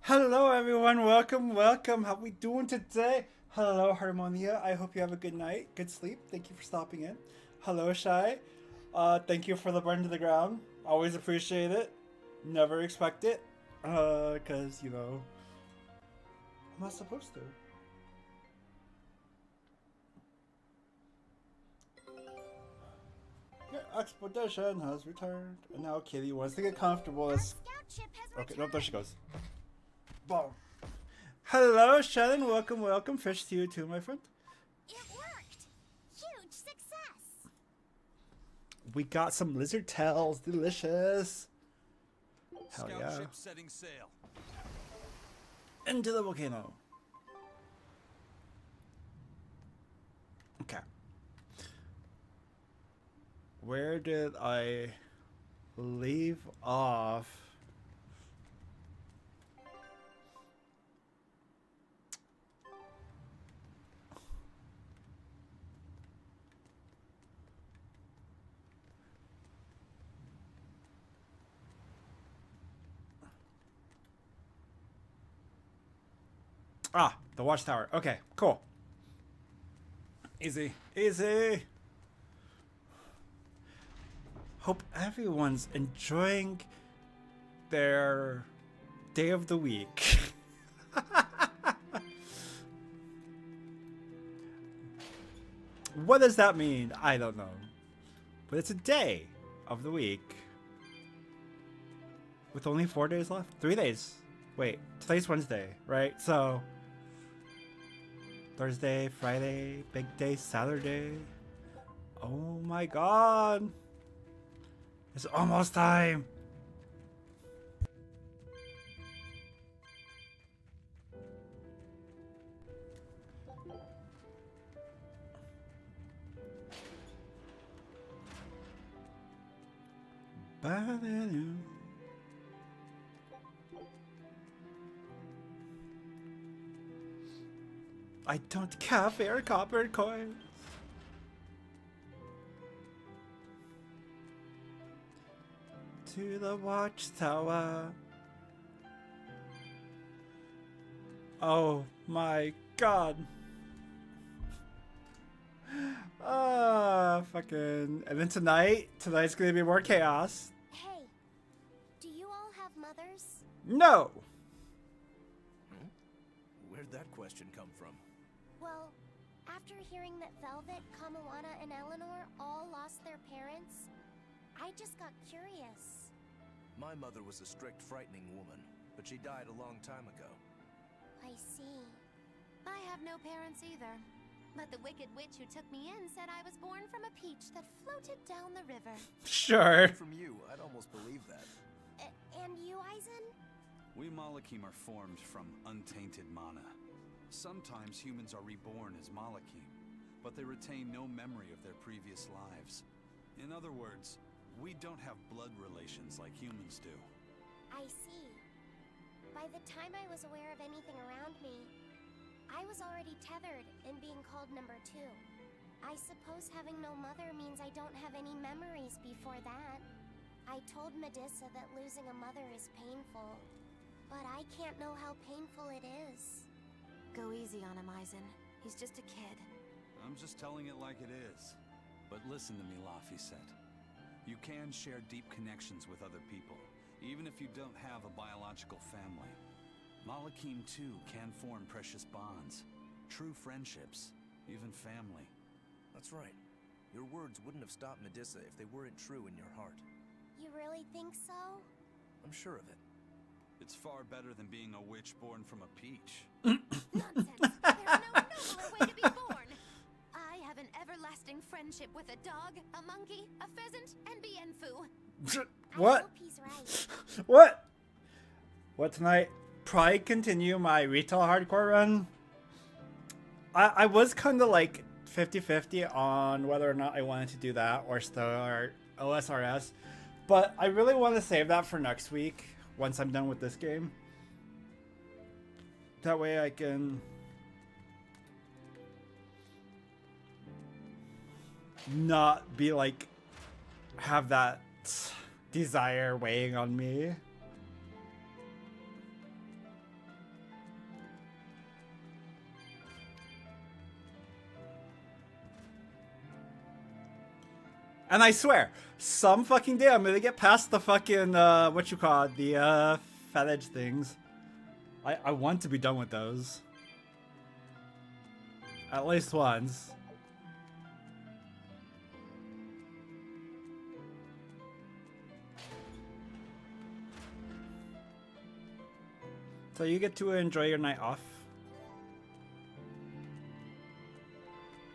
Hello everyone, welcome. How we doing today? Hello Harmonia. I hope you have a good night, good sleep. Thank you for stopping in. Hello Shy. Thank you for the burn to the ground. Always appreciate it. Never expect it. Cause I'm not supposed to. Your expedition has returned, and now Kitty wants to get comfortable. Okay, nope, there she goes. Boom. Hello, Shannon. Welcome. Fish to you too, my friend. It worked! Huge success! We got some lizard tails. Delicious. Hell Scout yeah. ship setting sail. Into the volcano. Okay. Where did I leave off? Ah, the watchtower. Okay, cool. Easy. Hope everyone's enjoying their day of the week. What does that mean? I don't know. But it's a day of the week. With only 4 days left? 3 days. Wait, today's Wednesday, right? So Thursday, Friday, big day, Saturday. Oh my god. It's almost time. I don't care for copper coins. To the watchtower. Oh my god. Fucking. And then tonight's gonna be more chaos. Hey, do you all have mothers? No! Where'd that question come from? Well, after hearing that Velvet, Kamawana, and Eleanor all lost their parents, I just got curious. My mother was a strict, frightening woman, but she died a long time ago. I see. I have no parents either. But the wicked witch who took me in said I was born from a peach that floated down the river. Sure. From you, I'd almost believe that. And you, Eisen? We Malakim are formed from untainted mana. Sometimes humans are reborn as Malakim, but they retain no memory of their previous lives. In other words, we don't have blood relations like humans do. I see. By the time I was aware of anything around me, I was already tethered and being called number 2. I suppose having no mother means I don't have any memories before that. I told Medusa that losing a mother is painful, but I can't know how painful it is. Go easy on him, Eisen. He's just a kid. I'm just telling it like it is. But listen to me, Laphicet. You can share deep connections with other people, even if you don't have a biological family. Malakim too can form precious bonds, true friendships, even family. That's right. Your words wouldn't have stopped Medusa if they weren't true in your heart. You really think so? I'm sure of it. It's far better than being a witch born from a peach. Nonsense. There's no nobler way to be born. I have an everlasting friendship with a dog, a monkey, a pheasant, and Bienfu. I What? hope he's right. What tonight? Probably continue my retail hardcore run. I was kind of like 50-50 on whether or not I wanted to do that or start OSRS. But I really want to save that for next week once I'm done with this game. That way I can not be like have that desire weighing on me. And I swear, some fucking day I'm gonna get past the fucking, what you call it, the, fetish things. I want to be done with those. At least once. So you get to enjoy your night off.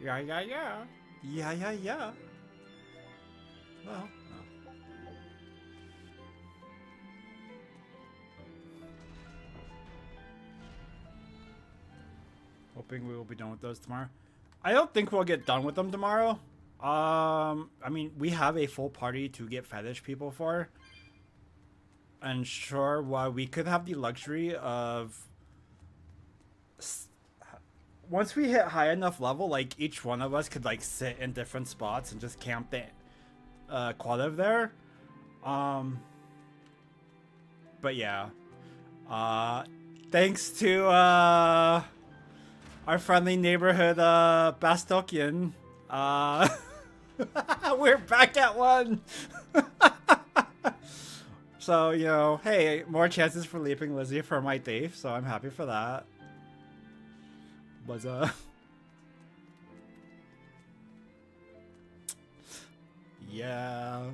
Yeah, yeah, yeah. Yeah, yeah, yeah. Well, no. Hoping we will be done with those tomorrow. I don't think we'll get done with them tomorrow. I mean, we have a full party to get fetish people for. And sure, while we could have the luxury of... Once we hit high enough level, like, each one of us could, like, sit in different spots and just camp the quadrant there. But yeah. Thanks to, our friendly neighborhood, Bastokian. We're back at 1! So, you know, hey, more chances for Leaping Lizzie for my Dave, so I'm happy for that. But, yeah.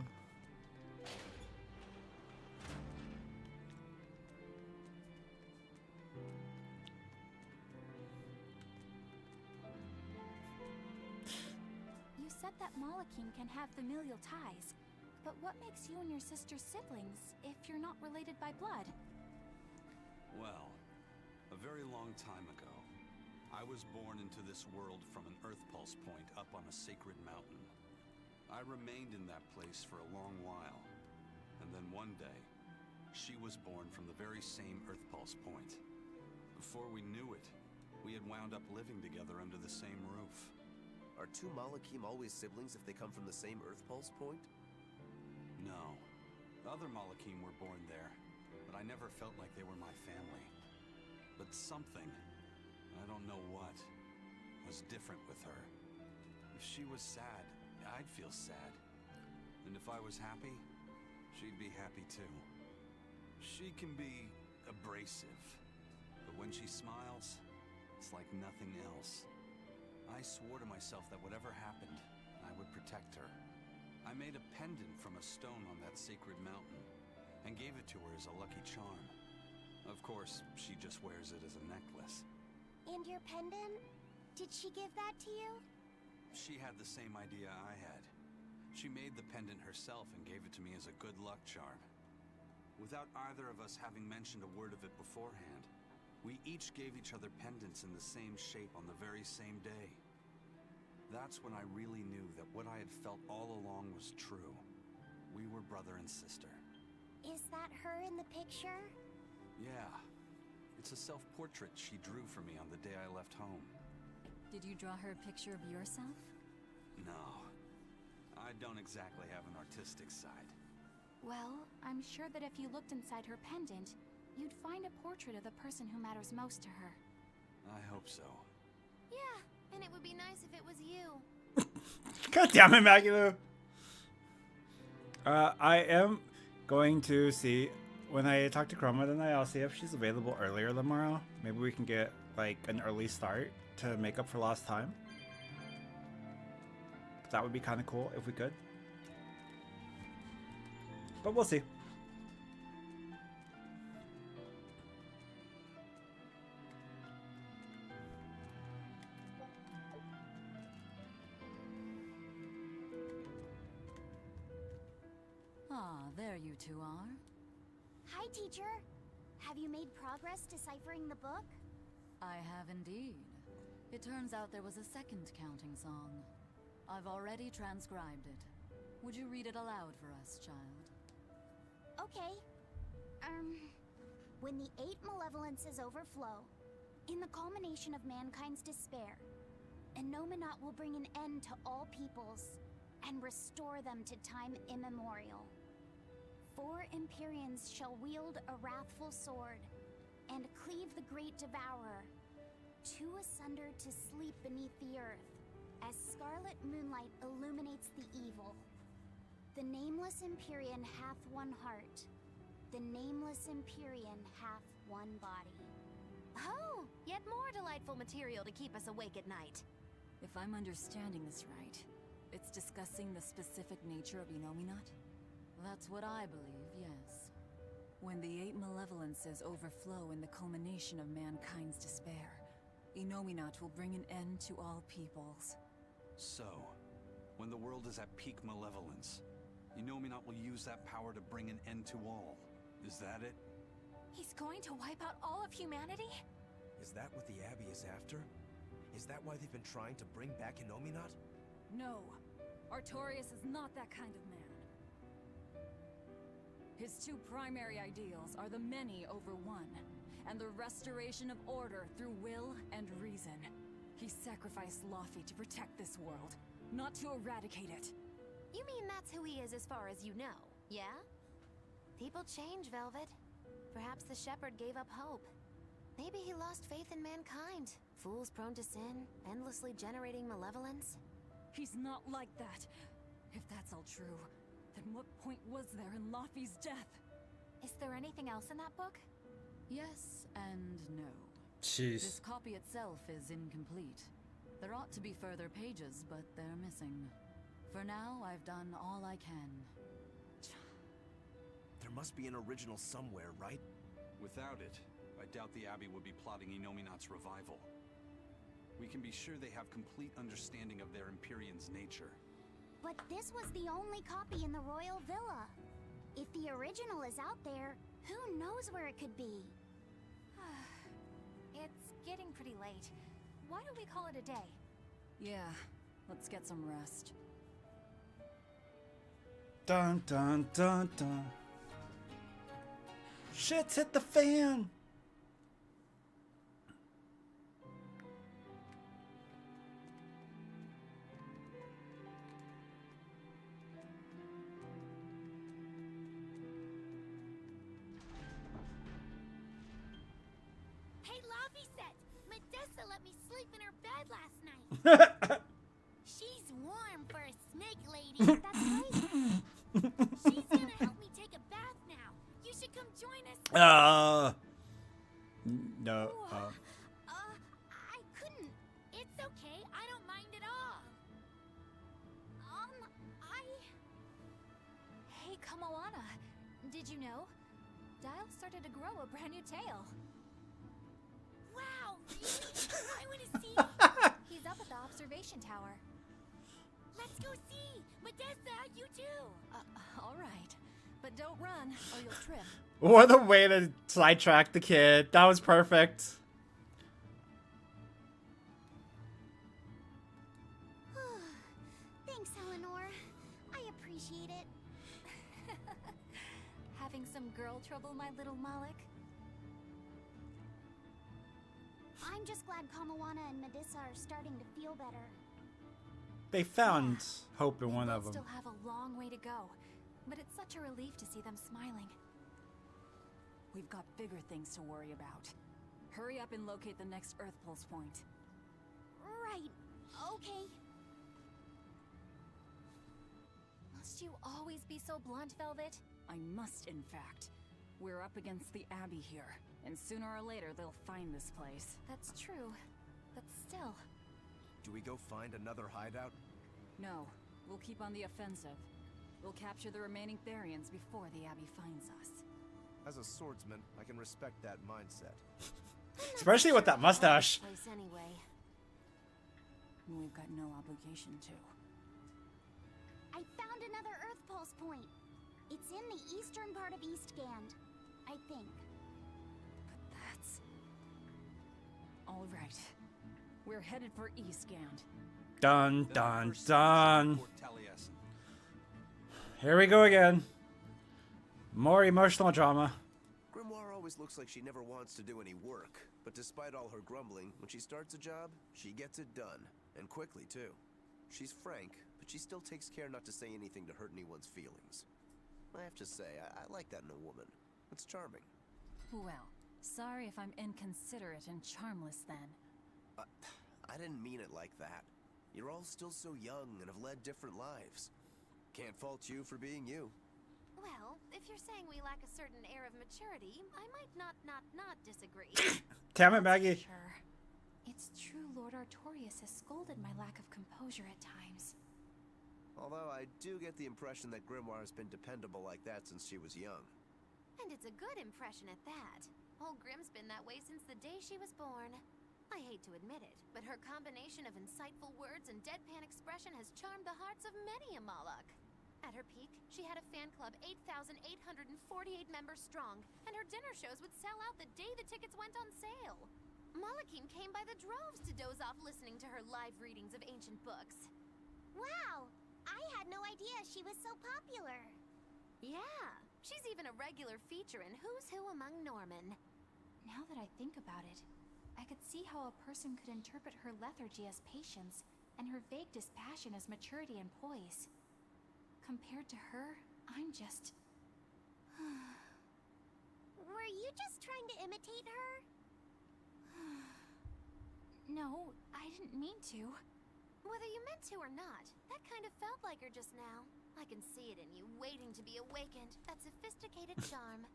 You said that Malakim can have familial ties. But what makes you and your sister siblings if you're not related by blood? Well, a very long time ago, I was born into this world from an Earth Pulse point up on a sacred mountain. I remained in that place for a long while, and then one day, she was born from the very same Earth Pulse point. Before we knew it, we had wound up living together under the same roof. Are two Malakim always siblings if they come from the same Earth Pulse point? No. Other Malakim were born there, but I never felt like they were my family. But something, I don't know what, was different with her. If she was sad, I'd feel sad. And if I was happy, she'd be happy too. She can be abrasive, but when she smiles, it's like nothing else. I swore to myself that whatever happened, I would protect her. I made a pendant from a stone on that sacred mountain and gave it to her as a lucky charm. Of course, she just wears it as a necklace. And your pendant? Did she give that to you? She had the same idea I had. She made the pendant herself and gave it to me as a good luck charm. Without either of us having mentioned a word of it beforehand, we each gave each other pendants in the same shape on the very same day. That's when I really knew that what I had felt all along was true. We were brother and sister. Is that her in the picture? Yeah. It's a self-portrait she drew for me on the day I left home. Did you draw her a picture of yourself? No. I don't exactly have an artistic side. Well, I'm sure that if you looked inside her pendant, you'd find a portrait of the person who matters most to her. I hope so. Yeah, and it would be nice if it was you. God damn it, Magulu. I am going to see when I talk to Chroma tonight. I'll see if she's available earlier tomorrow. Maybe we can get like an early start to make up for lost time. That would be kind of cool if we could. But we'll see. Ah, there you two are. Hi, teacher. Have you made progress deciphering the book? I have indeed. It turns out there was a second counting song. I've already transcribed it. Would you read it aloud for us, child? Okay. When the 8 malevolences overflow, in the culmination of mankind's despair, Enominat will bring an end to all peoples and restore them to time immemorial. 4 Empyreans shall wield a wrathful sword and cleave the great devourer, 2 asunder to sleep beneath the earth, as scarlet moonlight illuminates the evil. The nameless Empyrean hath one heart. The nameless Empyrean hath one body. Oh, yet more delightful material to keep us awake at night. If I'm understanding this right, it's discussing the specific nature of Inominat? That's what I believe, yes. When the 8 malevolences overflow in the culmination of mankind's despair, Inominat will bring an end to all peoples. So, when the world is at peak malevolence, Inominat will use that power to bring an end to all. Is that it? He's going to wipe out all of humanity? Is that what the Abbey is after? Is that why they've been trying to bring back Inominat? No, Artorias is not that kind of man. His two primary ideals are the many over one, and the restoration of order through will and reason. He sacrificed Laufey to protect this world, not to eradicate it. You mean that's who he is as far as you know, yeah? People change, Velvet. Perhaps the shepherd gave up hope. Maybe he lost faith in mankind. Fools prone to sin, endlessly generating malevolence. He's not like that. If that's all true, then what point was there in Laufey's death? Is there anything else in that book? Yes and no. Jeez. This copy itself is incomplete. There ought to be further pages, but they're missing. For now, I've done all I can. There must be an original somewhere, right? Without it, I doubt the Abbey would be plotting Inominat's revival. We can be sure they have complete understanding of their Empyrean's nature. But this was the only copy in the royal villa. If the original is out there, who knows where it could be? It's getting pretty late. Why don't we call it a day? Yeah, let's get some rest. Dun dun dun dun. Shit's hit the fan. Hey, Laufey Medessa let me sleep in her bed last night. She's warm for a snake lady. That's right. She's gonna help me take a bath now. You should come join us. No. I couldn't. It's okay. I don't mind at all. Hey, Kamoana. Did you know? Dial started to grow a brand new tail. Wow, really? I want to see. He's up at the observation tower. Let's go see. Medessa, you too. All right. But don't run, or you'll trip. What a way to sidetrack the kid. That was perfect. Thanks, Eleanor. I appreciate it. Having some girl trouble, my little Malik? I'm just glad Kamawana and Medissa are starting to feel better. They found hope in one We'll of them. still have a long way to go, but it's such a relief to see them smiling. We've got bigger things to worry about. Hurry up and locate the next Earth Pulse point. Right. Okay. Must you always be so blunt, Velvet? I must, in fact. We're up against the Abbey here, and sooner or later they'll find this place. That's true, but still. Do we go find another hideout? No, we'll keep on the offensive. We'll capture the remaining Therians before the Abbey finds us. As a swordsman, I can respect that mindset. Especially with that mustache. Place anyway. We've got no obligation to. I found another Earth Pulse point. It's in the eastern part of Eastgand, I think. But that's... All right. We're headed for Eastgand. Dun Then dun first dun. Fort Taliesin. Here we go again. More emotional drama. Grimoire always looks like she never wants to do any work, but despite all her grumbling, when she starts a job, she gets it done, and quickly too. She's frank, but she still takes care not to say anything to hurt anyone's feelings. I have to say, I like that in a woman. It's charming. Well, sorry if I'm inconsiderate and charmless then. I didn't mean it like that. You're all still so young and have led different lives. can't fault you for being you. Well, if you're saying we lack a certain air of maturity, I might not disagree. Damn it, Maggie. Sure. It's true Lord Artorius has scolded my lack of composure at times. Although I do get the impression that Grimoire's been dependable like that since she was young. And it's a good impression at that. Old Grim's been that way since the day she was born. I hate to admit it, but her combination of insightful words and deadpan expression has charmed the hearts of many a Moloch. At her peak, she had a fan club 8,848 members strong, and her dinner shows would sell out the day the tickets went on sale. Molochim came by the droves to doze off listening to her live readings of ancient books. Wow! I had no idea she was so popular. Yeah, she's even a regular feature in Who's Who Among Norman. Now that I think about it, I could see how a person could interpret her lethargy as patience and her vague dispassion as maturity and poise. Compared to her, I'm just... Were you just trying to imitate her? No, I didn't mean to. Whether you meant to or not, that kind of felt like her just now. I can see it in you, waiting to be awakened. That sophisticated charm.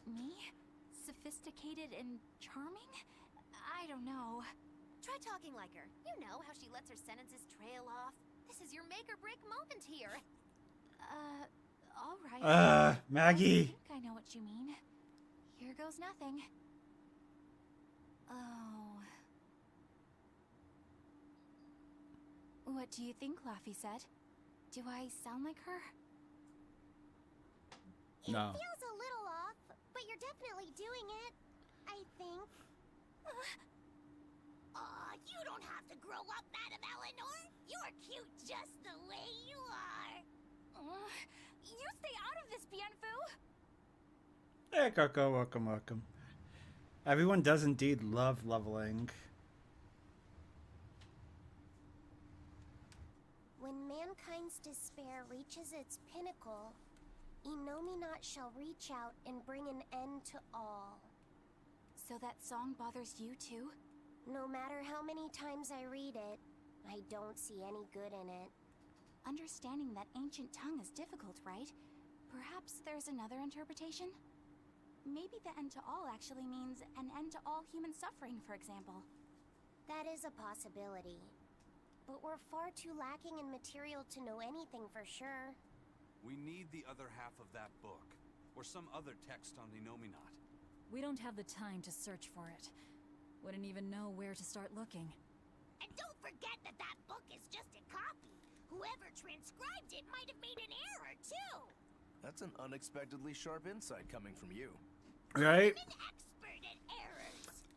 Me? Sophisticated and charming? I don't know. Try talking like her. You know how she lets her sentences trail off. This is your make or break moment here. Alright. Maggie. I think I know what you mean. Here goes nothing. Oh. What do you think, Laphicet? Do I sound like her? No. It feels a little off, but you're definitely doing it. I think. You don't have to grow up, Madam Eleanor. You're cute just the way you are. You stay out of this, Bienfu! Hey, Coco, welcome, welcome. Everyone does indeed love leveling. When mankind's despair reaches its pinnacle, Inominat shall reach out and bring an end to all. So that song bothers you too? No matter how many times I read it, I don't see any good in it. Understanding that ancient tongue is difficult, right? Perhaps there's another interpretation? Maybe the end to all actually means an end to all human suffering, for example. That is a possibility. But we're far too lacking in material to know anything for sure. We need the other half of that book, or some other text on the Inominat. We don't have the time to search for it. Wouldn't even know where to start looking. And don't forget that that book is just a copy. Whoever transcribed it might have made an error, too. That's an unexpectedly sharp insight coming from you. Right? I'm an expert at errors.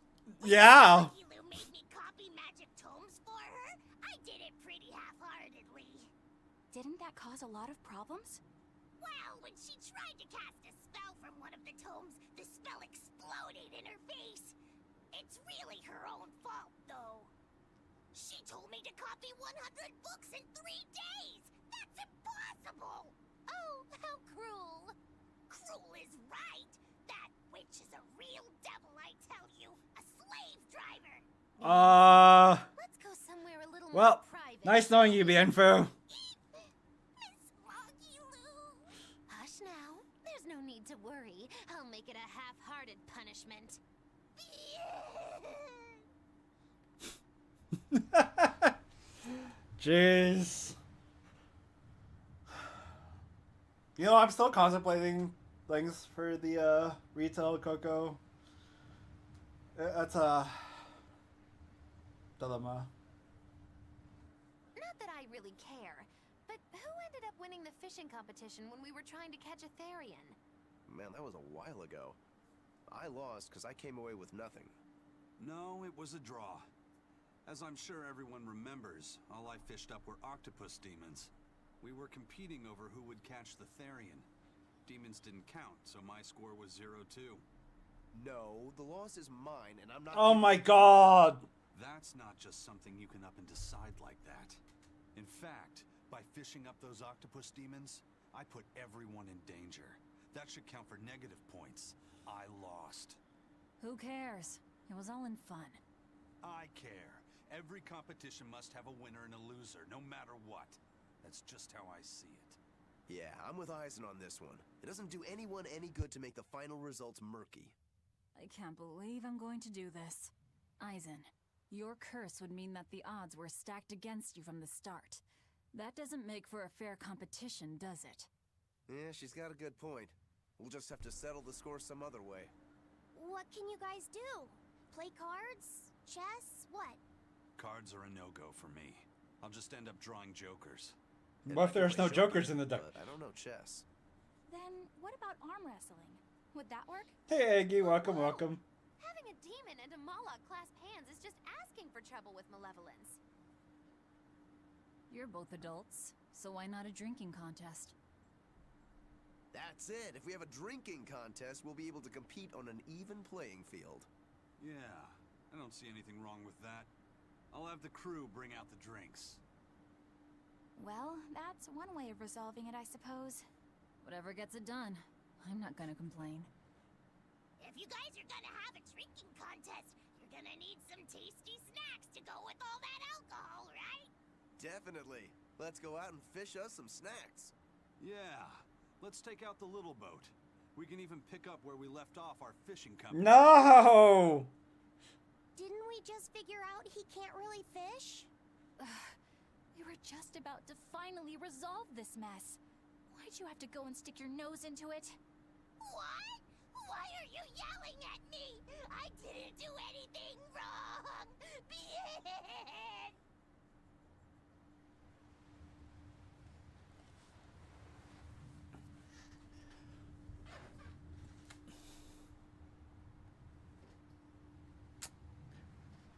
Yeah. When Ilu made me copy magic tomes for her, I did it pretty half-heartedly. Didn't that cause a lot of problems? Well, when she tried to cast a spell from one of the tomes, the spell exploded in her face. It's really her own fault, though. She told me to copy 100 books in 3 days! That's impossible! Oh, how cruel! Cruel is right! That witch is a real devil, I tell you! A slave driver! Let's go somewhere a little Well, more private. nice knowing you, Bienfu. Miss Moggy Lou! Hush now. There's no need to worry. I'll make it a half-hearted punishment. Jeez. You know, I'm still contemplating things for the retail Coco. That's a dilemma. Not that I really care, but who ended up winning the fishing competition when we were trying to catch a Therian? Man, that was a while ago. I lost because I came away with nothing. No, it was a draw. As I'm sure everyone remembers, all I fished up were octopus demons. We were competing over who would catch the Therian. Demons didn't count, so my score was 0-2. No, the loss is mine, and I'm not... Oh my god! That's not just something you can up and decide like that. In fact, by fishing up those octopus demons, I put everyone in danger. That should count for negative points. I lost. Who cares? It was all in fun. I care. Every competition must have a winner and a loser, no matter what. That's just how I see it. Yeah, I'm with Eisen on this one. It doesn't do anyone any good to make the final results murky. I can't believe I'm going to do this. Eisen, your curse would mean that the odds were stacked against you from the start. That doesn't make for a fair competition, does it? Yeah, she's got a good point. We'll just have to settle the score some other way. What can you guys do? Play cards? Chess? What? Cards are a no-go for me. I'll just end up drawing jokers. What if there's no jokers in the deck? But I don't know chess. Then what about arm wrestling? Would that work? Hey, Aggie, welcome, welcome. Having a demon and a Moloch clasp hands is just asking for trouble with malevolence. You're both adults, so why not a drinking contest? That's it. If we have a drinking contest, we'll be able to compete on an even playing field. Yeah, I don't see anything wrong with that. I'll have the crew bring out the drinks. Well, that's one way of resolving it, I suppose. Whatever gets it done. I'm not gonna complain. If you guys are gonna have a drinking contest, you're gonna need some tasty snacks to go with all that alcohol, right? Definitely. Let's go out and fish us some snacks. Yeah, let's take out the little boat. We can even pick up where we left off our fishing company. No! Didn't we just figure out he can't really fish? We were just about to finally resolve this mess. Why'd you have to go and stick your nose into it? What? Why are you yelling at me? I didn't do anything wrong!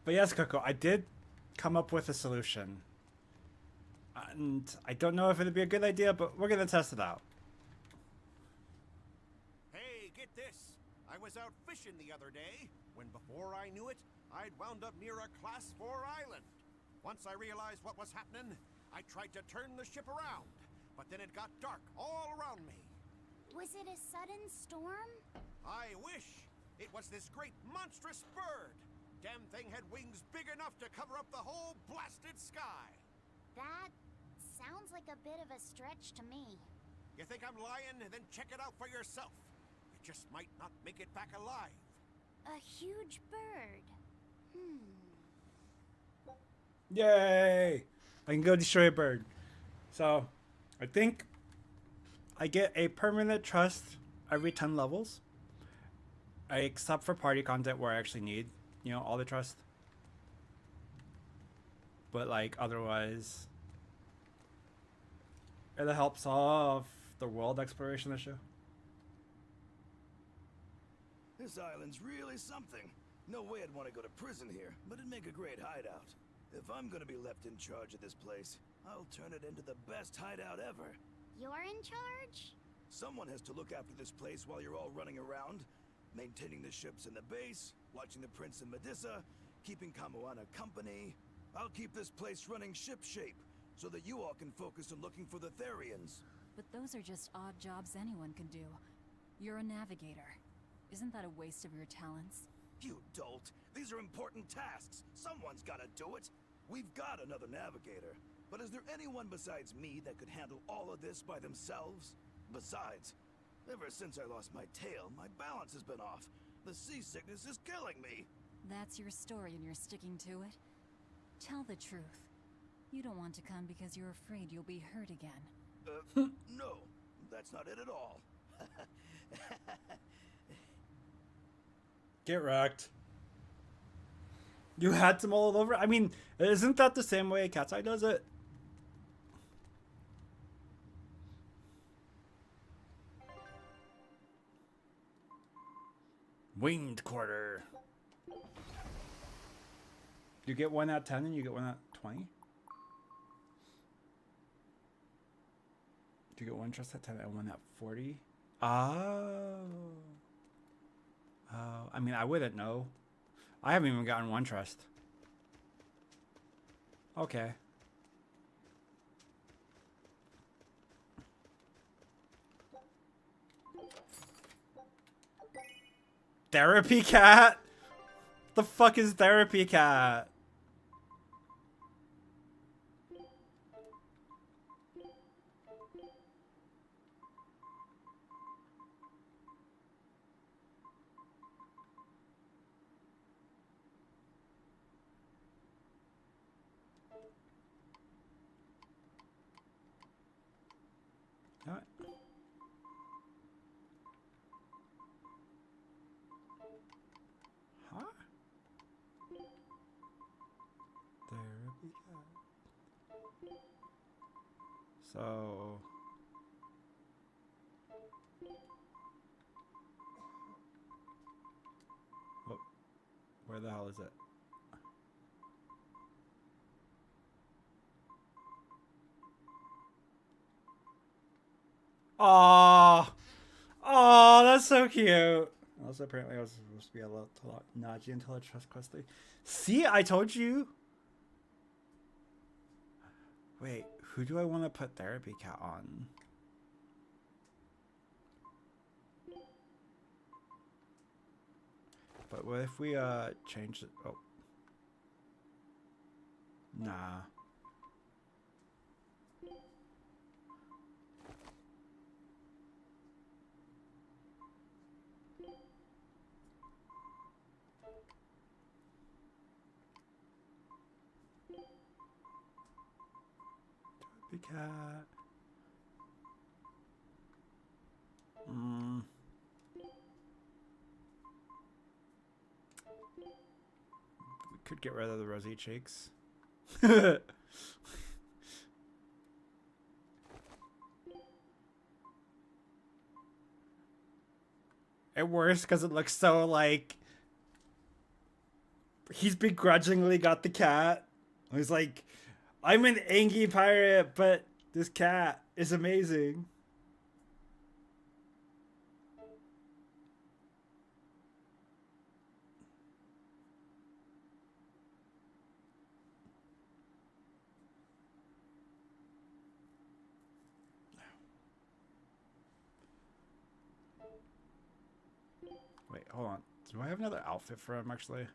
But yes, Coco, I did come up with a solution. And I don't know if it'd be a good idea, but we're gonna test it out. Hey, get this! I was out fishing the other day, when before I knew it, I'd wound up near a Class 4 island. Once I realized what was happening, I tried to turn the ship around, but then it got dark all around me. Was it a sudden storm? I wish! It was this great monstrous bird! Damn thing had wings big enough to cover up the whole blasted sky! That sounds like a bit of a stretch to me. You think I'm lying? Then check it out for yourself. It just might not make it back alive. A huge bird. Yay! I can go destroy a bird. So, I think I get a permanent trust every 10 levels. Except for party content where I actually need, you know, all the trust. But, like, otherwise, it helps solve the world exploration issue. This island's really something. No way I'd want to go to prison here, but it'd make a great hideout. If I'm gonna be left in charge of this place, I'll turn it into the best hideout ever. You're in charge? Someone has to look after this place while you're all running around, maintaining the ships in the base, watching the Prince and Medusa, keeping Kamoana company. I'll keep this place running ship-shape, so that you all can focus on looking for the Therians. But those are just odd jobs anyone can do. You're a navigator. Isn't that a waste of your talents? You dolt! These are important tasks! Someone's gotta do it! We've got another navigator, but is there anyone besides me that could handle all of this by themselves? Besides, ever since I lost my tail, my balance has been off. The seasickness is killing me! That's your story and you're sticking to it? Tell the truth. You don't want to come because you're afraid you'll be hurt again. No, that's not it at all. Get wrecked. You had to mull it over? I mean, isn't that the same way Cat's Eye does it? Winged quarter. You get one at 10 and you get one at 20? Do you get one trust at 10 and one at 40? Oh. Oh, I mean, I wouldn't know. I haven't even gotten one trust. Okay. Therapy cat? The fuck is therapy cat? Can I? Huh? Therapy cat. So. Oh, where the hell is it? Oh, oh, that's so cute. Also, apparently, I was supposed to be a lot Naji until I trust quest 3. See, I told you. Wait, who do I want to put therapy cat on? But what if we change it? Oh, nah. Therapy cat. We could get rid of the rosy cheeks. It works because it looks so like he's begrudgingly got the cat. He's like, I'm an angry pirate, but this cat is amazing. Wait, hold on. Do I have another outfit for him, actually?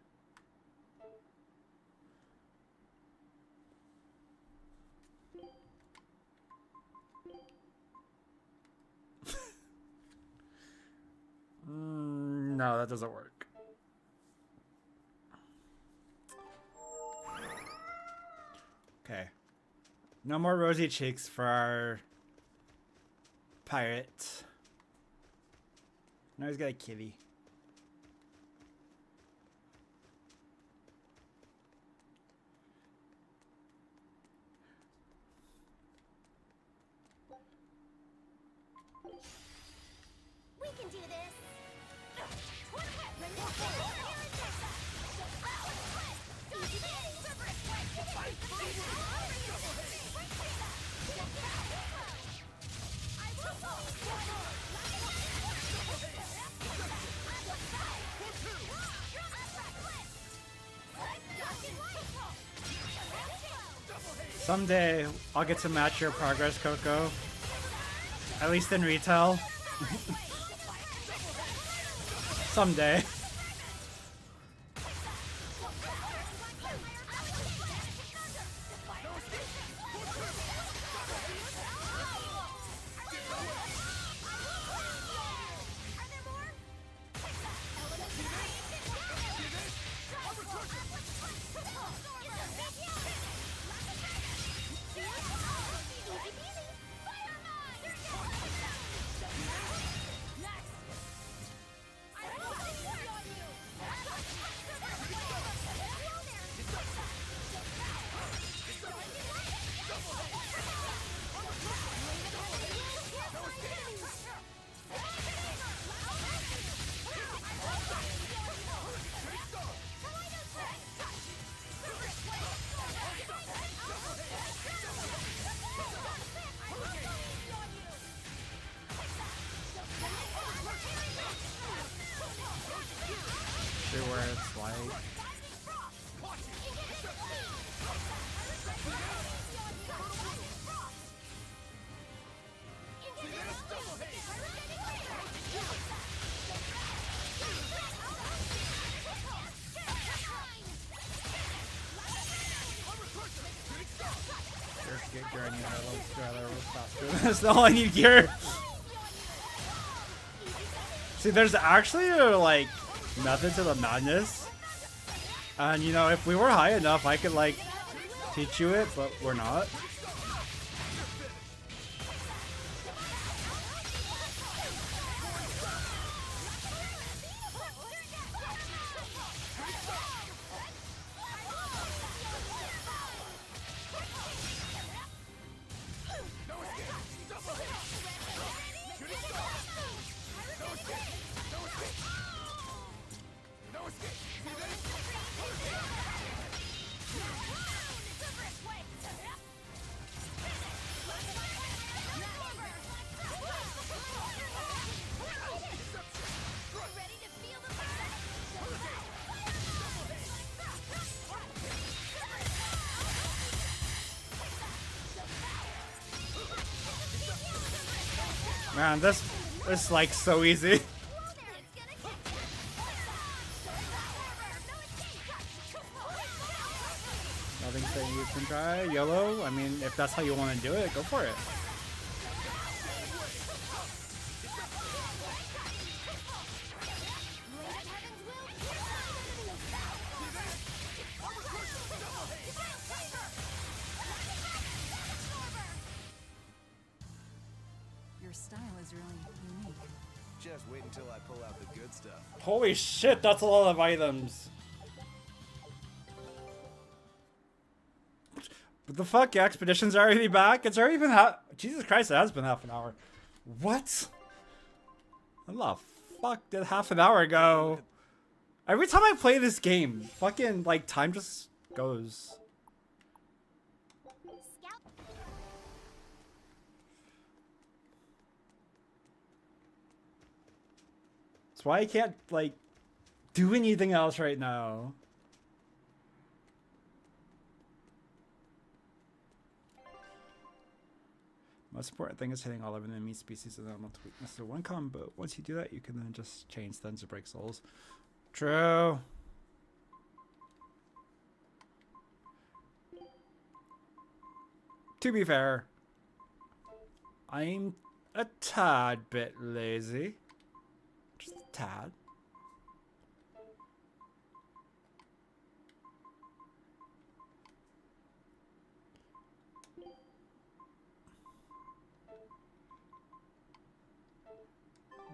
No, that doesn't work. Okay. No more rosy cheeks for our pirate. Now he's got a kitty. We can do this. Someday I'll get to match your progress, Coco. At least in retail. Someday. Where it's like get gear. I need faster. That's all I need gear. See, there's actually a like method to the madness, and you know, if we were high enough, I could like teach you it, but we're not. Man, this is like so easy. Nothing that you can try. Yellow. I mean, if that's how you want to do it, go for it. Your style is really unique. Just wait until I pull out the good stuff. Holy shit, that's a lot of items. What the fuck? Expedition's already back? It's already been Jesus Christ, it has been half an hour. What? When the fuck did half an hour go? Every time I play this game, fucking, like, time just goes. That's why I can't, like, do anything else right now. Most important thing is hitting all of enemy species and elemental weakness to one combo. Once you do that, you can then just change them to break souls. True. To be fair, I'm a tad bit lazy. Just a tad.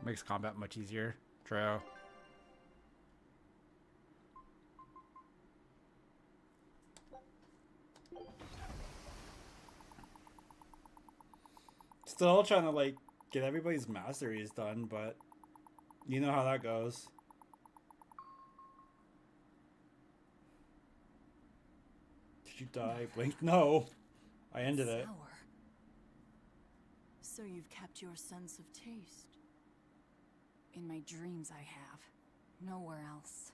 Makes combat much easier. True. Still trying to, like, get everybody's masteries done, but you know how that goes. Did you die? Blink? No. I ended it. Sour. So you've kept your sense of taste. In my dreams I have. Nowhere else.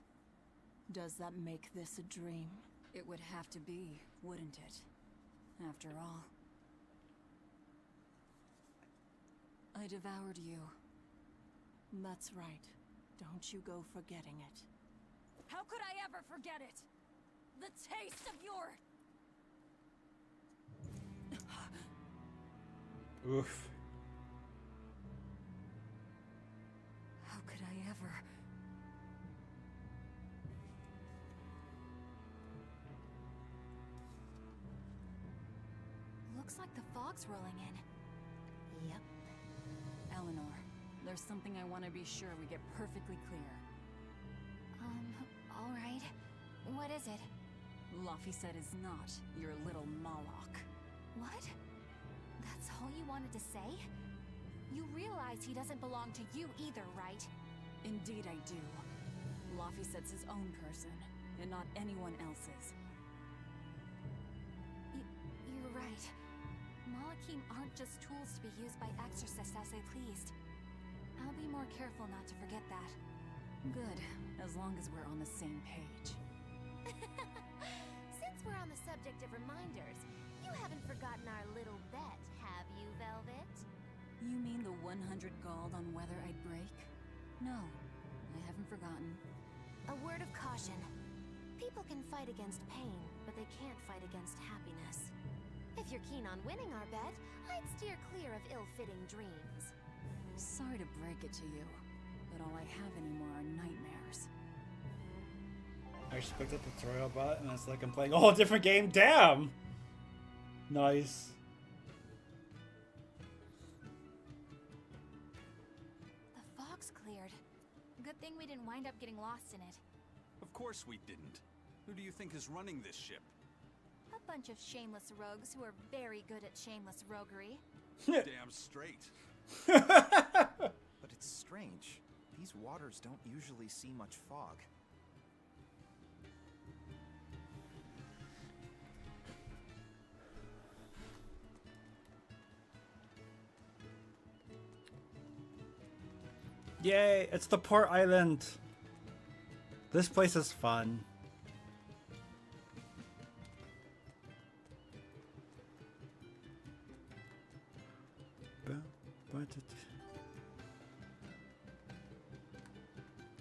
Does that make this a dream? It would have to be, wouldn't it? After all. I devoured you. That's right. Don't you go forgetting it. How could I ever forget it? The taste of your... Oof. How could I ever... Looks like the fog's rolling in. Yep. Eleanor, there's something I want to be sure we get perfectly clear. Alright. What is it? Laphicet is not your little Moloch. What? That's all you wanted to say? You realize he doesn't belong to you either, right? Indeed I do. Laphicet's his own person, and not anyone else's. You're right. Malachim aren't just tools to be used by exorcists as they pleased. I'll be more careful not to forget that. Good, as long as we're on the same page. Since we're on the subject of reminders, you haven't forgotten our little bet, have you, Velvet? You mean the 100 gold on whether I'd break? No, I haven't forgotten. A word of caution. People can fight against pain, but they can't fight against happiness. If you're keen on winning our bet, I'd steer clear of ill-fitting dreams. Sorry to break it to you, but all I have anymore are nightmares. I just picked up the tutorial bot and it's like I'm playing a whole different game. Damn! Nice. The fog's cleared. Good thing we didn't wind up getting lost in it. Of course we didn't. Who do you think is running this ship? A bunch of shameless rogues who are very good at shameless roguery. Damn straight. But it's strange. These waters don't usually see much fog. Yay, it's the port island. This place is fun.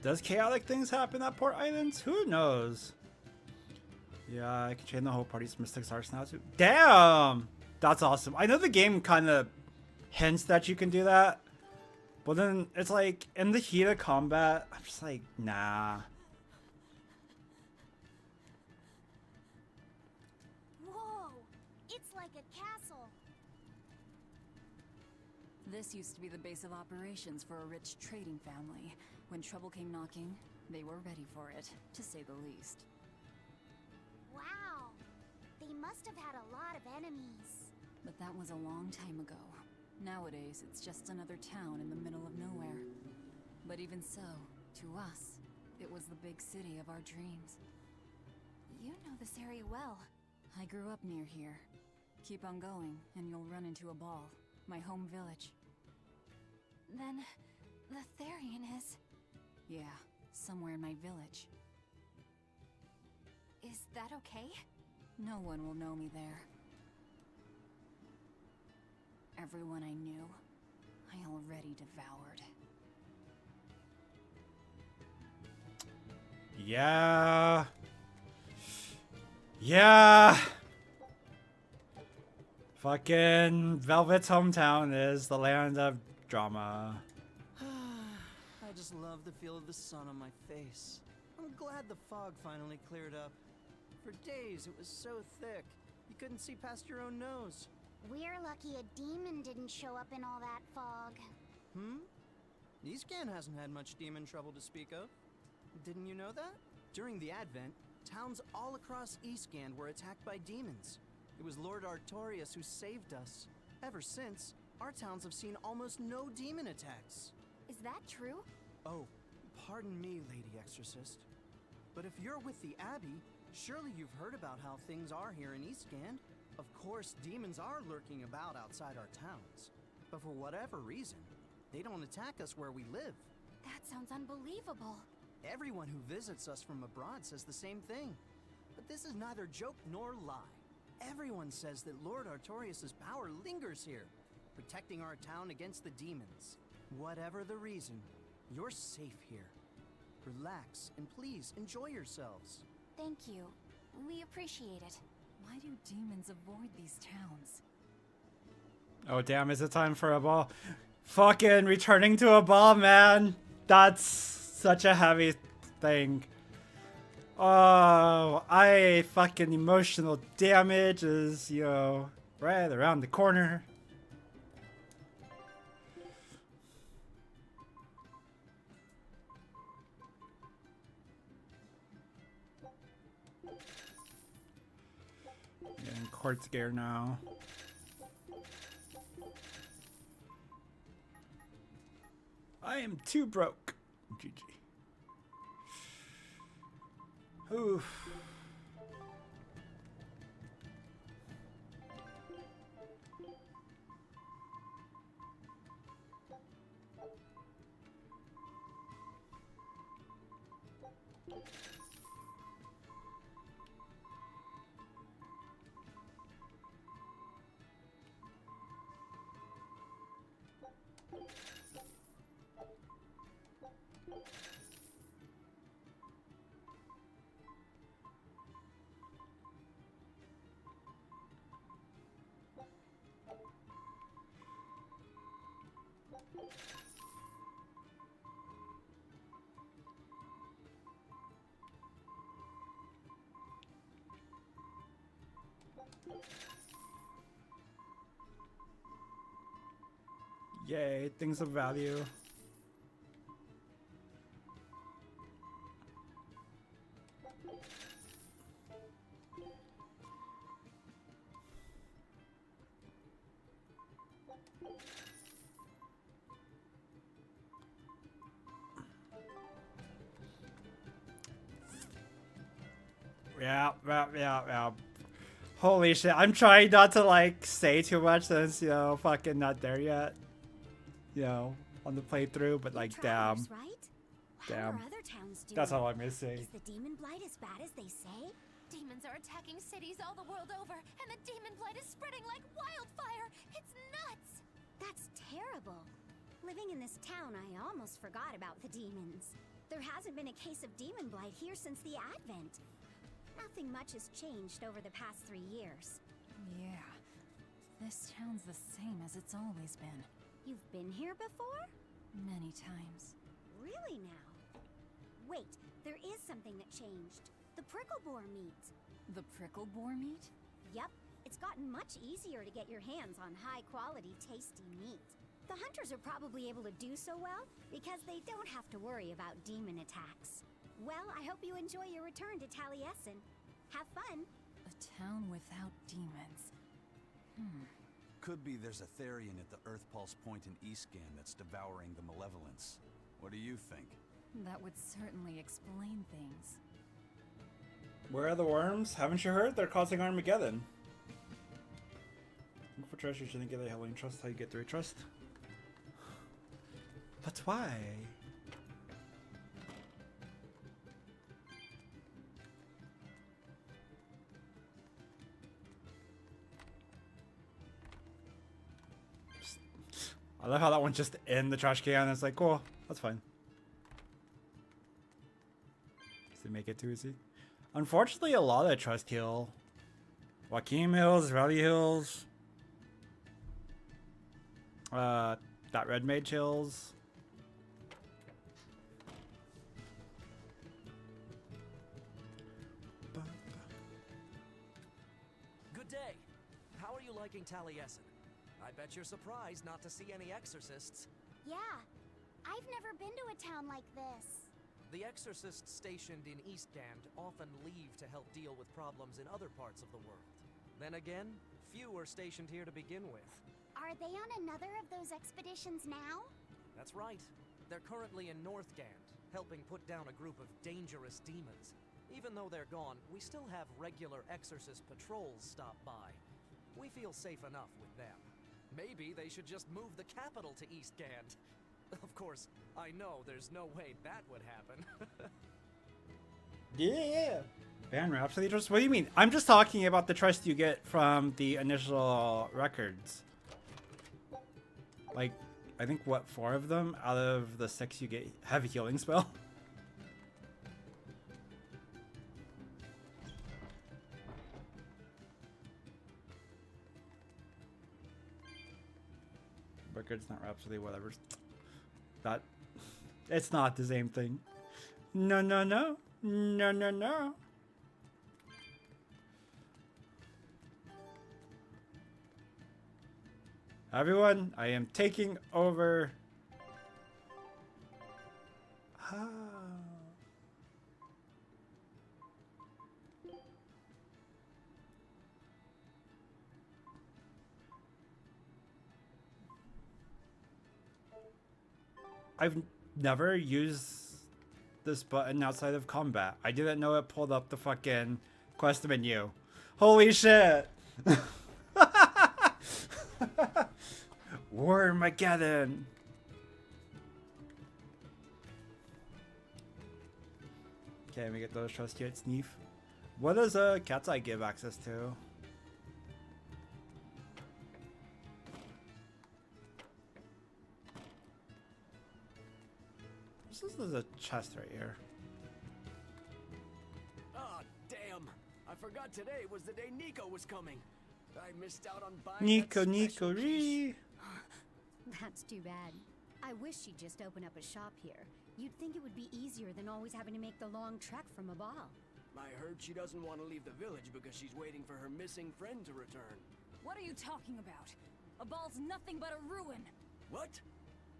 Does chaotic things happen at Port Islands? Who knows? Yeah, I can chain the whole party's mystics arsenal too. Damn! That's awesome. I know the game kind of hints that you can do that. But then it's like, in the heat of combat, I'm just like, nah. Whoa! It's like a castle. This used to be the base of operations for a rich trading family. When trouble came knocking, they were ready for it, to say the least. Wow! They must have had a lot of enemies. But that was a long time ago. Nowadays, it's just another town in the middle of nowhere. But even so, to us, it was the big city of our dreams. You know this area well. I grew up near here. Keep on going, and you'll run into a ball. My home village. Then, the Therian is... Yeah, somewhere in my village. Is that okay? No one will know me there. Everyone I knew, I already devoured. Yeah. Yeah. Fucking Velvet's hometown is the land of drama. I just love the feel of the sun on my face. I'm glad the fog finally cleared up. For days it was so thick, you couldn't see past your own nose. We're lucky a demon didn't show up in all that fog. Eastcan hasn't had much demon trouble to speak of. Didn't you know that? During the Advent, towns all across Eastcan were attacked by demons. It was Lord Artorias who saved us. Ever since, our towns have seen almost no demon attacks. Is that true? Oh, pardon me, Lady Exorcist. But if you're with the Abbey, surely you've heard about how things are here in Eastcan. Of course, demons are lurking about outside our towns. But for whatever reason, they don't attack us where we live. That sounds unbelievable. Everyone who visits us from abroad says the same thing. But this is neither joke nor lie. Everyone says that Lord Artorias' power lingers here, protecting our town against the demons. Whatever the reason, you're safe here. Relax and please enjoy yourselves. Thank you. We appreciate it. Why do demons avoid these towns? Oh damn, is it time for a ball? Fucking returning to a ball, man. That's such a heavy thing. Oh, fucking emotional damage is, you know, right around the corner. Getting quartz gear now. I am too broke. GG. Oof. Yay, things of value. Yeah. Holy shit, I'm trying not to like say too much since, you know, fucking not there yet. You know, on the playthrough, but like, damn. Travelers, right? Damn. How are other towns doing? That's all I'm gonna say. Is the demon blight as bad as they say? Demons are attacking cities all the world over, and the demon blight is spreading like wildfire. It's nuts! That's terrible. Living in this town, I almost forgot about the demons. There hasn't been a case of demon blight here since the Advent. Nothing much has changed over the past 3 years. Yeah. This town's the same as it's always been. You've been here before? Many times. Really now? Wait, there is something that changed. The prickle boar meat. The prickle boar meat? Yep, it's gotten much easier to get your hands on high-quality, tasty meat. The hunters are probably able to do so well because they don't have to worry about demon attacks. Well, I hope you enjoy your return to Taliesin. Have fun! A town without demons. Could be there's a Therian at the Earth Pulse Point in Eastgan that's devouring the malevolence. What do you think? That would certainly explain things. Where are the worms? Haven't you heard? They're causing Armageddon. Look for treasures you didn't get a healing trust. How you get 3 trust? But why? I love how that one's just in the trash can. It's like, cool, that's fine. Does it make it too easy? Unfortunately, a lot of trust heal. Joaquin Hills, Rally Hills. That Red Mage Hills. Good day. How are you liking Taliesin? I bet you're surprised not to see any exorcists. Yeah, I've never been to a town like this. The exorcists stationed in Eastgand often leave to help deal with problems in other parts of the world. Then again, few are stationed here to begin with. Are they on another of those expeditions now? That's right. They're currently in Northgand, helping put down a group of dangerous demons. Even though they're gone, we still have regular exorcist patrols stop by. We feel safe enough with them. Maybe they should just move the capital to Eastgand. Of course, I know there's no way that would happen. Yeah. Van Rhapsody trust? What do you mean? I'm just talking about the trust you get from the initial records. Like, I think, what, 4 of them out of the 6 you get have a healing spell? Records, not Rhapsody, whatever. That, it's not the same thing. No, no, no. No, no, no. Everyone, I am taking over. Ah. I've never used this button outside of combat. I didn't know it pulled up the fucking quest menu. Holy shit! Wormageddon! Okay, let me get those trust yet, Sneef. What does Cat's Eye give access to? There's a chest right here. Ah, damn. I forgot today was the day Nico was coming. I missed out on buying Nico, that Nico, special piece. That's too bad. I wish she'd just open up a shop here. You'd think it would be easier than always having to make the long trek from a ball. I heard she doesn't want to leave the village because she's waiting for her missing friend to return. What are you talking about? A ball's nothing but a ruin. What?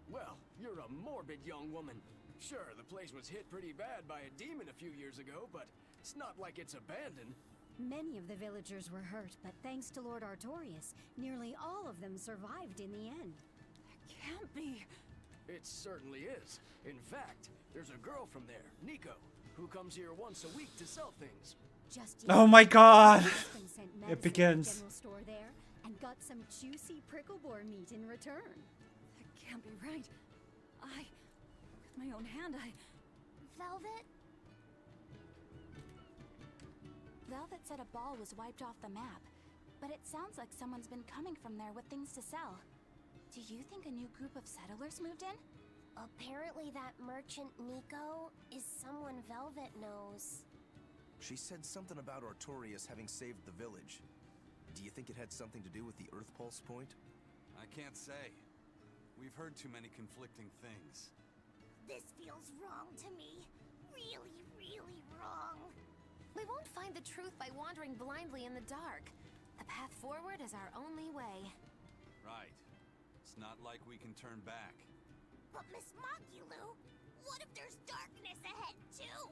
Well, you're a morbid young woman. Sure, the place was hit pretty bad by a demon a few years ago, but it's not like it's abandoned. Many of the villagers were hurt, but thanks to Lord Artorius, nearly all of them survived in the end. That can't be. It certainly is. In fact, there's a girl from there, Nico, who comes here once a week to sell things. Just Oh my god! husband sent medicine It begins. to the general store there and got some juicy prickle boar meat in return. That can't be right. With my own hand, Velvet? Velvet said a ball was wiped off the map, but it sounds like someone's been coming from there with things to sell. Do you think a new group of settlers moved in? Apparently that merchant Nico is someone Velvet knows. She said something about Artorias having saved the village. Do you think it had something to do with the Earth Pulse point? I can't say. We've heard too many conflicting things. This feels wrong to me. Really, really wrong. We won't find the truth by wandering blindly in the dark. The path forward is our only way. Right. It's not like we can turn back. But Miss Mogulu, what if there's darkness ahead too?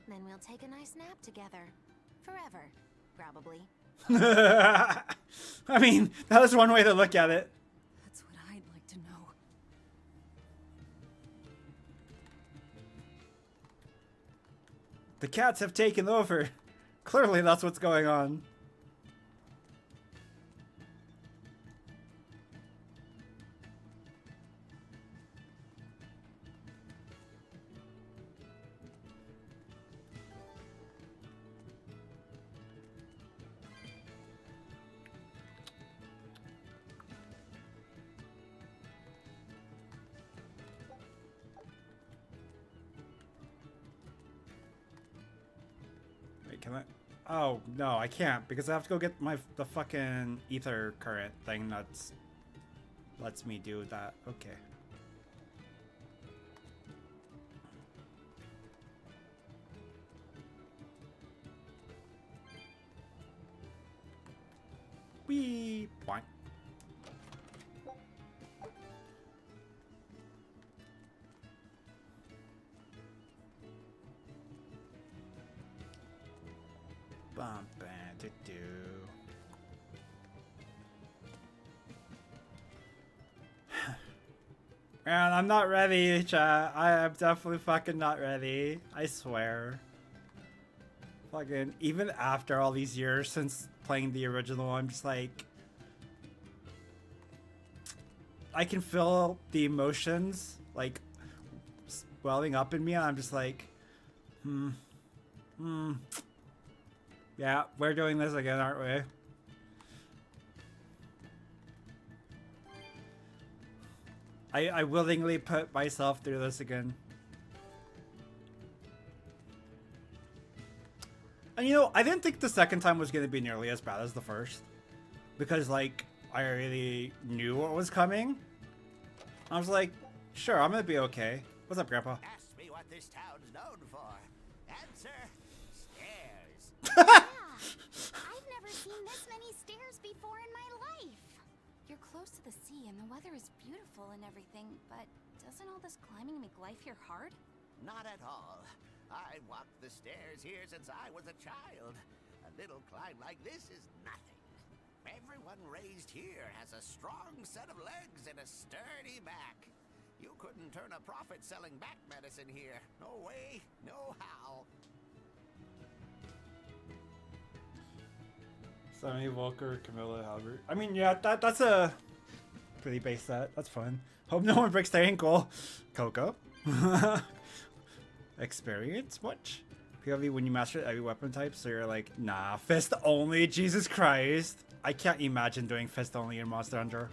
Then we'll take a nice nap together. Forever, probably. I mean, that was one way to look at it. That's what I'd like to know. The cats have taken over. Clearly that's what's going on. Can I? Oh no, I can't because I have to go get the fucking ether current thing that's lets me do that. Okay. Wee. Boink. Bum, ba, do, do. Man, I'm not ready, chat. I am definitely fucking not ready. I swear. Fucking, even after all these years since playing the original, I'm just like... I can feel the emotions, like, welling up in me, and I'm just like... Yeah, we're doing this again, aren't we? I willingly put myself through this again. And you know, I didn't think the second time was going to be nearly as bad as the first. Because, like, I already knew what was coming. I was like, sure, I'm going to be okay. What's up, Grandpa? Ask me what this town's known for. Answer, stairs. I've never seen this many stairs before in my life. You're close to the sea and the weather is beautiful and everything, but doesn't all this climbing make life here hard? Not at all. I walked the stairs here since I was a child. A little climb like this is nothing. Everyone raised here has a strong set of legs and a sturdy back. You couldn't turn a profit selling back medicine here. No way, no how. Sammy, Volker, Camilla, Halbert. I mean, yeah, that's a pretty base set. That's fun. Hope no one breaks their ankle. Coco. Experience? Much? POV when you master every weapon type, so you're like, nah, fist only? Jesus Christ. I can't imagine doing fist only in Monster Hunter.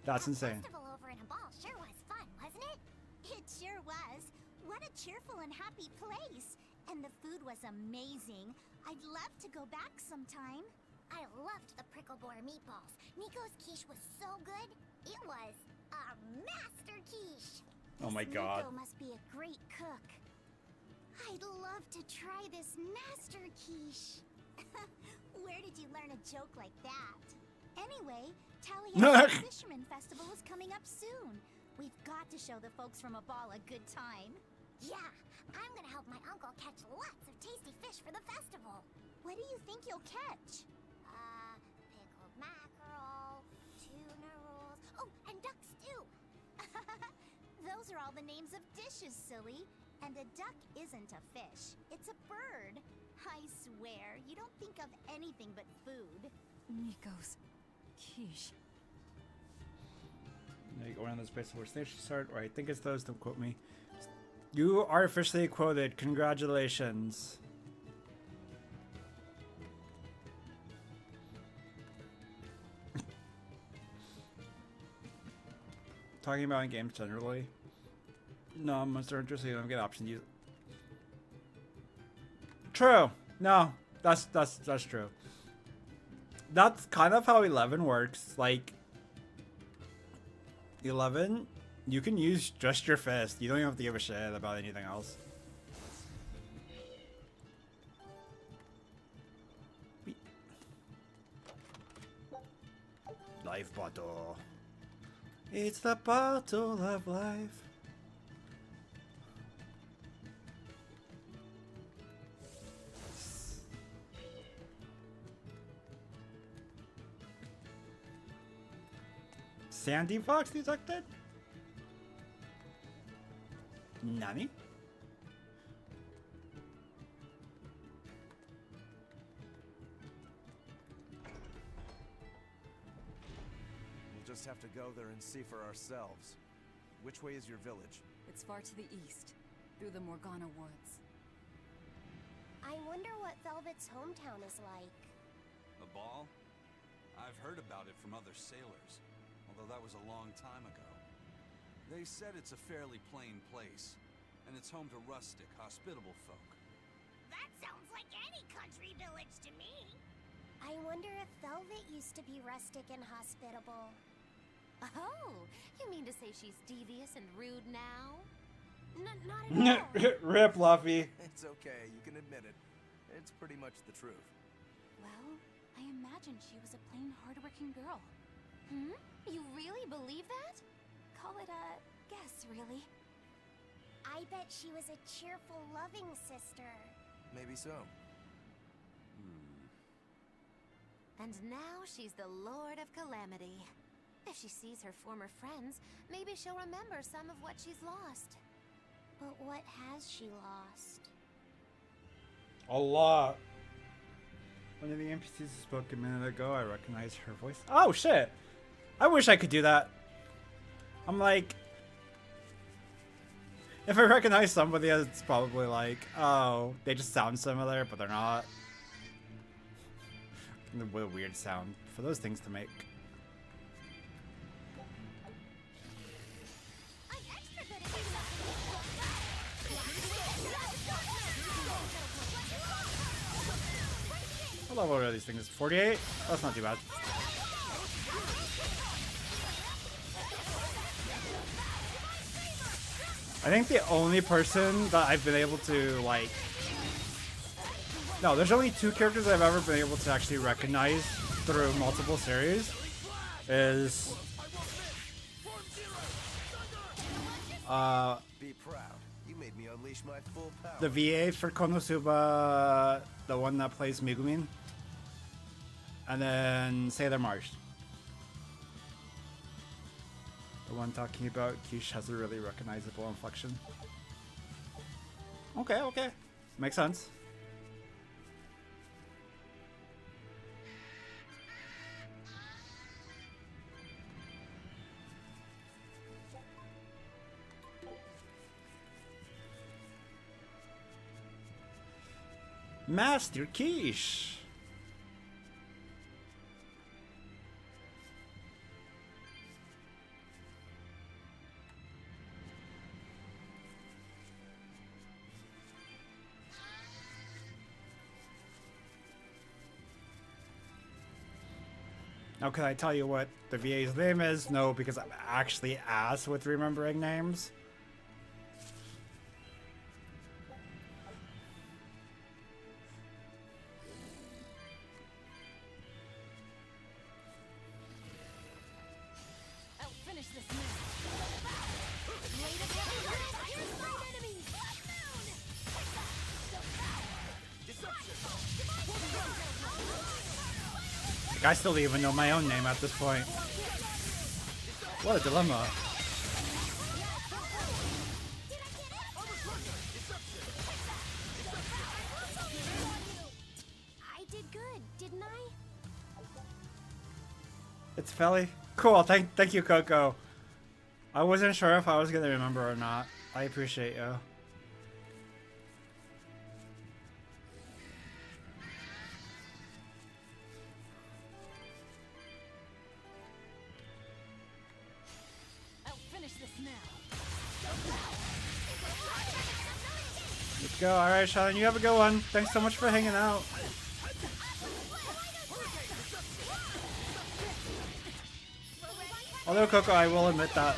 That's insane. Festival over in a ball sure was fun, wasn't it? It sure was. What a cheerful and happy place. And the food was amazing. I'd love to go back sometime. I loved the prickle boar meatballs. Nico's quiche was so good. It was a master quiche. Oh my god. Nico must be a great cook. I'd love to try this master quiche. Where did you learn a joke like that? Anyway, Talia's Fisherman Festival is coming up soon. We've got to show the folks from Abal a good time. Yeah, I'm gonna help my uncle catch lots of tasty fish for the festival. What do you think you'll catch? Pickled mackerel, tuna rolls, oh, and duck stew. Those are all the names of dishes, silly. And a duck isn't a fish, it's a bird. I swear, you don't think of anything but food. Nico's quiche. Now you go around the space where station start, or I think it's those, don't quote me. You are officially quoted. Congratulations. Talking about in games generally. No, Monster Hunter, so you don't get option to use. True. No, that's true. That's kind of how 11 works. Like 11, you can use just your fist. You don't even have to give a shit about anything else. Life bottle. It's the bottle of life. Sandy Fox detected? Nani? We'll just have to go there and see for ourselves. Which way is your village? It's far to the east, through the Morgana woods. I wonder what Velvet's hometown is like. A ball? I've heard about it from other sailors, although that was a long time ago. They said it's a fairly plain place, and it's home to rustic, hospitable folk. That sounds like any country village to me. I wonder if Velvet used to be rustic and hospitable. Oh, you mean to say she's devious and rude now? Not at all. Rip, Luffy. It's okay, you can admit it. It's pretty much the truth. Well, I imagined she was a plain, hardworking girl. Hmm? You really believe that? Call it a guess, really. I bet she was a cheerful, loving sister. Maybe so. And now she's the Lord of Calamity. If she sees her former friends, maybe she'll remember some of what she's lost. But what has she lost? A lot. One of the NPCs spoke a minute ago. I recognized her voice. Oh shit! I wish I could do that. I'm like, if I recognize somebody, it's probably like, oh, they just sound similar, but they're not. What a weird sound for those things to make. What level are these things? 48? That's not too bad. I think the only person that I've been able to, like... No, there's only 2 characters I've ever been able to actually recognize through multiple series. Is... Be proud. You made me unleash my full power. the VA for Konosuba, the one that plays Megumin. And then Sailor Mars. The one talking about Kyush has a really recognizable inflection. Okay, okay. Makes sense. Master Quiche. Now, can I tell you what the VA's name is? No, because I'm actually ass with remembering names. I'll finish this now. I still don't even know my own name at this point. What a dilemma. I did good, didn't I? It's Felly. Cool, thank you, Coco. I wasn't sure if I was gonna remember or not. I appreciate you. I'll finish this now. Let's go. Alright, Sean, you have a good one. Thanks so much for hanging out. Although, Coco, I will admit that,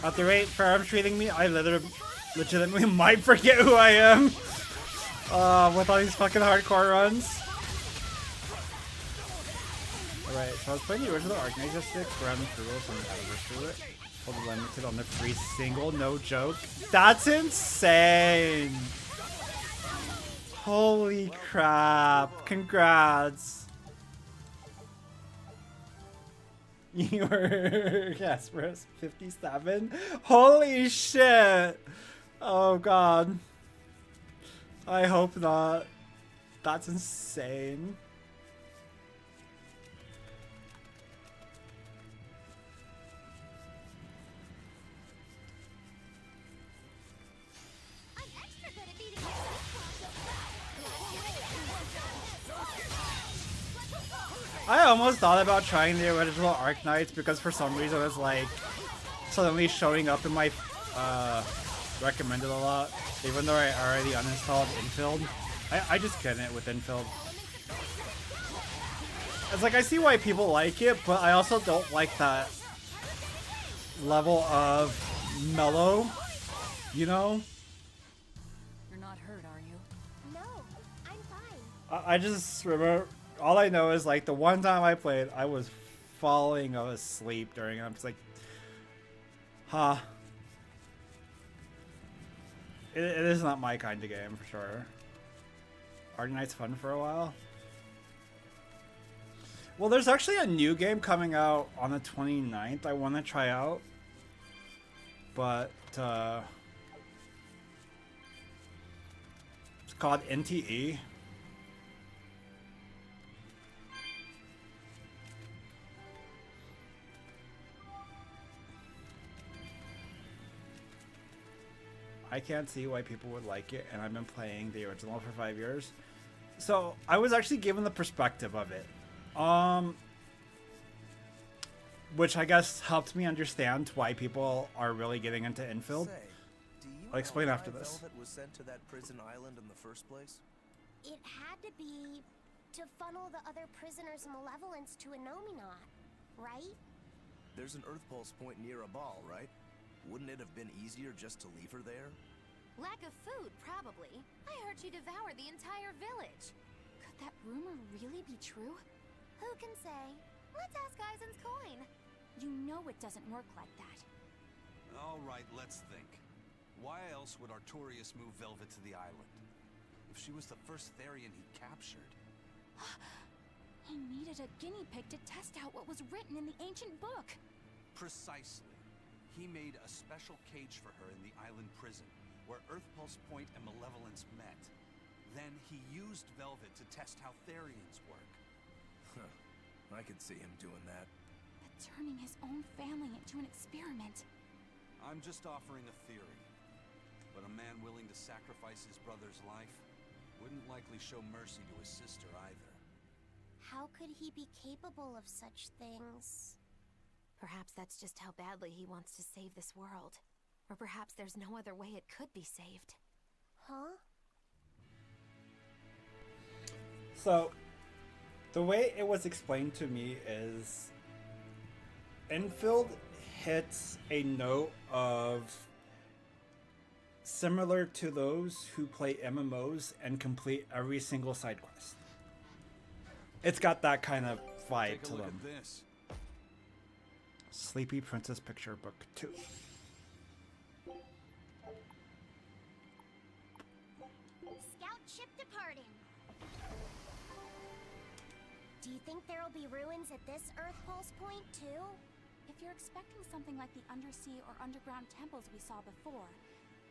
at the rate Farm's treating me, I legitimately might forget who I am. With all these fucking hardcore runs. Alright, so I was playing the original Arknights yesterday, grabbing through rules and through it. Hold limited on the free single, no joke. That's insane! Holy crap. Congrats. You were Casper's 57? Holy shit! Oh god. I hope not. That's insane. I almost thought about trying the original Arknights because for some reason it's like suddenly showing up in my recommended a lot, even though I already uninstalled Infield. I just couldn't with Infield. It's like I see why people like it, but I also don't like that level of mellow, you know? You're not hurt, are you? No, I'm fine. I just remember, all I know is like the one time I played, I was falling asleep during it. I'm just like, huh. It is not my kind of game for sure. Arknight's fun for a while. Well, there's actually a new game coming out on the 29th I want to try out. But, it's called NTE. I can't see why people would like it, and I've been playing the original for 5 years. So, I was actually given the perspective of it. Which I guess helped me understand why people are really getting into Infield. I'll explain after this. Velvet was sent to that prison island in the first place? It had to be to funnel the other prisoners' malevolence to Enominat, right? There's an Earth Pulse point near a ball, right? Wouldn't it have been easier just to leave her there? Lack of food, probably. I heard she devoured the entire village. Could that rumor really be true? Who can say? Let's ask Eisen's coin. You know it doesn't work like that. Alright, let's think. Why else would Artorius move Velvet to the island? If she was the first Therian he captured. He needed a guinea pig to test out what was written in the ancient book. Precisely. He made a special cage for her in the island prison, where Earth Pulse Point and Malevolence met. Then he used Velvet to test how Therians work. Huh. I could see him doing that. But turning his own family into an experiment. I'm just offering a theory. But a man willing to sacrifice his brother's life wouldn't likely show mercy to his sister either. How could he be capable of such things? Perhaps that's just how badly he wants to save this world. Or perhaps there's no other way it could be saved. Huh? So, the way it was explained to me is Infield hits a note of similar to those who play MMOs and complete every single side quest. It's got that kind of vibe to them. This. Sleepy Princess Picture Book 2. Scout ship departing. Do you think there'll be ruins at this Earth Pulse Point too? If you're expecting something like the undersea or underground temples we saw before,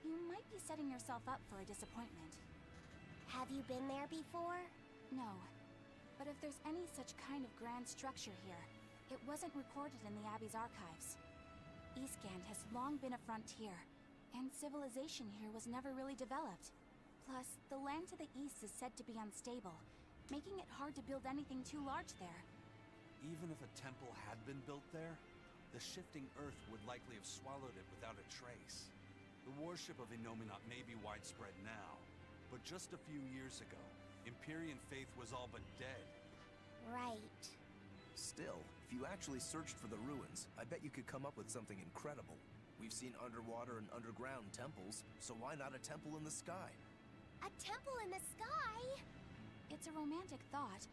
you might be setting yourself up for a disappointment. Have you been there before? No. But if there's any such kind of grand structure here, it wasn't recorded in the Abbey's archives. Eastgand has long been a frontier, and civilization here was never really developed. Plus, the land to the east is said to be unstable, making it hard to build anything too large there. Even if a temple had been built there, the shifting earth would likely have swallowed it without a trace. The worship of Innominat may be widespread now, but just a few years ago, Empyrean faith was all but dead. Right. Still, if you actually searched for the ruins, I bet you could come up with something incredible. We've seen underwater and underground temples, so why not a temple in the sky? A temple in the sky? It's a romantic thought,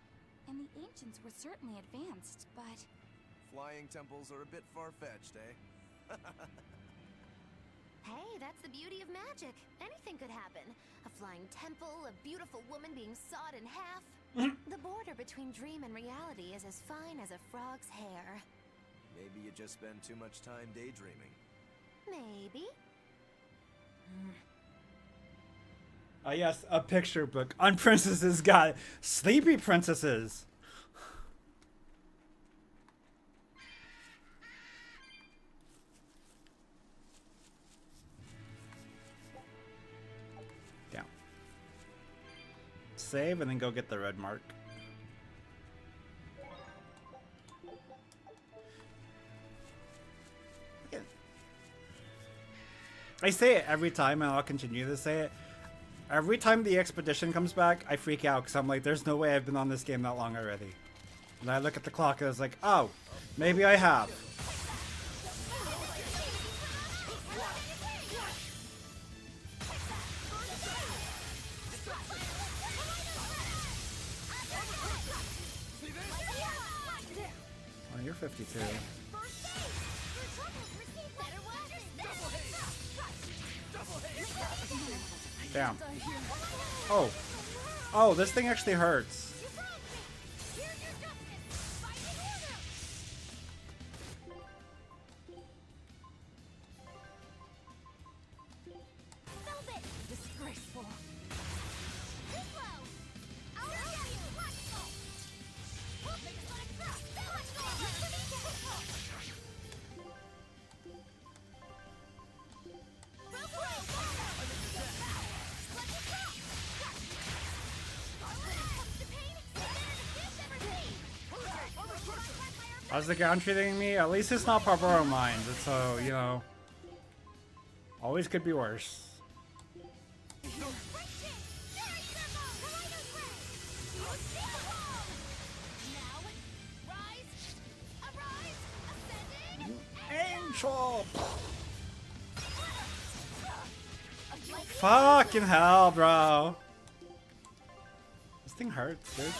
and the ancients were certainly advanced, but... Flying temples are a bit far-fetched, eh? Hey, that's the beauty of magic. Anything could happen. A flying temple, a beautiful woman being sawed in half. The border between dream and reality is as fine as a frog's hair. Maybe you just spend too much time daydreaming. Maybe. Yes, a picture book on princesses. Got it. Sleepy princesses. Down. Save and then go get the red mark. I say it every time and I'll continue to say it. Every time the expedition comes back, I freak out because I'm like, there's no way I've been on this game that long already. And I look at the clock and I was like, oh, maybe I have. Oh, you're 52. Damn. Oh. Oh, this thing actually hurts. Disgraceful. How's the ground treating me? At least it's not Barbaro Mines, so, you know, always could be worse. Angel! Fucking hell, bro. This thing hurts, dude.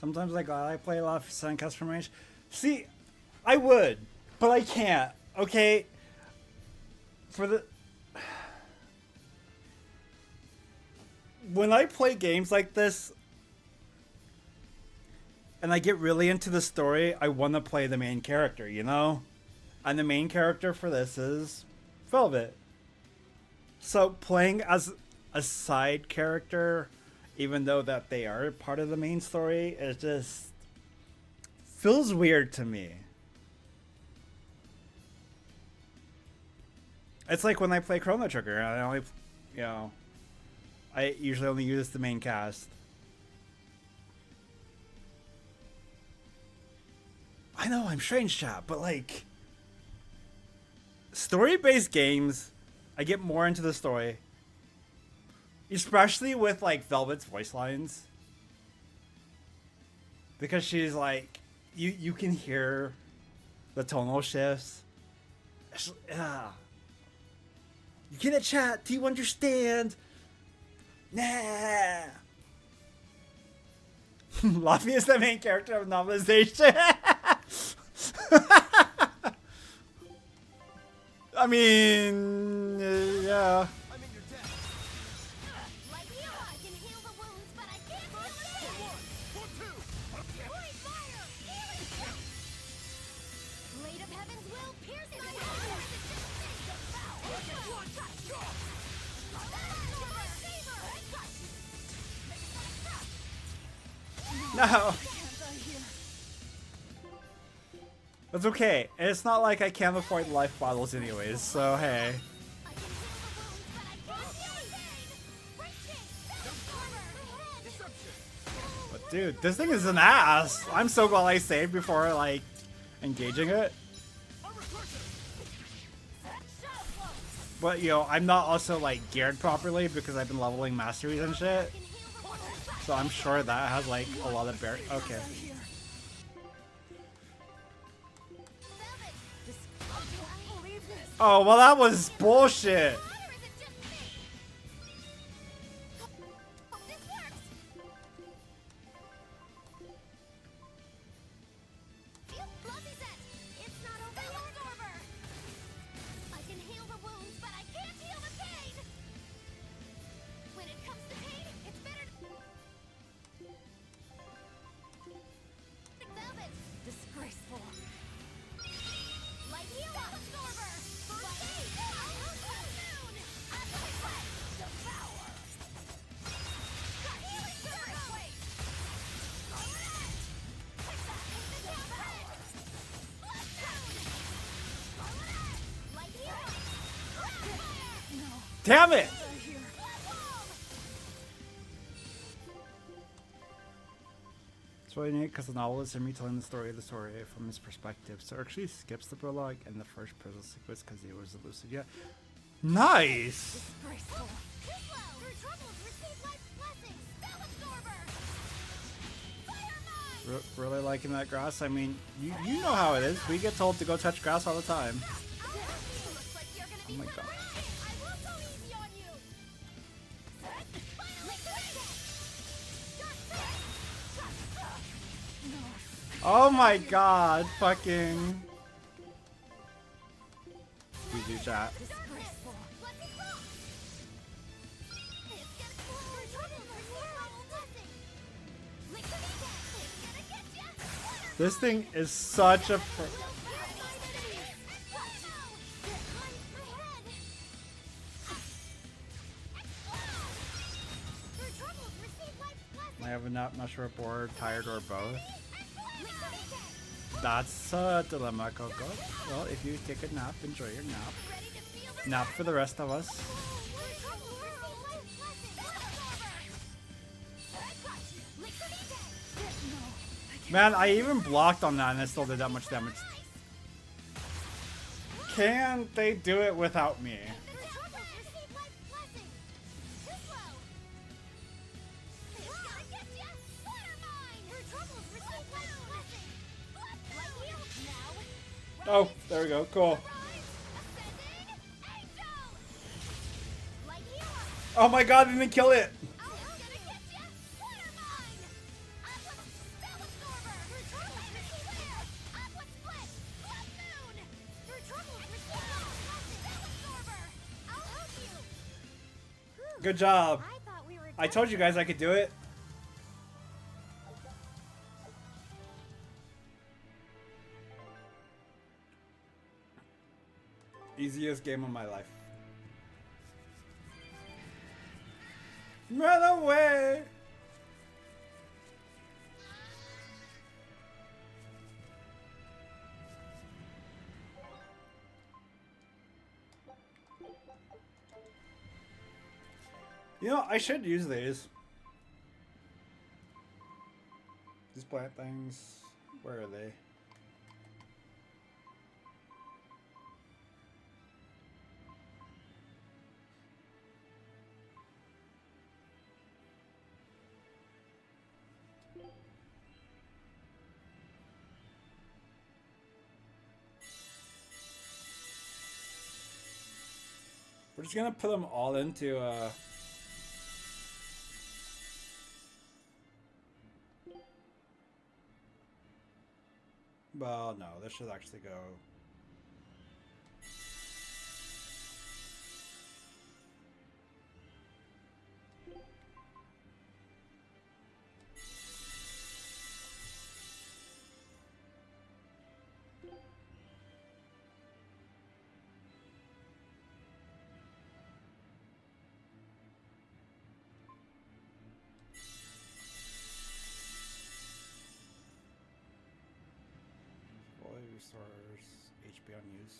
Sometimes I play a lot of Suncast from range. See, I would, but I can't. Okay, for the when I play games like this and I get really into the story, I want to play the main character, you know? And the main character for this is Velvet. So playing as a side character, even though that they are part of the main story, it just feels weird to me. It's like when I play Chrono Trigger, I only, you know, I usually only use the main cast. I know, I'm strange, chat, but like, story-based games, I get more into the story. Especially with like Velvet's voice lines. Because she's like, you can hear the tonal shifts. You get it, chat? Do you understand? Nah. Luffy is the main character of novelization. I mean, yeah. No. That's okay. It's not like I can't afford life bottles anyways, so hey. But dude, this thing is an ass. I'm so glad I saved before like engaging it. But you know, I'm not also like geared properly because I've been leveling masteries and shit. So I'm sure that has like a lot of okay. Oh, well that was bullshit. Damn it! That's what I need because the novel is me telling the story from his perspective. So it actually skips the prologue and the first prison sequence because he was elusive yet. Nice! Really liking that grass? I mean, you know how it is. We get told to go touch grass all the time. Oh my god. Oh my god, fucking. We do chat. This thing is such a I have a nap, not sure, bored, tired, or both. That's a dilemma, Coco. Well, if you take a nap, enjoy your nap. Nap for the rest of us. Man, I even blocked on that and it still did that much damage. Can they do it without me? Oh, there we go. Cool. Oh my god, I didn't kill it! Good job. I told you guys I could do it. Easiest game of my life. Run away! You know, I should use these. These plant things. Where are they? We're just gonna put them all into Well, no, this should actually go. Fully restores HP on use.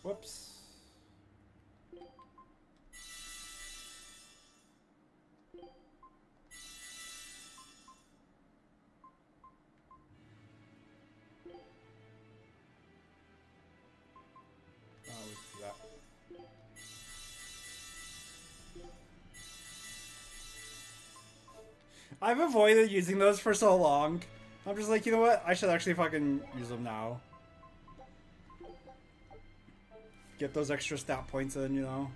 Whoops. Oh, we do that. I've avoided using those for so long. I'm just like, you know what? I should actually fucking use them now. Get those extra stat points in, you know?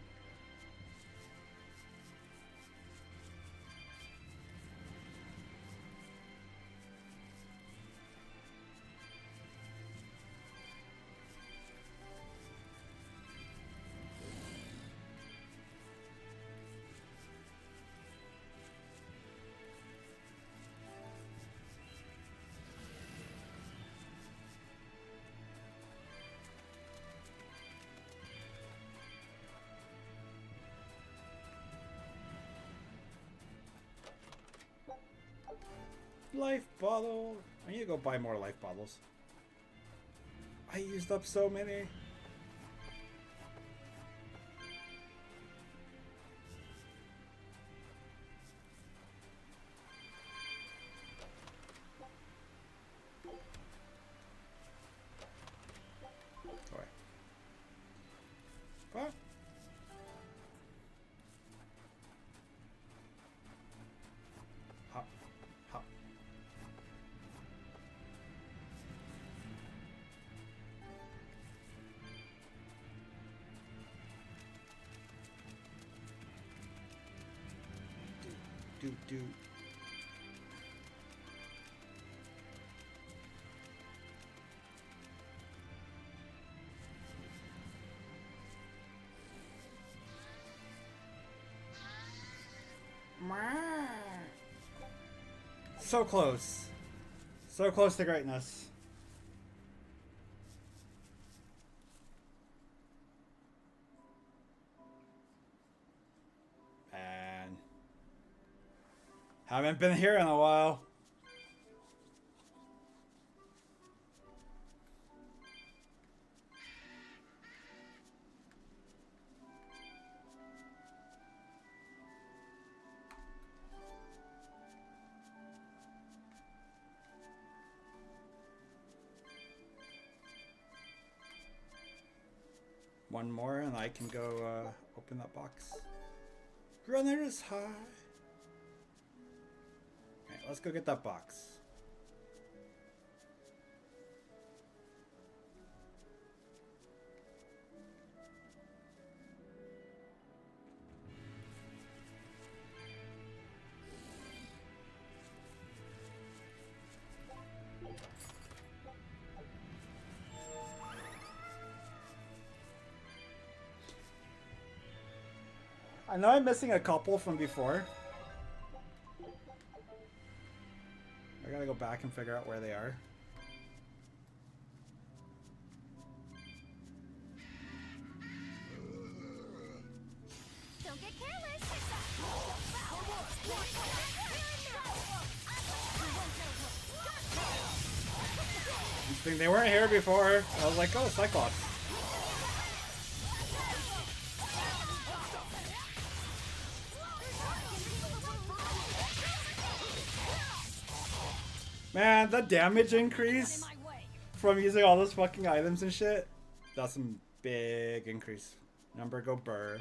Life bottle. I need to go buy more life bottles. I used up so many. Boy. What? Hop. Hop. Do. So close. So close to greatness. And haven't been here in a while. One more and I can go open that box. Runner's high. Alright, let's go get that box. I know I'm missing a couple from before. I gotta go back and figure out where they are. Don't get careless. Interesting, they weren't here before. I was like, oh, Cyclops. Man, the damage increase from using all those fucking items and shit. That's some big increase. Number go burr.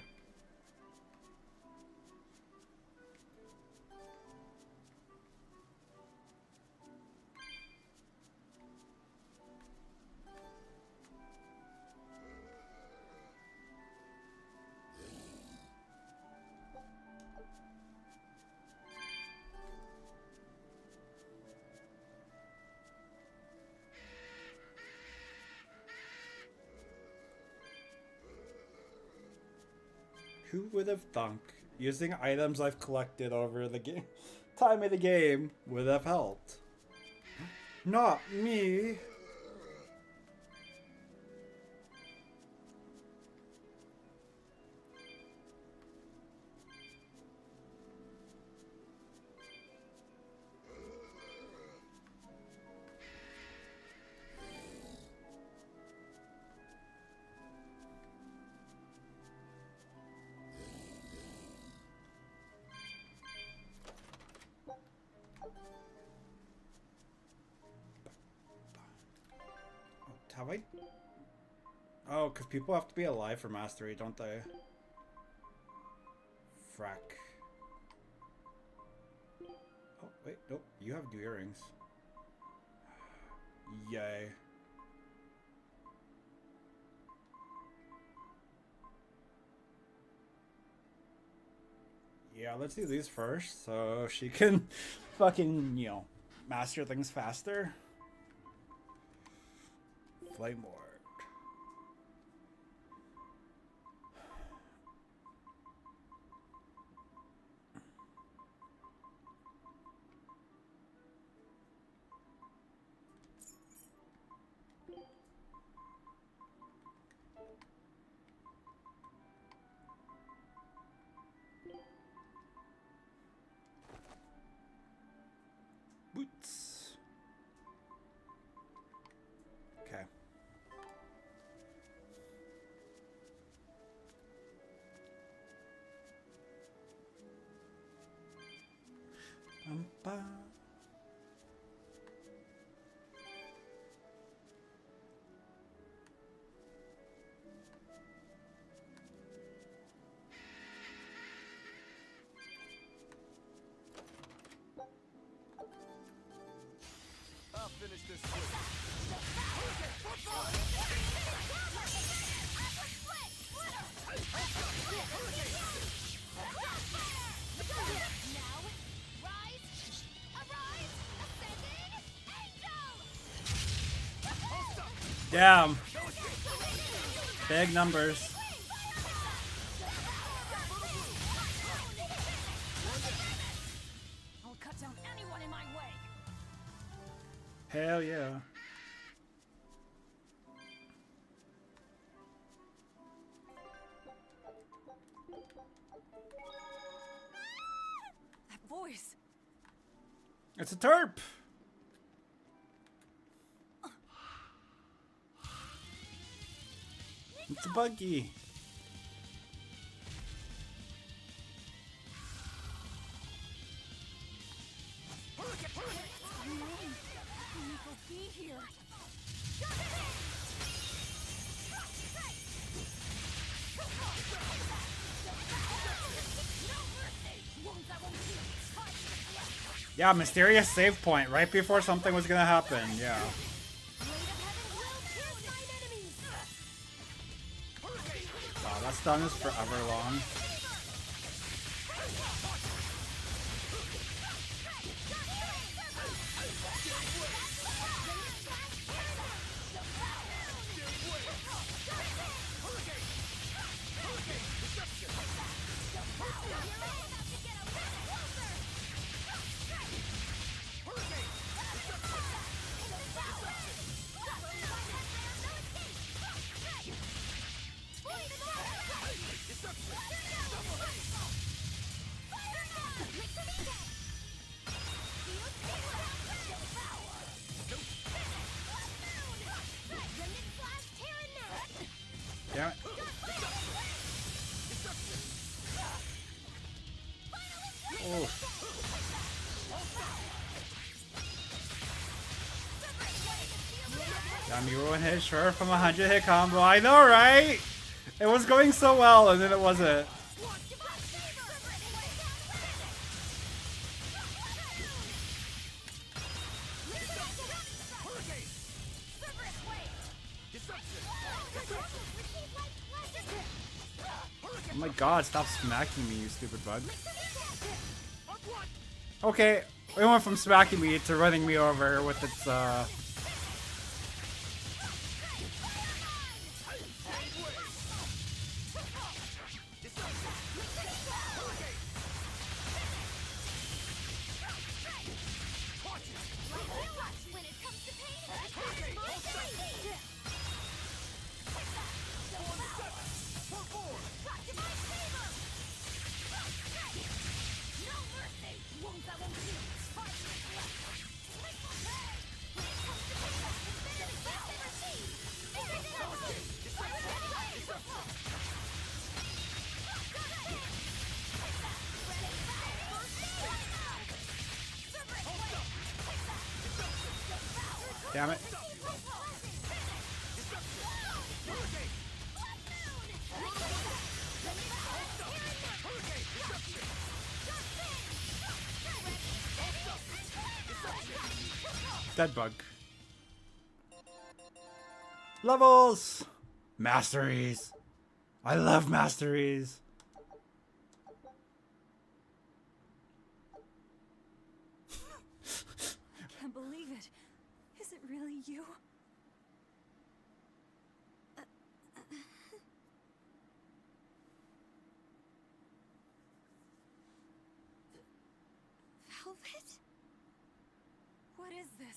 Who would have thunk using items I've collected over the game time of the game would have helped? Not me. Have I? Oh, because people have to be alive for mastery, don't they? Frack. Oh, wait, nope. You have new earrings. Yay. Yeah, let's do these first so she can fucking, you know, master things faster. Flame Ward. Boots. Okay. Bum, I'll finish this quick. Damn. Big numbers. I'll cut down anyone in my way. Hell yeah. That voice. It's a terp. It's a buggy. Yeah, mysterious save point right before something was gonna happen. Yeah. Wow, that stun is forever long. Damn it. Oh. Damiro and hit short from a 100 hit combo. I know, right? It was going so well, and then it wasn't. Oh my god, stop smacking me, you stupid bug. Okay, it went from smacking me to running me over with its, damn it. Dead bug. Levels! Masteries. I love masteries. I can't believe it. Is it really you? Velvet? What is this?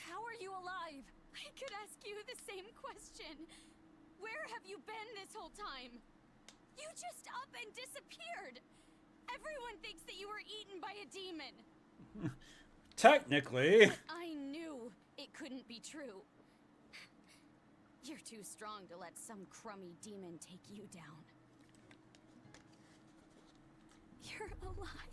How are you alive? I could ask you the same question. Where have you been this whole time? You just up and disappeared. Everyone thinks that you were eaten by a demon. Technically. But I knew it couldn't be true. You're too strong to let some crummy demon take you down. You're alive.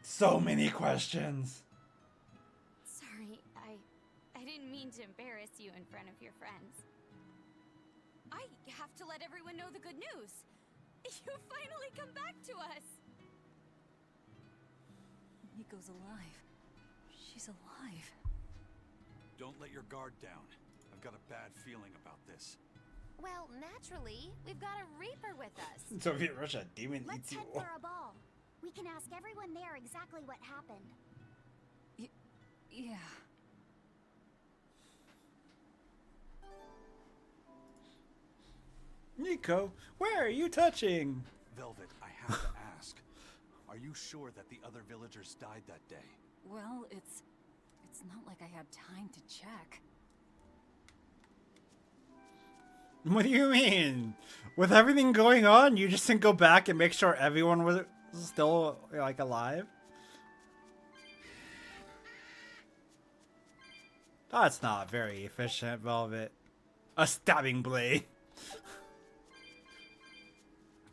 So many questions. Sorry, I didn't mean to embarrass you in front of your friends. I have to let everyone know the good news. You finally come back to us. Nico's alive. She's alive. Don't let your guard down. I've got a bad feeling about this. Well, naturally, we've got a Reaper with us. Soviet Russia, demon Let's eats you. head for a ball. We can ask everyone there exactly what happened. Yeah. Nico, where are you touching? Velvet, I have to ask. Are you sure that the other villagers died that day? Well, it's not like I had time to check. What do you mean? With everything going on, you just didn't go back and make sure everyone was still, like, alive? That's not very efficient, Velvet. A stabbing blade.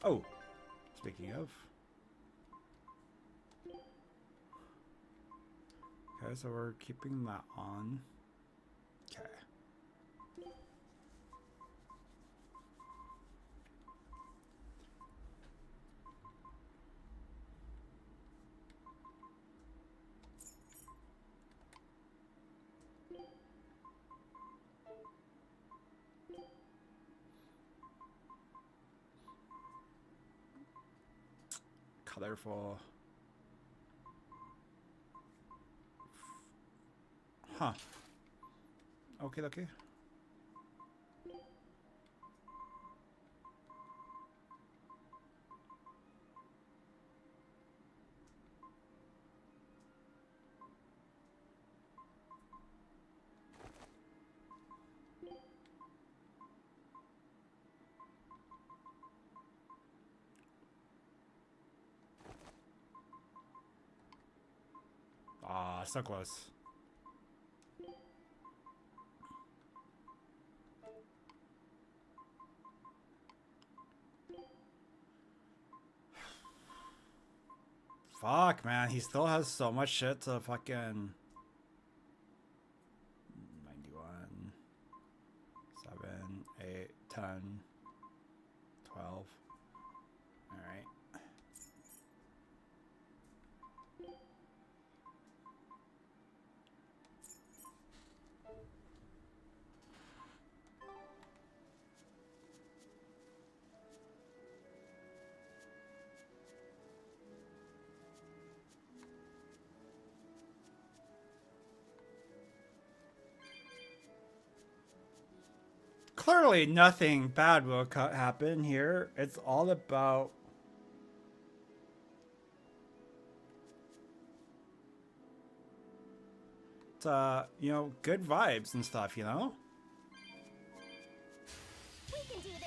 Oh, speaking of. Okay, so we're keeping that on. Okay. Colorful. Huh. Okay, okay. Ah, so close. Fuck, man. He still has so much shit to fucking... 91, 7, 8, 10, 12. Alright. Clearly nothing bad will happen here. It's all about you know, good vibes and stuff, you know? We can do this.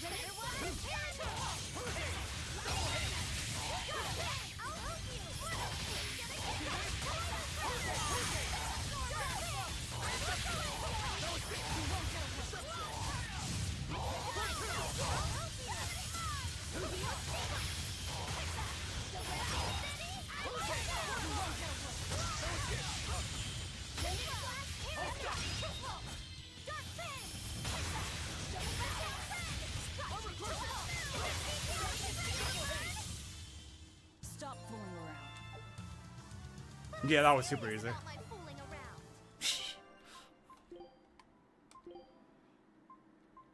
Number one, I'll help Stop fooling around. Yeah, that was super easy.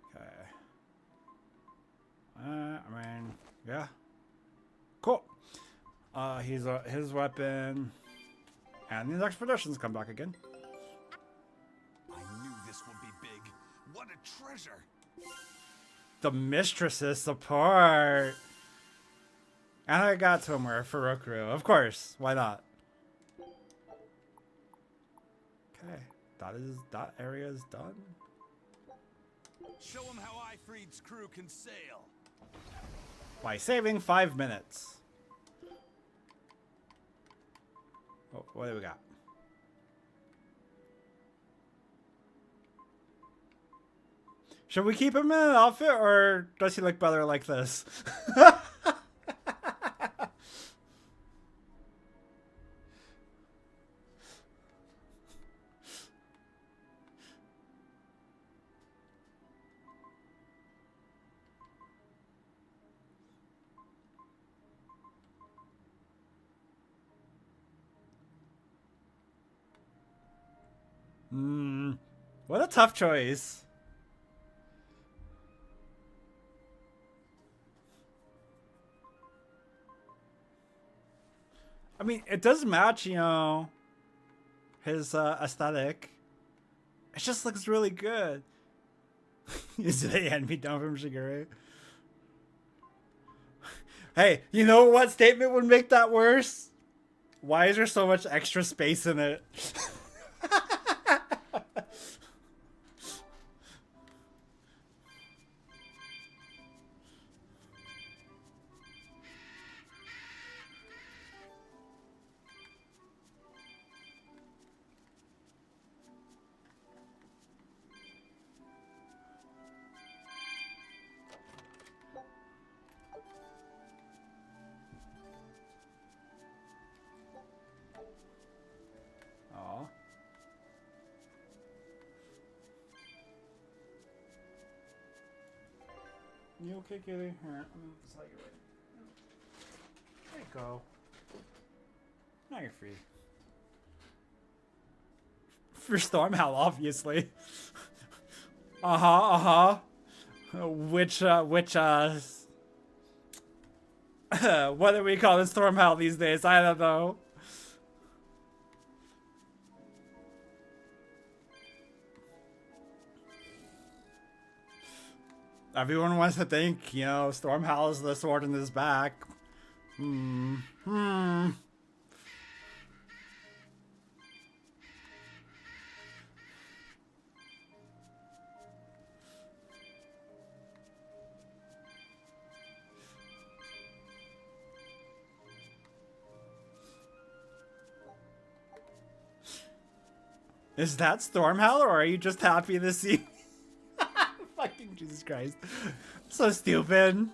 Okay. I mean, yeah. Cool. He's his weapon, and these expeditions come back again. I knew this would be big. What a treasure! The mistress's support. And I got Tomer for Rokuru. Of course. Why not? Okay. That area is done. Show him how Ifreed's crew can sail. By saving 5 minutes. Oh, what do we got? Should we keep him in an outfit, or does he look better like this? What a tough choice. I mean, it does match, you know, his aesthetic. It just looks really good. Is it a hand-me-down from Shigeru? Hey, you know what statement would make that worse? Why is there so much extra space in it? You okay, Kitty? Here, I'm gonna slide you away. There you go. Now you're free. For Stormhowl, obviously. Which, what do we call it Stormhowl these days? I don't know. Everyone wants to think, you know, Stormhowl is the sword in his back. Is that Stormhowl, or are you just happy to see? Fucking Jesus Christ. So stupid.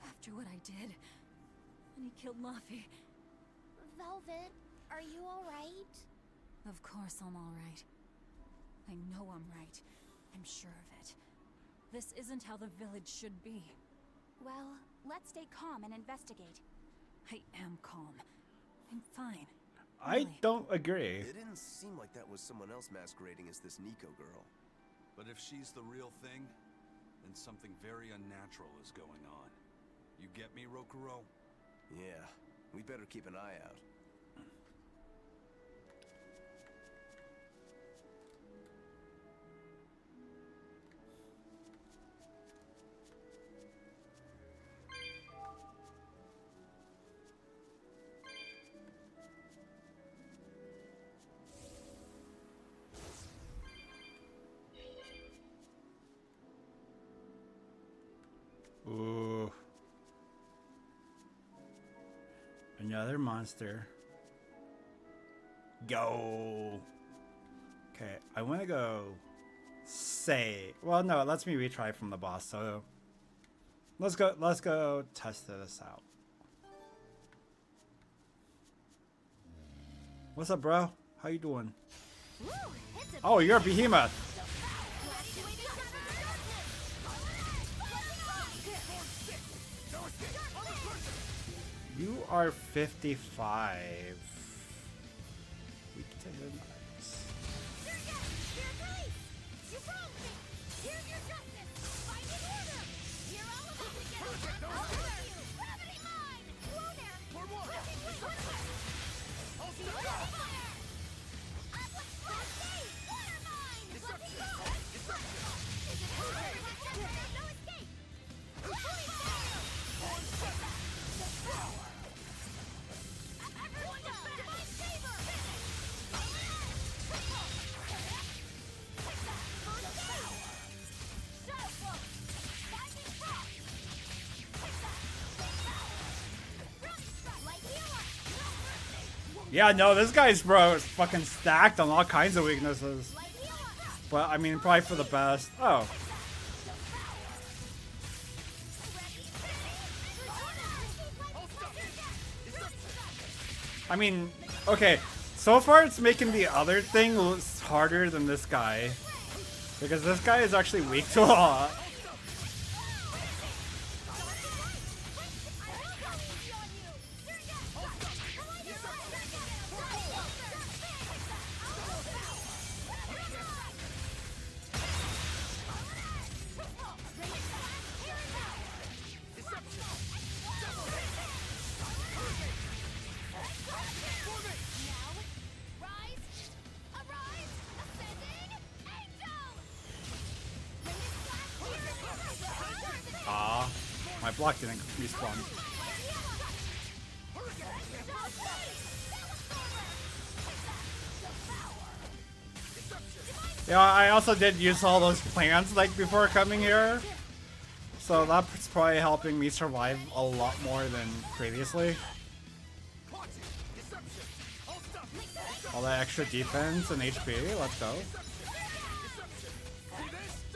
After what I did, when he killed Laffy. Velvet, are you alright? Of course I'm alright. I know I'm right. I'm sure of it. This isn't how the village should be. Well, let's stay calm and investigate. I am calm. I'm fine. I don't agree. It didn't seem like that was someone else masquerading as this Nico girl. But if she's the real thing, then something very unnatural is going on. You get me, Rokuro? Yeah, we better keep an eye out. Ooh. Another monster. Go. Okay, I want to go say. Well, no, it lets me retry from the boss, so let's go test this out. What's up, bro? How you doing? Oh, you're a behemoth. You are 55. Weak to him. Yeah, no, this guy's, bro, is fucking stacked on all kinds of weaknesses. But, I mean, probably for the best. Oh. I mean, okay. So far, it's making the other thing harder than this guy. Because this guy is actually weak to a lot. My block didn't respawn. Yeah, I also did use all those plants like before coming here. So that's probably helping me survive a lot more than previously. All that extra defense and HP, let's go.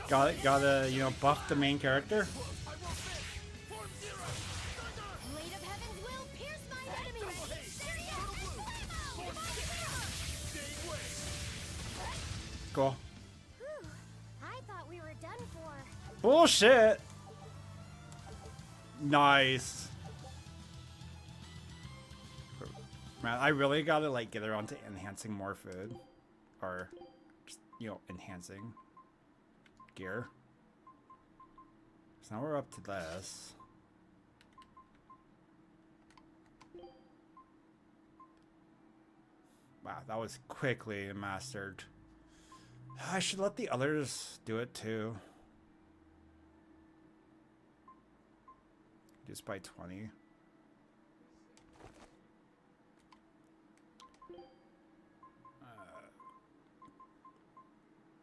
Gotta, you know, buff the main character. Cool. I thought we were done for. Bullshit. Nice. Man, I really gotta like get around to enhancing more food, or just, you know, enhancing gear. So now we're up to this. Wow, that was quickly mastered. I should let the others do it too. Just by 20.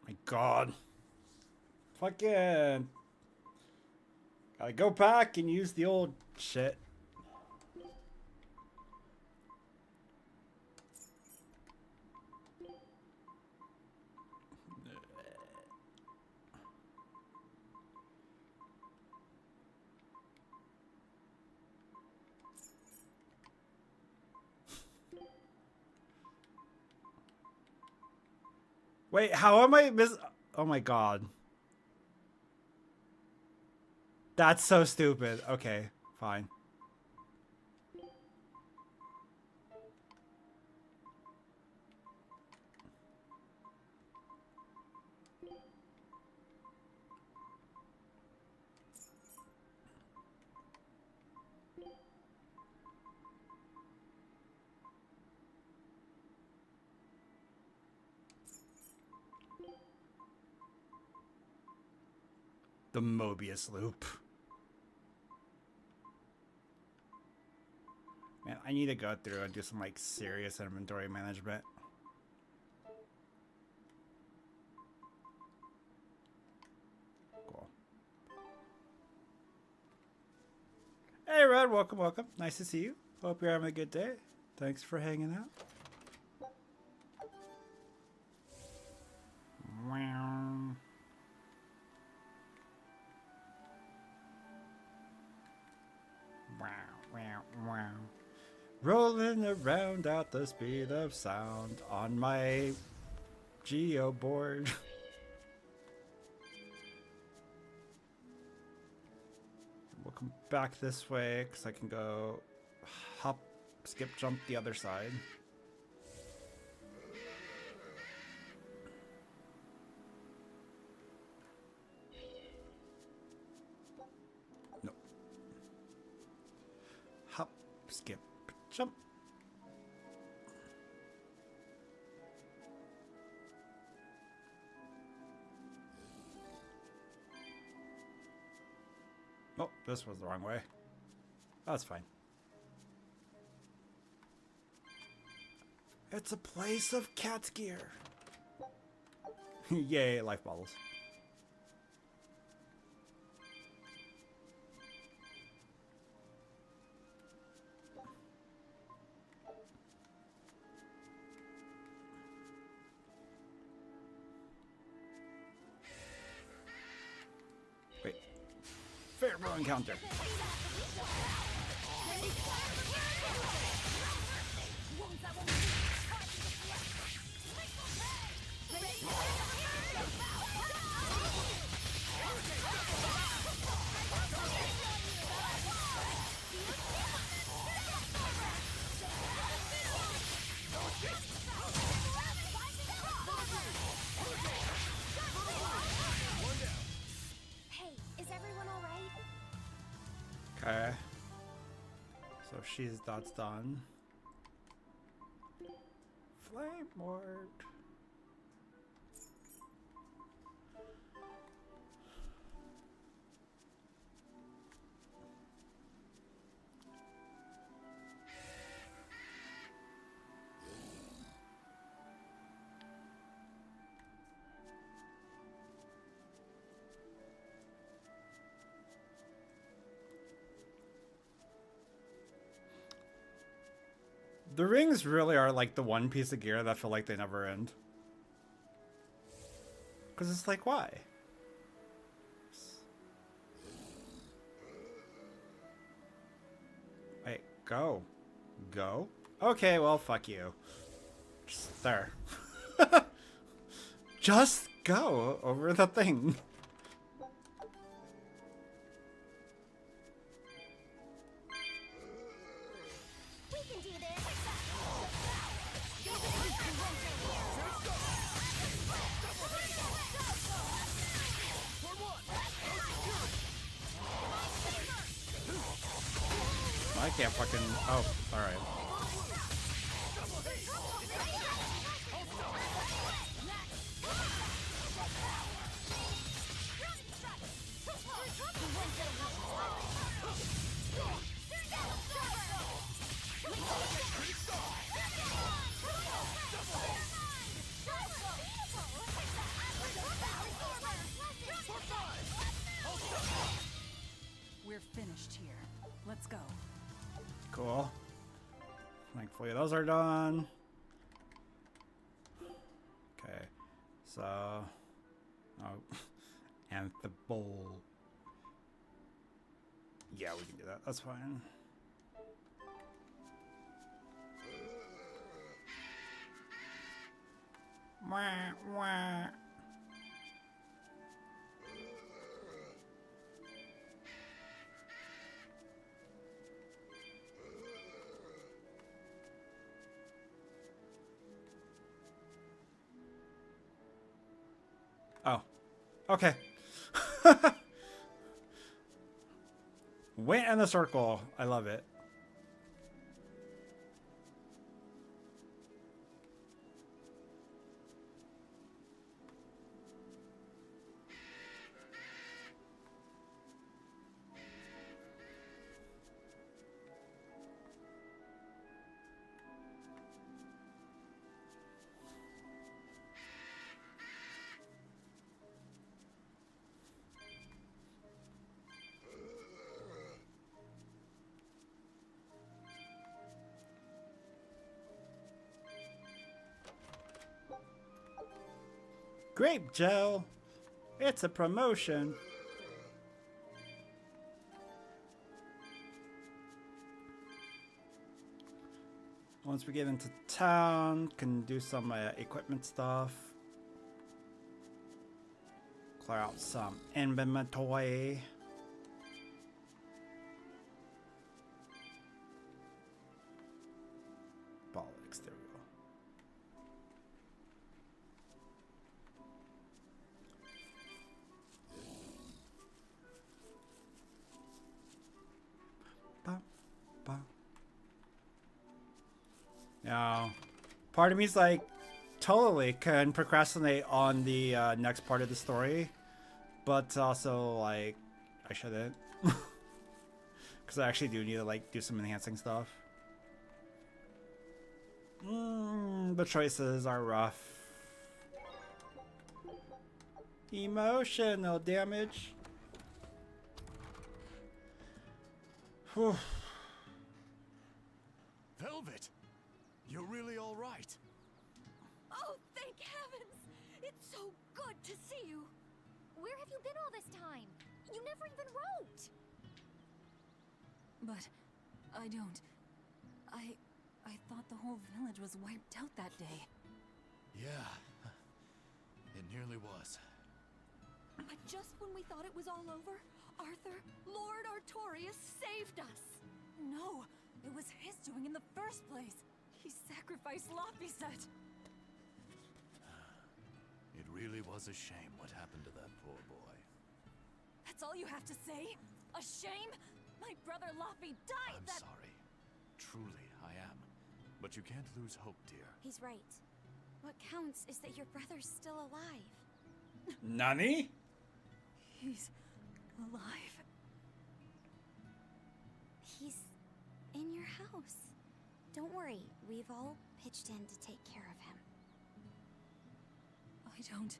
My God. Fucking. Gotta go back and use the old shit. Wait, how am I miss? Oh my god. That's so stupid. Okay, fine. The Mobius loop. Man, I need to go through and do some like serious inventory management. Cool. Hey Red, welcome, welcome. Nice to see you. Hope you're having a good day. Thanks for hanging out. Wow. Wow. Rolling around at the speed of sound on my Geo board. We'll come back this way because I can go hop, skip, jump the other side. Nope. Hop, skip, jump. Oh, this was the wrong way. That's fine. It's a place of cat's gear. Yay, life bottles. Wait. Favorable encounter. Hey, is everyone all right? Okay. So that's done. Flame ward. The rings really are like the one piece of gear that feel like they never end. Because it's like, why? Wait, go. Go? Okay, well, fuck you. Just there. Just go over the thing. We can do this. I can't fucking... Oh, alright. We're finished here. Let's go. Cool. Thankfully those are done. Okay. So... Oh. Anthable. Yeah, we can do that. That's fine. Wah, wah. Oh. Okay. Went in a circle. I love it. Grape gel. It's a promotion. Once we get into town, can do some equipment stuff. Clear out some inventory. Ball exterior. Now, part of me's like, totally can procrastinate on the next part of the story, but also like, I shouldn't, because I actually do need to like do some enhancing stuff. The choices are rough. Emotional damage. Whew. Velvet! You're really all right. Oh, thank heavens! It's so good to see you! Where have you been all this time? You never even wrote! But I don't. I thought the whole village was wiped out that day. Yeah, it nearly was. But just when we thought it was all over, Arthur, Lord Artorias saved us! No, it was his doing in the first place. He sacrificed Laphicet. It really was a shame what happened to that poor boy. That's all you have to say? A shame? My brother Laphi died. I'm sorry. Truly, I am. But you can't lose hope, dear. He's right. What counts is that your brother's still alive. Nani? He's alive. He's in your house. Don't worry, we've all pitched in to take care of him. I don't.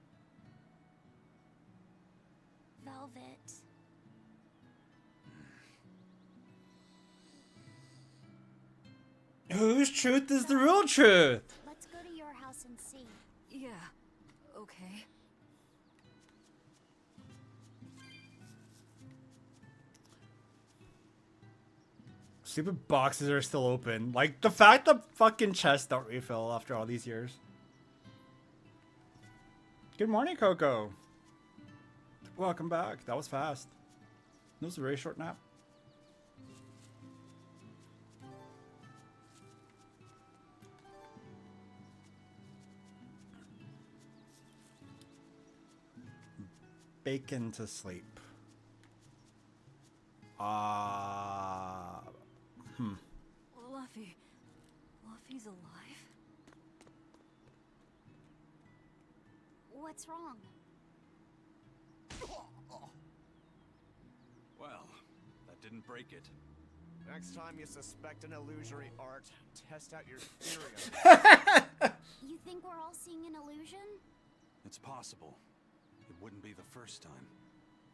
Velvet. Whose truth is the real truth? Let's go to your house and see. Yeah, okay. Stupid boxes are still open. Like, the fact the fucking chests don't refill after all these years. Good morning, Coco. Welcome back. That was fast. That was a very short nap. Bacon to sleep. Laphi's alive? What's wrong? Well, that didn't break it. Next time you suspect an illusory art, test out your theory. You think we're all seeing an illusion? It's possible. It wouldn't be the first time.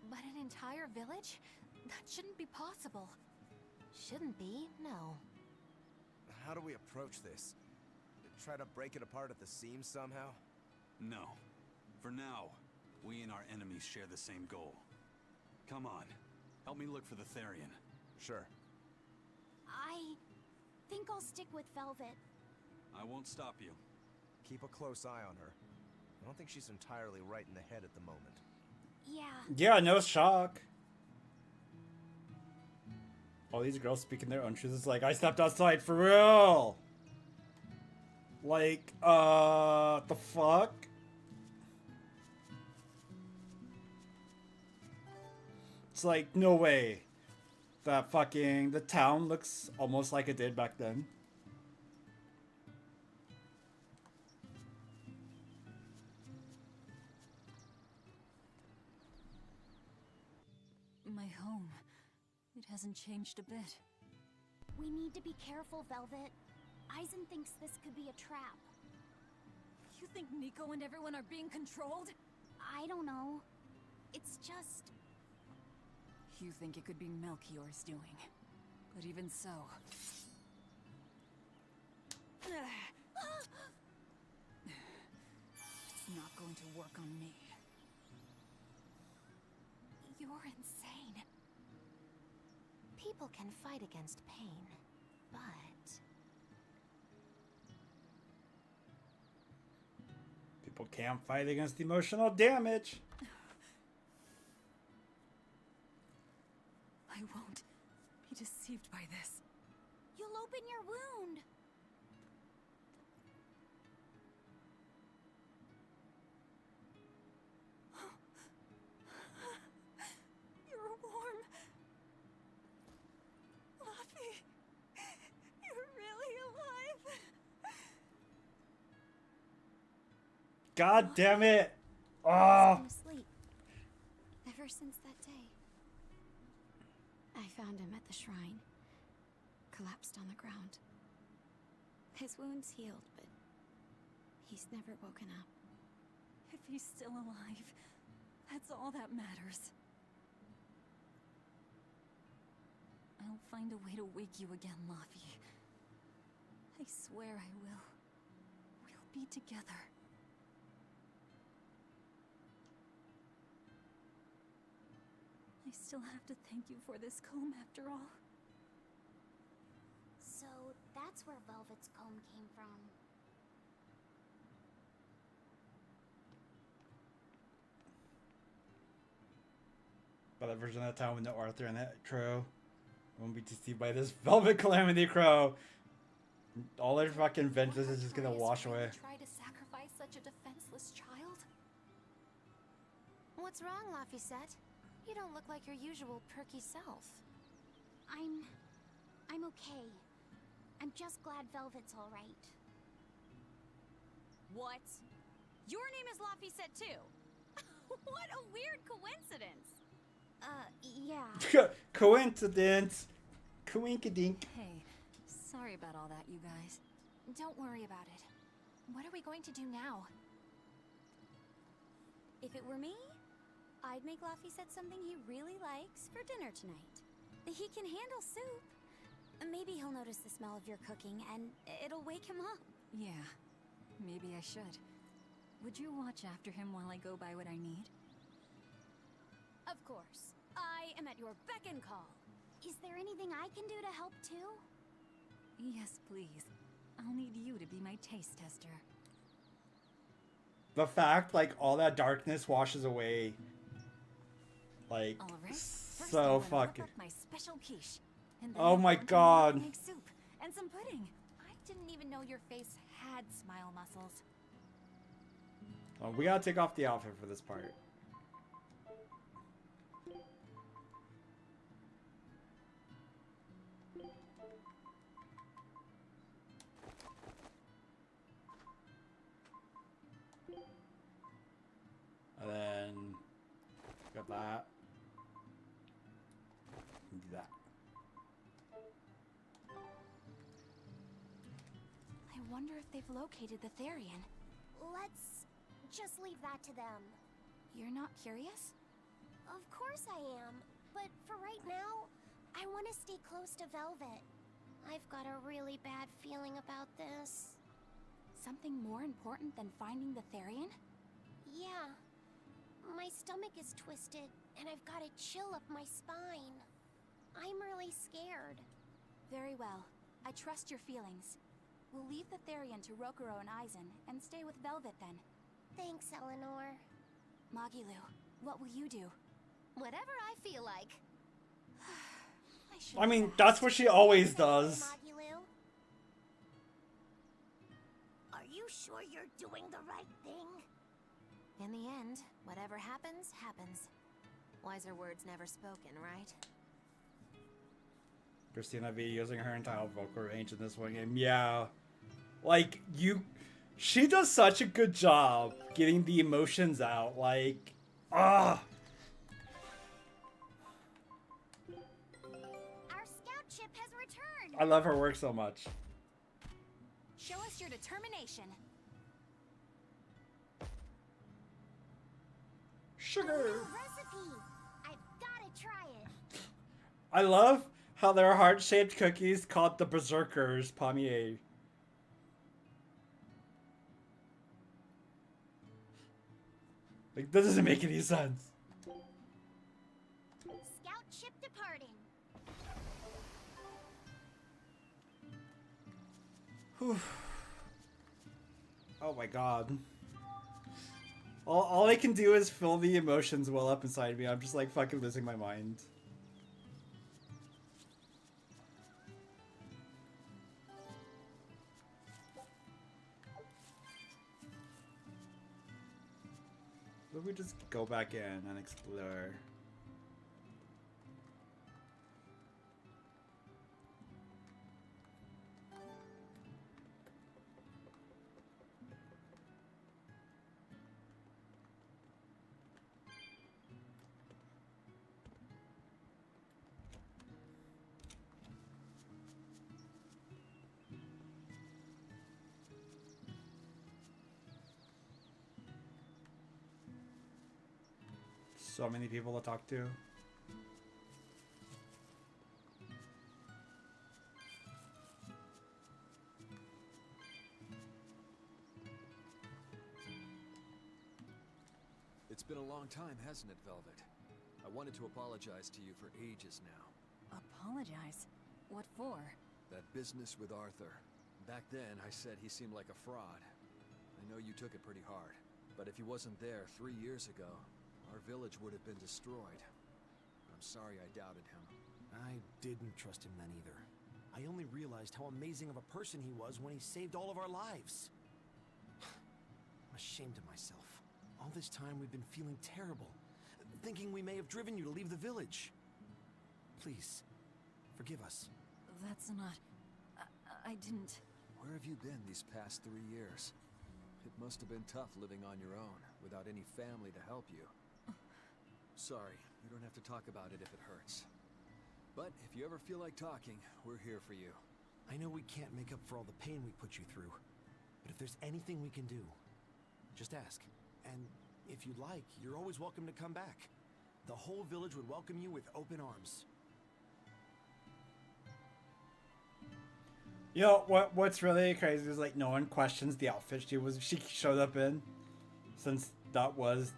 But an entire village? That shouldn't be possible. Shouldn't be, no. How do we approach this? Try to break it apart at the seams somehow? No. For now, we and our enemies share the same goal. Come on. Help me look for the Therian. Sure. I think I'll stick with Velvet. I won't stop you. Keep a close eye on her. I don't think she's entirely right in the head at the moment. Yeah. Yeah, no shock. All these girls speaking their own truths. It's like, I stepped outside for real. Like, the fuck? It's like, no way. That fucking, the town looks almost like it did back then. My home. It hasn't changed a bit. We need to be careful, Velvet. Eisen thinks this could be a trap. You think Nico and everyone are being controlled? I don't know. It's just... You think it could be Melchior's doing. But even so... It's not going to work on me. You're insane. People can fight against pain, but... People can't fight against emotional damage. I won't be deceived by this. You'll open your wound. You're warm. Luffy, you're really alive. God damn it. He's Oh. been asleep. Ever since that day. I found him at the shrine. Collapsed on the ground. His wounds healed, but he's never woken up. If he's still alive, that's all that matters. I'll find a way to wake you again, Luffy. I swear I will. We'll be together. I still have to thank you for this comb after all. So that's where Velvet's comb came from. By that version of that town with no Arthur and that crow. Won't be deceived by this velvet calamity crow. All their fucking vengeance is just gonna wash away. Try to sacrifice such a defenseless child? What's wrong, Laphicet? You don't look like your usual perky self. I'm okay. I'm just glad Velvet's all right. What? Your name is Laphicet too? What a weird coincidence. Yeah. Coincidence. Coinkadink. Hey, sorry about all that, you guys. Don't worry about it. What are we going to do now? If it were me, I'd make Laphicet something he really likes for dinner tonight. He can handle soup. Maybe he'll notice the smell of your cooking and it'll wake him up. Yeah, maybe I should. Would you watch after him while I go buy what I need? Of course. I am at your beck and call. Is there anything I can do to help too? Yes, please. I'll need you to be my taste tester. The fact, like, all that darkness washes away. Like, All right. First, so I'm gonna whip fucking. up my special quiche. And then Oh my I'm gonna god. Make soup and some pudding. I didn't even know your face had smile muscles. Oh, we gotta take off the outfit for this part. And then got that. And do that. I wonder if they've located the Therian. Let's just leave that to them. You're not curious? Of course I am. But for right now, I want to stay close to Velvet. I've got a really bad feeling about this. Something more important than finding the Therian? Yeah. My stomach is twisted, and I've got a chill up my spine. I'm really scared. Very well. I trust your feelings. We'll leave the Therian to Rokuro and Eisen, and stay with Velvet then. Thanks, Eleanor. Magilu, what will you do? Whatever I feel like. I mean, that's what she always does. Magilu? Are you sure you're doing the right thing? In the end, whatever happens, happens. Wiser words never spoken, right? Christina V using her entire vocal range in this one game. Yeah. Like, she does such a good job getting the emotions out. Like, ah. Our scout ship has returned. I love her work so much. Show us your determination. Sugar. Recipe. I've gotta try it. I love how there are heart-shaped cookies called the Berserkers Pommier. Like, that doesn't make any sense. Scout ship departing. Whew. Oh my god. All I can do is feel the emotions well up inside me. I'm just like fucking losing my mind. Let me just go back in and explore. So many people to talk to. It's been a long time, hasn't it, Velvet? I wanted to apologize to you for ages now. Apologize? What for? That business with Arthur. Back then, I said he seemed like a fraud. I know you took it pretty hard. But if he wasn't there 3 years ago, our village would have been destroyed. I'm sorry I doubted him. I didn't trust him then either. I only realized how amazing of a person he was when he saved all of our lives. I'm ashamed of myself. All this time we've been feeling terrible, thinking we may have driven you to leave the village. Please, forgive us. That's not... I didn't... Where have you been these past 3 years? It must have been tough living on your own, without any family to help you. Sorry, you don't have to talk about it if it hurts. But if you ever feel like talking, we're here for you. I know we can't make up for all the pain we put you through, but if there's anything we can do, just ask. And if you'd like, you're always welcome to come back. The whole village would welcome you with open arms. You know what's really crazy is like no one questions the outfit she showed up in, since that was,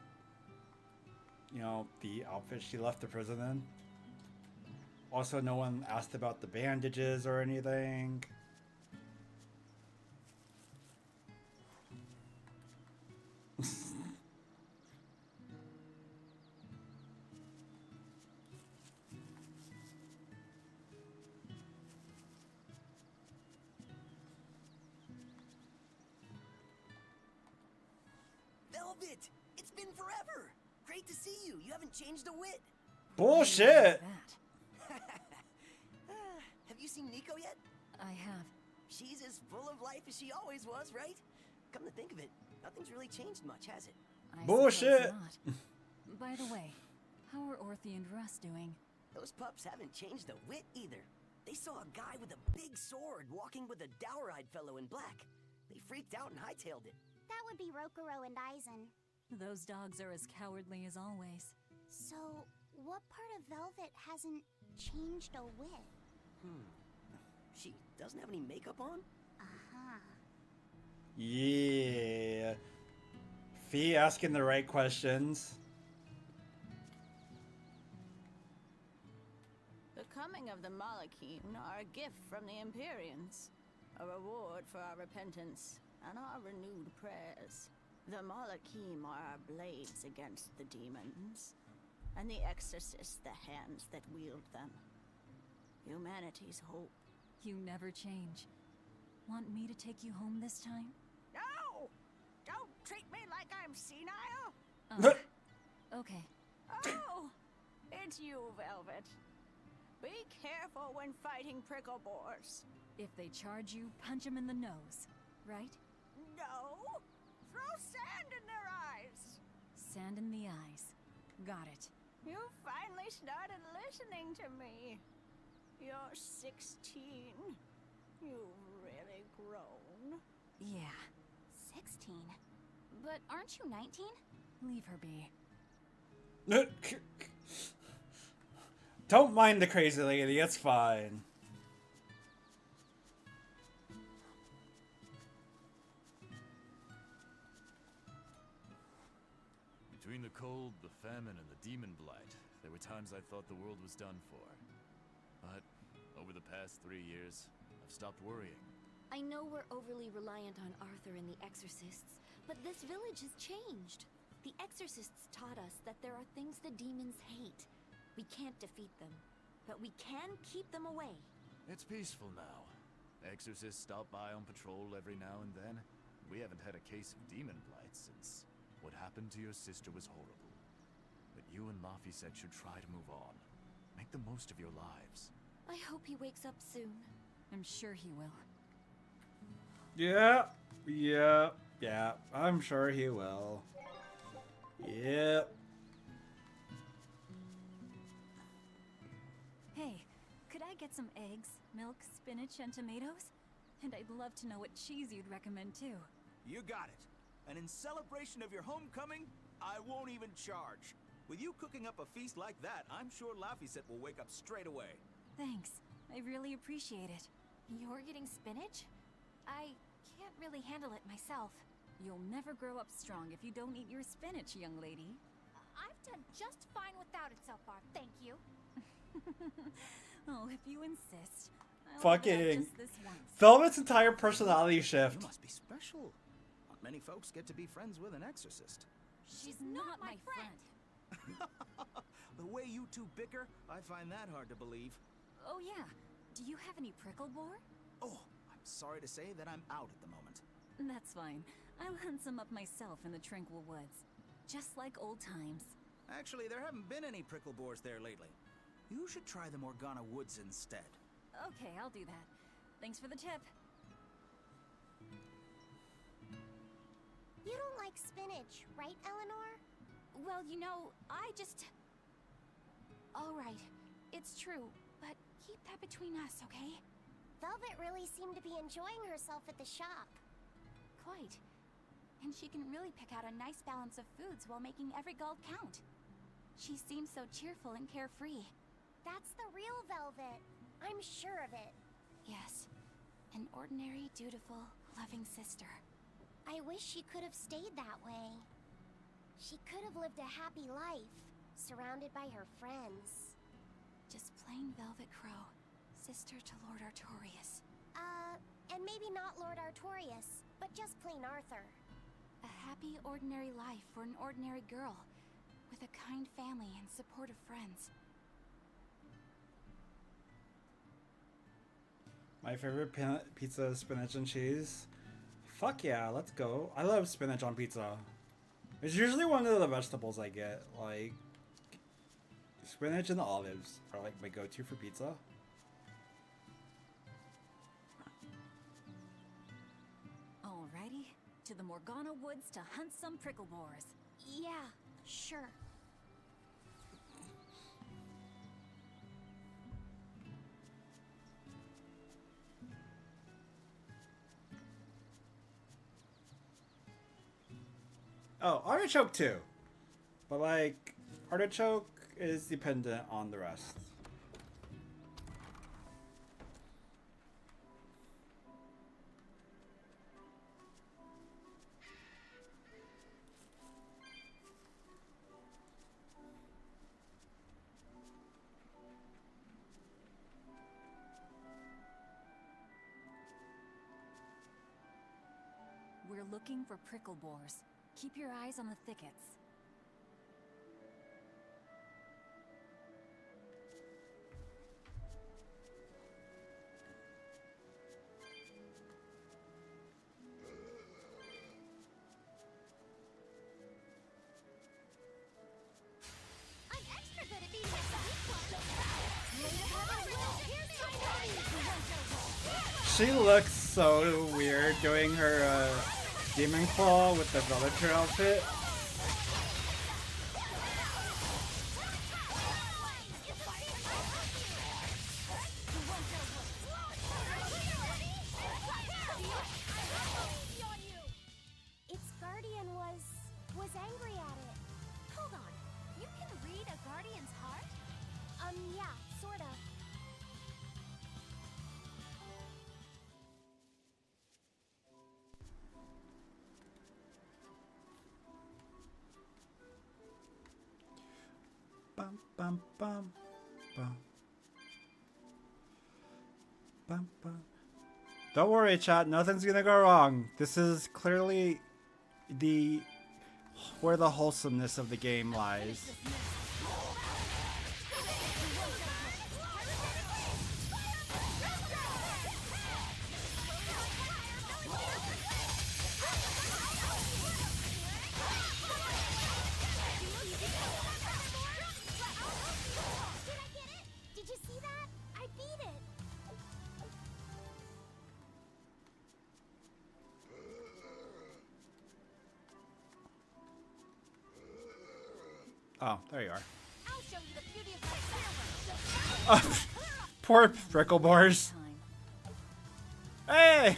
you know, the outfit she left the prison in. Also, no one asked about the bandages or anything. Velvet! It's been forever! Great to see you. You haven't changed a whit. Bullshit! Have you seen Nico yet? I have. She's as full of life as she always was, right? Come to think of it, nothing's really changed much, has it? I Bullshit! suppose not. By the way, how are Orthy and Russ doing? Those pups haven't changed a whit either. They saw a guy with a big sword walking with a dour-eyed fellow in black. They freaked out and hightailed it. That would be Rokuro and Aizen. Those dogs are as cowardly as always. So, what part of Velvet hasn't changed a whit? She doesn't have any makeup on? Uh-huh. Yeah. Fee asking the right questions. The coming of the Malachim are a gift from the Empyreans, a reward for our repentance and our renewed prayers. The Malakim are our blades against the demons, and the exorcists the hands that wield them. Humanity's hope. You never change. Want me to take you home this time? No! Don't treat me like I'm senile! Okay. Oh! It's you, Velvet. Be careful when fighting prickle boars. If they charge you, punch them in the nose, right? No! Throw sand in their eyes! Sand in the eyes. Got it. You finally started listening to me. You're 16. You've really grown. Yeah. 16? But aren't you 19? Leave her be. Don't mind the crazy lady, it's fine. Between the cold, the famine, and the demon blight, there were times I thought the world was done for. But over the past 3 years, I've stopped worrying. I know we're overly reliant on Arthur and the Exorcists, but this village has changed. The Exorcists taught us that there are things the demons hate. We can't defeat them, but we can keep them away. It's peaceful now. Exorcists stop by on patrol every now and then. We haven't had a case of demon blight since what happened to your sister was horrible. But you and Laphicet should try to move on. Make the most of your lives. I hope he wakes up soon. I'm sure he will. Yeah, I'm sure he will. Yep. Hey, could I get some eggs, milk, spinach, and tomatoes? And I'd love to know what cheese you'd recommend too. You got it. And in celebration of your homecoming, I won't even charge. With you cooking up a feast like that, I'm sure Laphicet will wake up straight away. Thanks. I really appreciate it. You're getting spinach? I can't really handle it myself. You'll never grow up strong if you don't eat your spinach, young lady. I've done just fine without it so far, thank you. Oh, if you insist. Fucking Velvet's entire personality shift. You must be special. Not many folks get to be friends with an exorcist. She's not my friend. The way you two bicker, I find that hard to believe. Oh yeah. Do you have any prickle boar? Oh, I'm sorry to say that I'm out at the moment. That's fine. I'll hunt some up myself in the tranquil woods. Just like old times. Actually, there haven't been any prickle boars there lately. You should try the Morgana Woods instead. Okay, I'll do that. Thanks for the tip. You don't like spinach, right, Eleanor? Well, you know, All right, it's true, but keep that between us, okay? Velvet really seemed to be enjoying herself at the shop. Quite. And she can really pick out a nice balance of foods while making every gold count. She seems so cheerful and carefree. That's the real Velvet. I'm sure of it. Yes. An ordinary, dutiful, loving sister. I wish she could have stayed that way. She could have lived a happy life, surrounded by her friends. Just plain Velvet Crow, sister to Lord Artorias. And maybe not Lord Artorias, but just plain Arthur. A happy, ordinary life for an ordinary girl, with a kind family and supportive friends. My favorite pizza is spinach and cheese. Fuck yeah, let's go. I love spinach on pizza. It's usually one of the vegetables I get. Like, spinach and olives are like my go-to for pizza. Alrighty, to the Morgana Woods to hunt some prickle boars. Yeah, sure. Oh, artichoke too. But like, artichoke is dependent on the rest. We're looking for prickle boars. Keep your eyes on the thickets. I'm extra good at beating a She looks so weird doing her demon claw with the villager outfit. Its guardian was angry at it. Hold on. You can read a guardian's heart? Yeah, sort of. Bum bum bum bum. Bum bum. Don't worry, chat. Nothing's gonna go wrong. This is clearly where the wholesomeness of the game lies. Did you see that? I beat it. Oh, there you are. I'll show you the beauty of my power. Poor Pricklebars. Hey!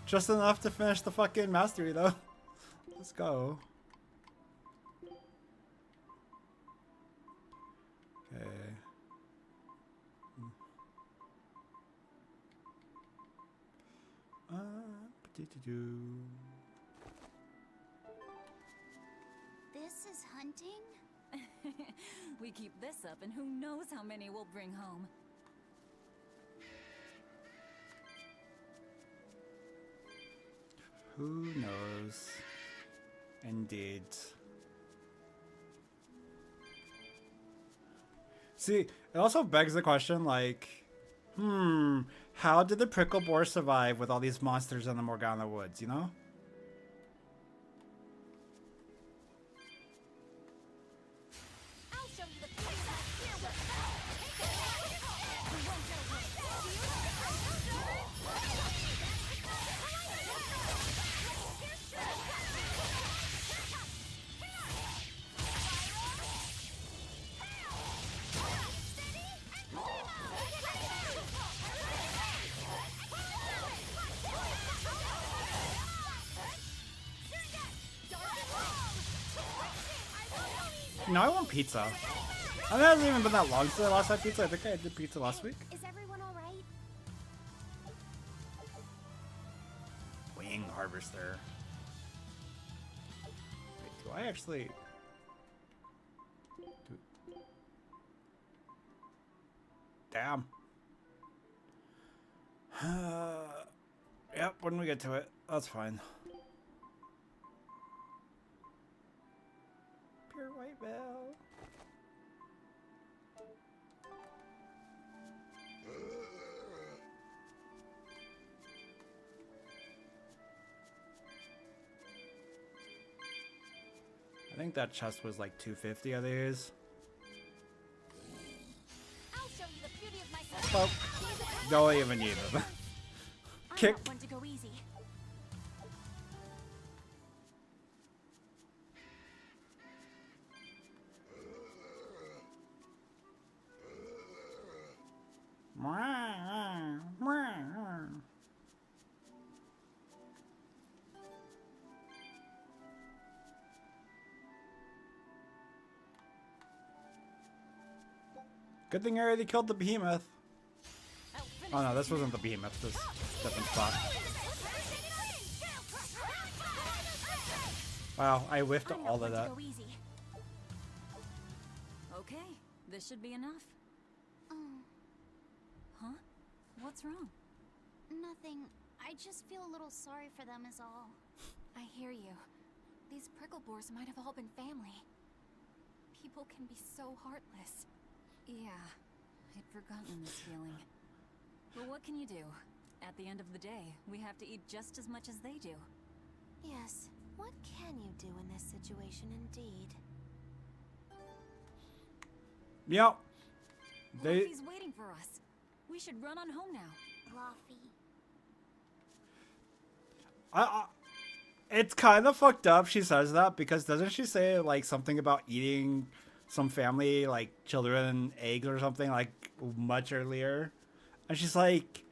Just enough to finish the fucking mastery, though. Let's go. Okay. Ba-dee-doo-doo. This is hunting? We keep this up, and who knows how many we'll bring home. Who knows? Indeed. See, it also begs the question, like, how did the prickle boar survive with all these monsters in the Morgana Woods, you know? I'll show you the beauty of my No, I want pizza. I mean, it hasn't even been that long since I last had pizza. I think I did pizza last week. Is everyone alright? Wing harvester. Wait, do I actually... Damn. Yep, when we get to it. That's fine. Pure white bell. I think that chest was like 250 of these. I'll show you the beauty of my Well, don't even need them. Kick. I'm not one to go easy. Good thing I already killed the behemoth. Oh no, this wasn't the behemoth, this different spot. Wow, I whiffed all of that. Okay, this should be enough. Oh, Huh? What's wrong? nothing. I just feel a little sorry for them is all. I hear you. These prickle boars might have all been family. People can be so heartless. Yeah, I'd forgotten this feeling. But what can you do? At the end of the day, we have to eat just as much as they do. Yes, what can you do in this situation indeed? Yep. Luffy's waiting for us. We should run on home now. Luffy. It's kind of fucked up she says that, because doesn't she say like something about eating some family, like children, eggs or something, like much earlier? And she's like,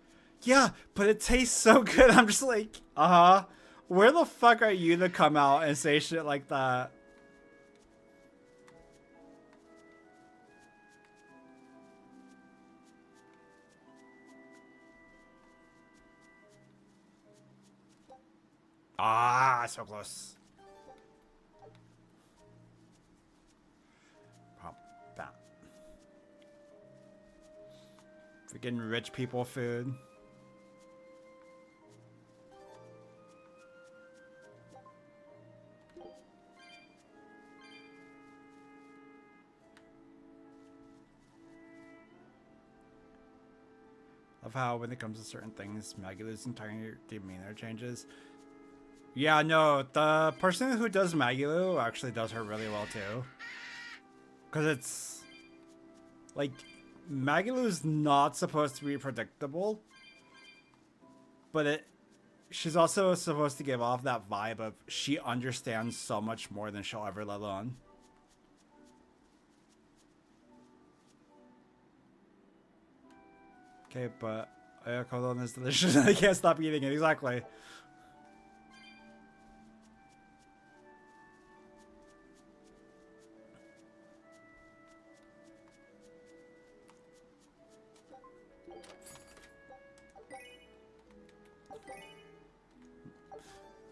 yeah, but it tastes so good. I'm just like, uh-huh. Where the fuck are you to come out and say shit like that? Ah, so close. Pop that. Freaking rich people food. Love how when it comes to certain things, Magulu's entire demeanor changes. Yeah, no, the person who does Magulu actually does her really well too. Because it's like Magulu's not supposed to be predictable, but she's also supposed to give off that vibe of she understands so much more than she'll ever let on. Okay, but Oyakodon is delicious and I can't stop eating it. Exactly.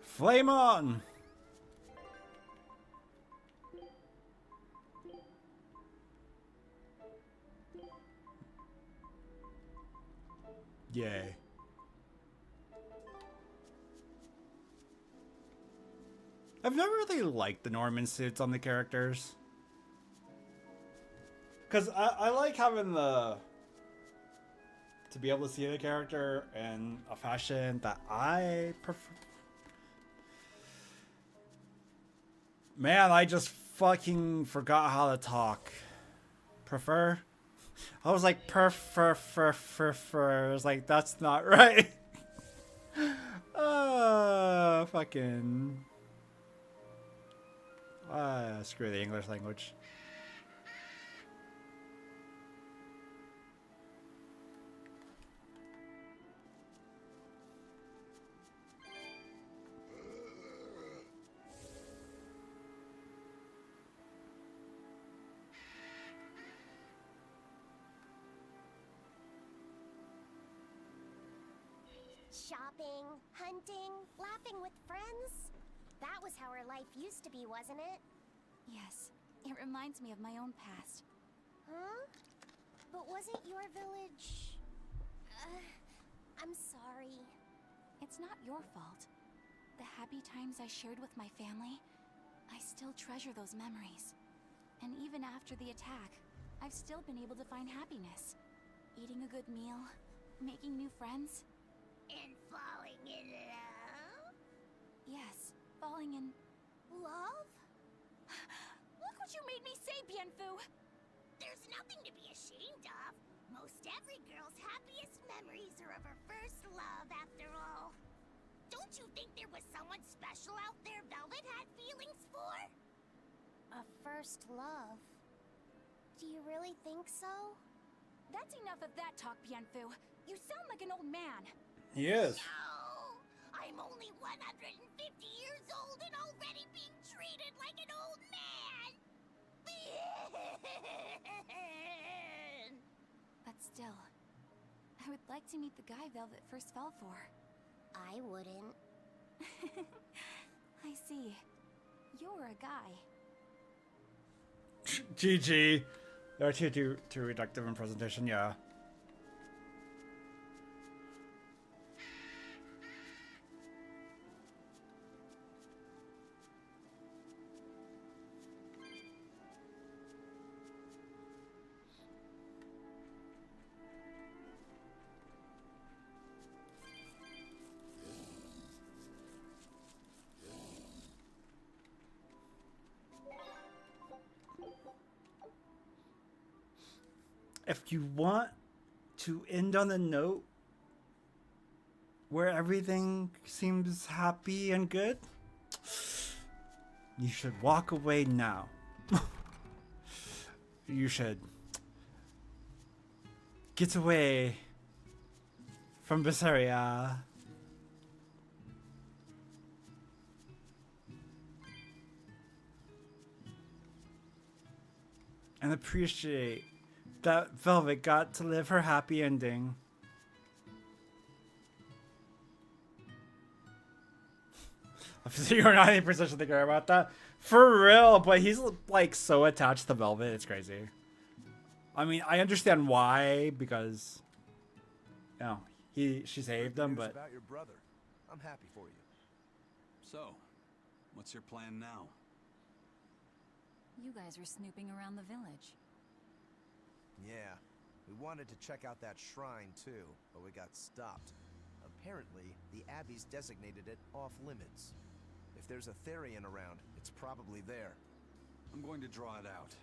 Flame on! Yay. I've never really liked the Norman suits on the characters. Because I like having to be able to see the character in a fashion that I prefer. Man, I just fucking forgot how to talk. Prefer? I was like, prefer. I was like, that's not right. Fucking. Screw the English language. Shopping, hunting, laughing with friends. That was how her life used to be, wasn't it? Yes, it reminds me of my own past. Huh? But wasn't your village... I'm sorry. It's not your fault. The happy times I shared with my family, I still treasure those memories. And even after the attack, I've still been able to find happiness. Eating a good meal, making new friends. And falling in love? Yes, falling in... Love? Look what you made me say, Bienfu! There's nothing to be ashamed of. Most every girl's happiest memories are of her first love, after all. Don't you think there was someone special out there Velvet had feelings for? A first love? Do you really think so? That's enough of that talk, Bienfu. You sound like an old man. He is. No! I'm only 150 years old and already being treated like an old man! But still, I would like to meet the guy Velvet first fell for. I wouldn't. I see. You're a guy. GG. They're too reductive in presentation, yeah. if you want to end on a note where everything seems happy and good, you should walk away now. You should get away from Berseria. And appreciate that Velvet got to live her happy ending. You're not 80% sure care about that. For real, but he's like so attached to Velvet, it's crazy. I mean, I understand why, because you know, she saved him, but about your brother. I'm happy for you. So, what's your plan now? You guys were snooping around the village. Yeah, we wanted to check out that shrine too, but we got stopped. Apparently, the Abbey's designated it off-limits. If there's a Therian around, it's probably there. I'm going to draw it out.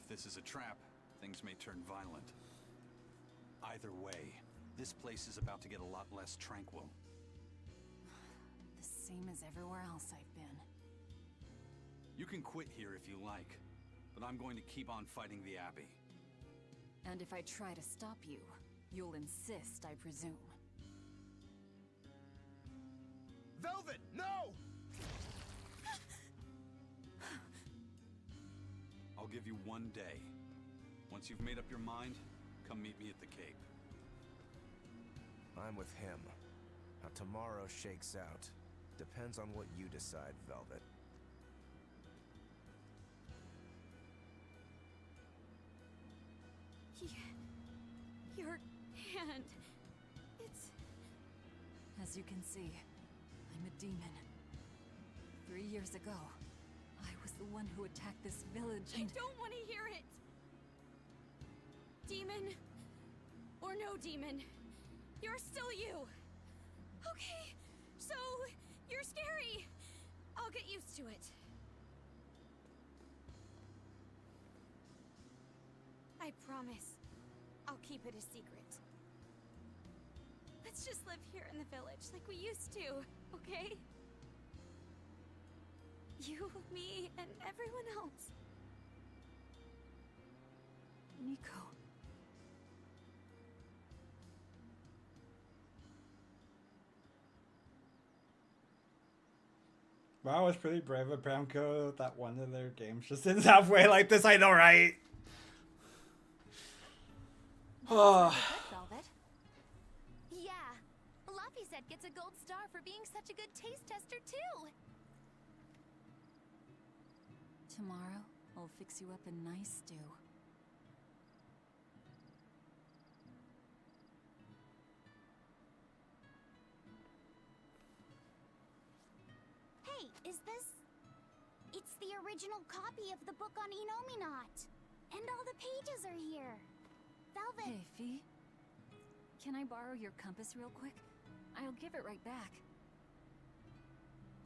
If this is a trap, things may turn violent. Either way, this place is about to get a lot less tranquil. The same as everywhere else I've been. You can quit here if you like, but I'm going to keep on fighting the Abbey. And if I try to stop you, you'll insist, I presume. Velvet, no! I'll give you one day. Once you've made up your mind, come meet me at the Cape. I'm with him. How tomorrow shakes out depends on what you decide, Velvet. Your hand... It's... As you can see, I'm a demon. 3 years ago, I was the one who attacked this village and... I don't want to hear it! Demon, or no demon, you're still you! Okay, so you're scary. I'll get used to it. I promise. I'll keep it a secret. Let's just live here in the village like we used to, okay? You, me, and everyone else. Nico. wow, it's pretty brave of Bramco that one of their games just ends halfway like this. I know, right? Velvet. Yeah, Laphicet gets a gold star for being such a good taste tester too. Tomorrow, I'll fix you up a nice stew. Hey, is this... It's the original copy of the book on Enominat. And all the pages are here. Velvet... Hey, Fee. Can I borrow your compass real quick? I'll give it right back.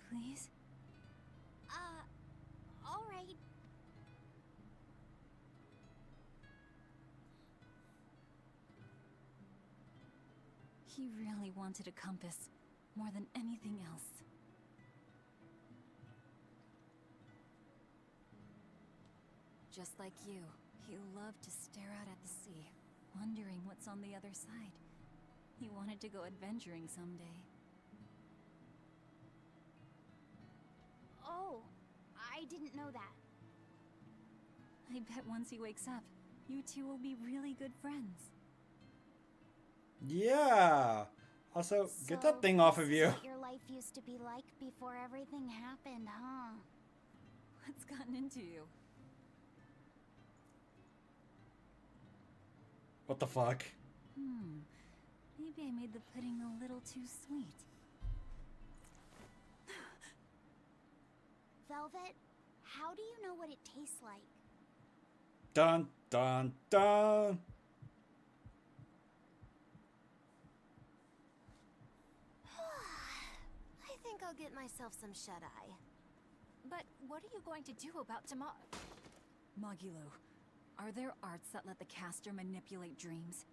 Please? Alright. He really wanted a compass, more than anything else. Just like you, he loved to stare out at the sea, wondering what's on the other side. He wanted to go adventuring someday. Oh, I didn't know that. I bet once he wakes up, you two will be really good friends. Yeah. Also, get that thing off of you. This is what your life used to be like before everything happened, huh? What's gotten into you? What the fuck? Maybe I made the pudding a little too sweet. Velvet, how do you know what it tastes like? Dun, dun, dun. I think I'll get myself some shut-eye. But what are you going to do about tomorrow? Magilo, Are there arts that let the caster manipulate dreams?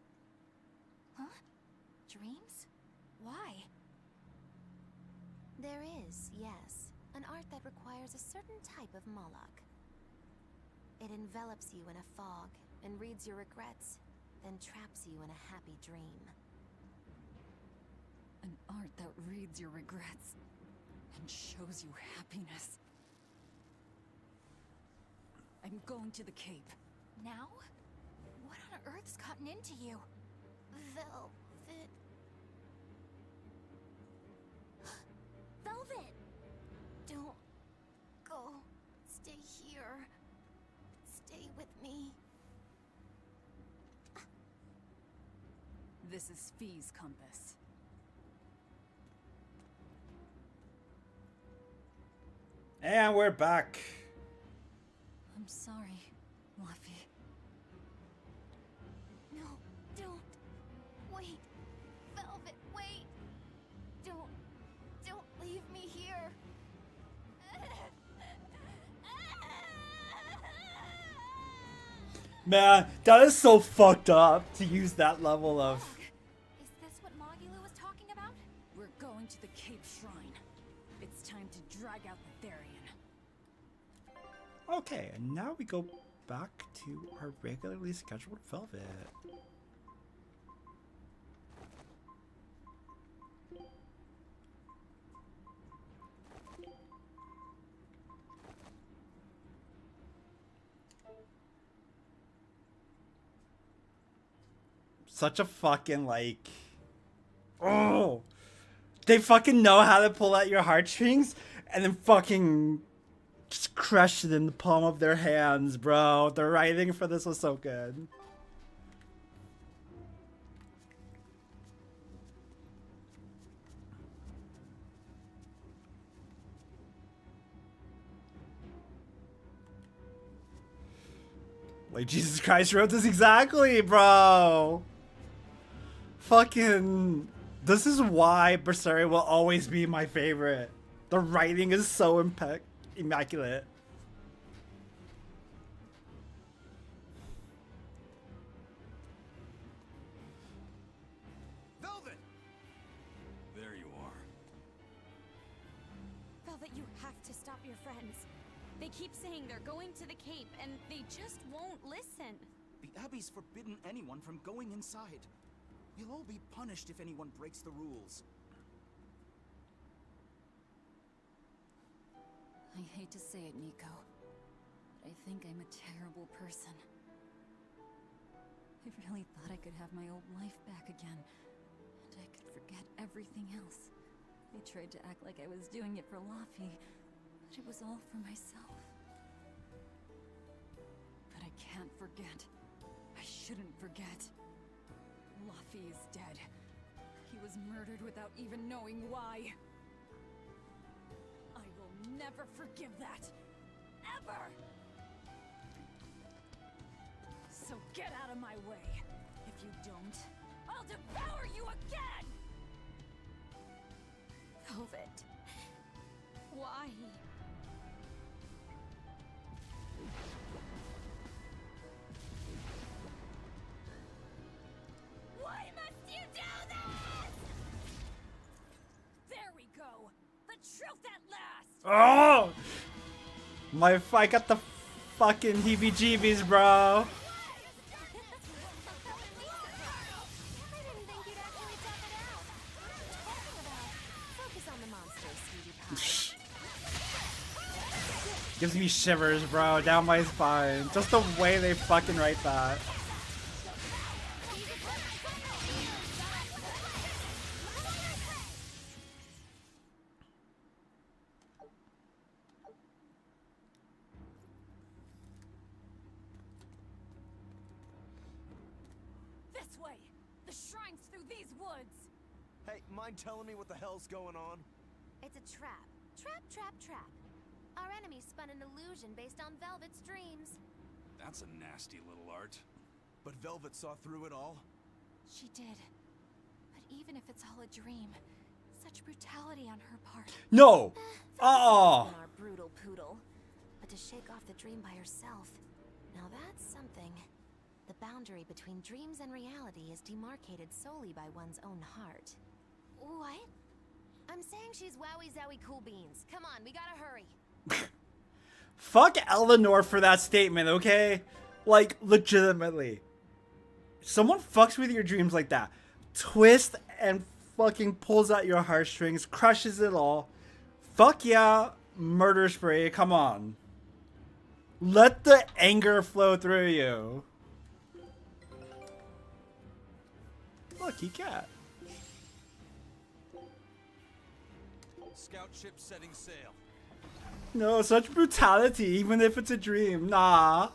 Huh? Dreams? Why? There is, yes. An art that requires a certain type of Moloch. It envelops you in a fog and reads your regrets, then traps you in a happy dream. An art that reads your regrets and shows you happiness. I'm going to the Cape. Now? What on earth's gotten into you? Velvet. Velvet! Don't go. Stay here. Stay with me. This is Fee's compass. And we're back. I'm sorry, Luffy. No, don't. Wait. Velvet, wait. Don't leave me here. Man, that is so fucked up to use that level of... Is this what Magilou was talking about? We're going to the Cape Shrine. It's time to drag out the Therian. Okay, and now we go back to our regularly scheduled Velvet. Such a fucking, like... Oh! They fucking know how to pull at your heartstrings and then fucking just crush it in the palm of their hands, bro. The writing for this was so good. Like, Jesus Christ wrote this exactly, bro. Fucking... This is why Berseria will always be my favorite. The writing is so immaculate. Velvet! There you are. Velvet, you have to stop your friends. They keep saying they're going to the Cape, and they just won't listen. The Abbey's forbidden anyone from going inside. You'll all be punished if anyone breaks the rules. I hate to say it, Nico, but I think I'm a terrible person. I really thought I could have my old life back again, and I could forget everything else. I tried to act like I was doing it for Laffy, but it was all for myself. But I can't forget. I shouldn't forget. Laffy is dead. He was murdered without even knowing why. I will never forgive that. Ever! So get out of my way. If you don't, I'll devour you again! Velvet. Why? Why must you do this? There we go. The truth at last! Oh! I got the fucking heebie-jeebies, bro. Gives me shivers, bro, down my spine. Just the way they fucking write that. This way! The shrine's through these woods! Hey, mind telling me what the hell's going on? It's a trap. Trap. Our enemy spun an illusion based on Velvet's dreams. That's a nasty little art. But Velvet saw through it all? She did. But even if it's all a dream, such brutality on her part. No! Our brutal poodle. But to shake off the dream by herself, Now that's something. The boundary between dreams and reality is demarcated solely by one's own heart. What? I'm saying she's wowie zowie cool beans. Come on, we gotta hurry. Fuck Eleanor for that statement, okay? Like, legitimately. Someone fucks with your dreams like that. Twist and fucking pulls out your heartstrings, crushes it all. Fuck yeah, murder spree, come on. Let the anger flow through you. Lucky cat. Scout ship setting sail. No, such brutality, even if it's a dream. Nah.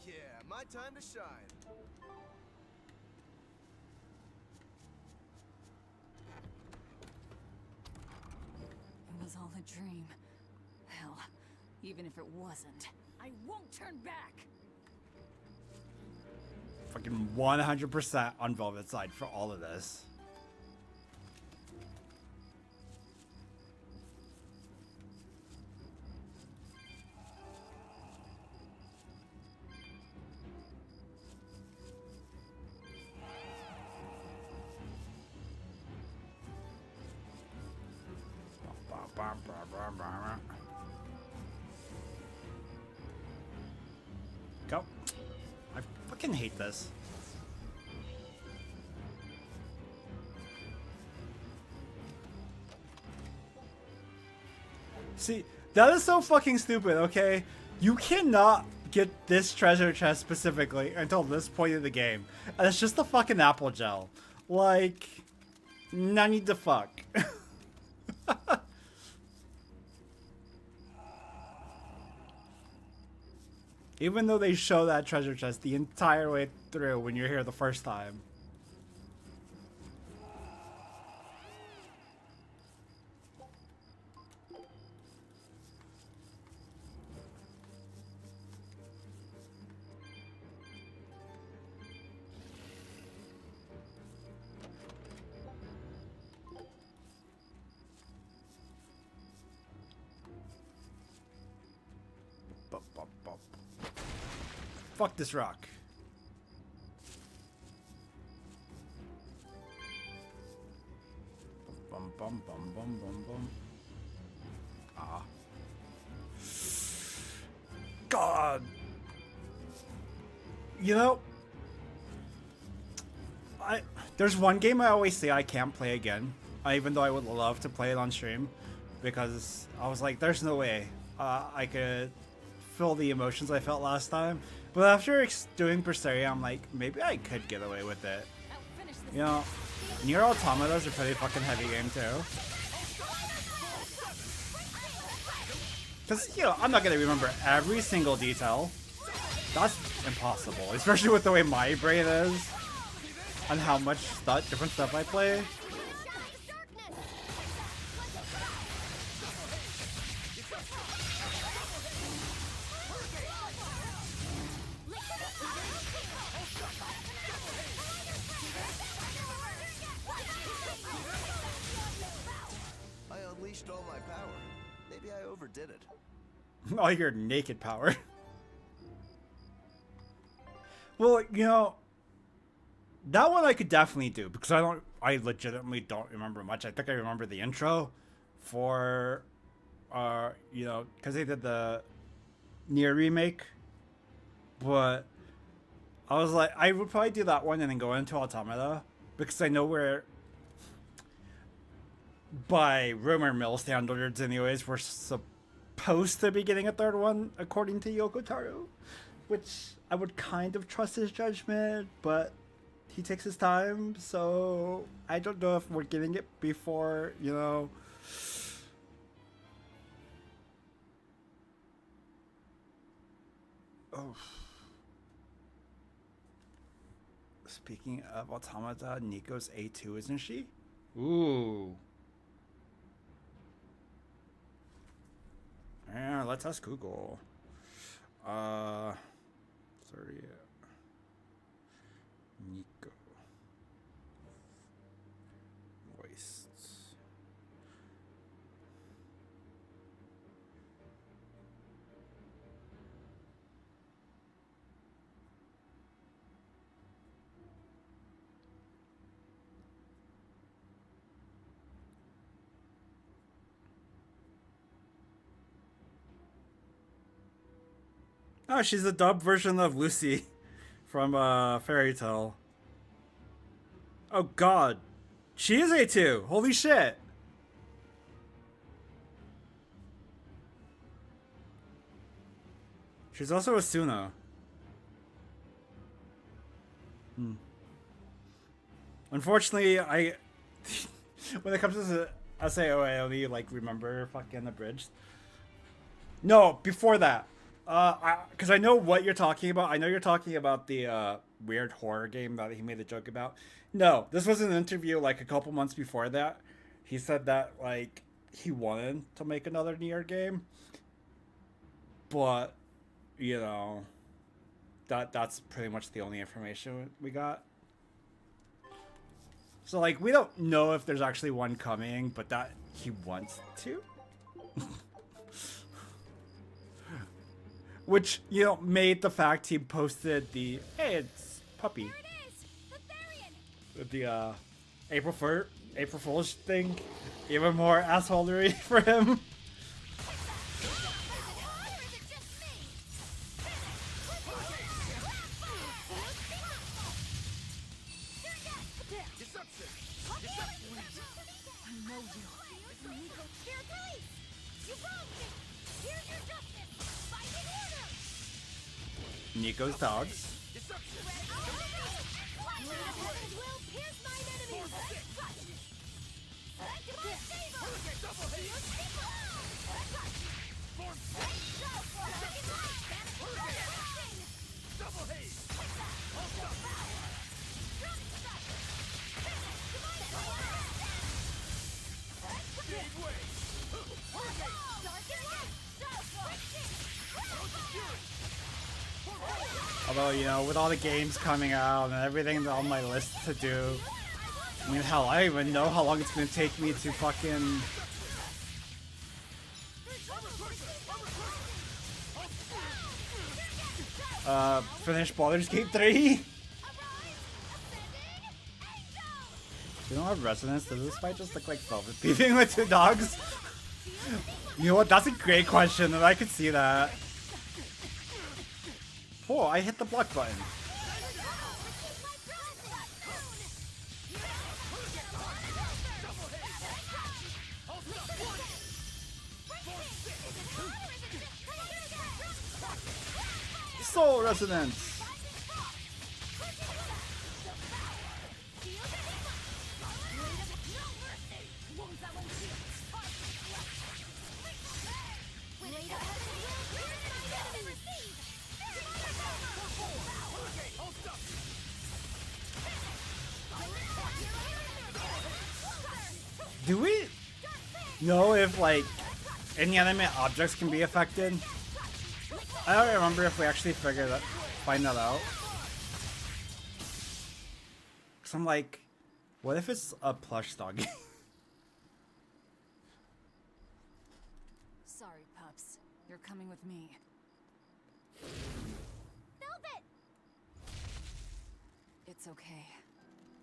Yeah, my time to shine. It was all a dream. Hell, even if it wasn't, I won't turn back! Fucking 100% on Velvet's side for all of this. Go. I fucking hate this. See, that is so fucking stupid, okay? You cannot get this treasure chest specifically until this point of the game. And it's just the fucking apple gel. Like, no need to fuck. Even though they show that treasure chest the entire way through when you're here the first time. Fuck this rock. Bum bum bum bum bum bum. Ah. God. You know, there's one game I always say I can't play again, even though I would love to play it on stream, because I was like, there's no way I could feel the emotions I felt last time. But after doing Berseria, I'm like, maybe I could get away with it. You know, Nier Automata is a pretty fucking heavy game too. Because, you know, I'm not going to remember every single detail. That's impossible, especially with the way my brain is and how much different stuff I play. All my power. Maybe I overdid it. All your naked power. Well, you know, that one I could definitely do because I legitimately don't remember much. I think I remember the intro for, you know, because they did the Nier remake. But I was like, I would probably do that one and then go into Automata because I know where, by rumor mill standards anyways, we're supposed to be getting a third one according to Yoko Taro, which I would kind of trust his judgment, but he takes his time, so I don't know if we're getting it before, you know. Oh. Speaking of Automata, Nico's A2, isn't she? Ooh. Yeah, let's ask Google. Sorry. Nico. Wastes. Oh, she's a dub version of Lucy from Fairy Tale. Oh god. She is A2. Holy shit. She's also a Suna. Unfortunately, when it comes to SAO, I only like remember fucking Abridged. No, before that. Because I know what you're talking about. I know you're talking about the weird horror game that he made a joke about. No, this was an interview like a couple months before that. He said that like he wanted to make another Nier game, but you know, that's pretty much the only information we got. So like we don't know if there's actually one coming, but that he wants to. Which, you know, made the fact he posted the hey, it's puppy. The April Fool's thing even more assholery for him. Nico's dogs. Although, you know, with all the games coming out and everything on my list to do, I mean, hell, I don't even know how long it's gonna take me to fucking... finish Baldur's Gate 3? You know what resonance does this fight just look like Velvet beefing with two dogs? You know what, that's a great question and I could see that. Oh, I hit the block button. Soul Resonance! Do we know if, like, inanimate objects can be affected? I don't remember if we actually find that out. Cause I'm like, what if it's a plush doggy? Sorry, pups. You're coming with me. Velvet! It's okay.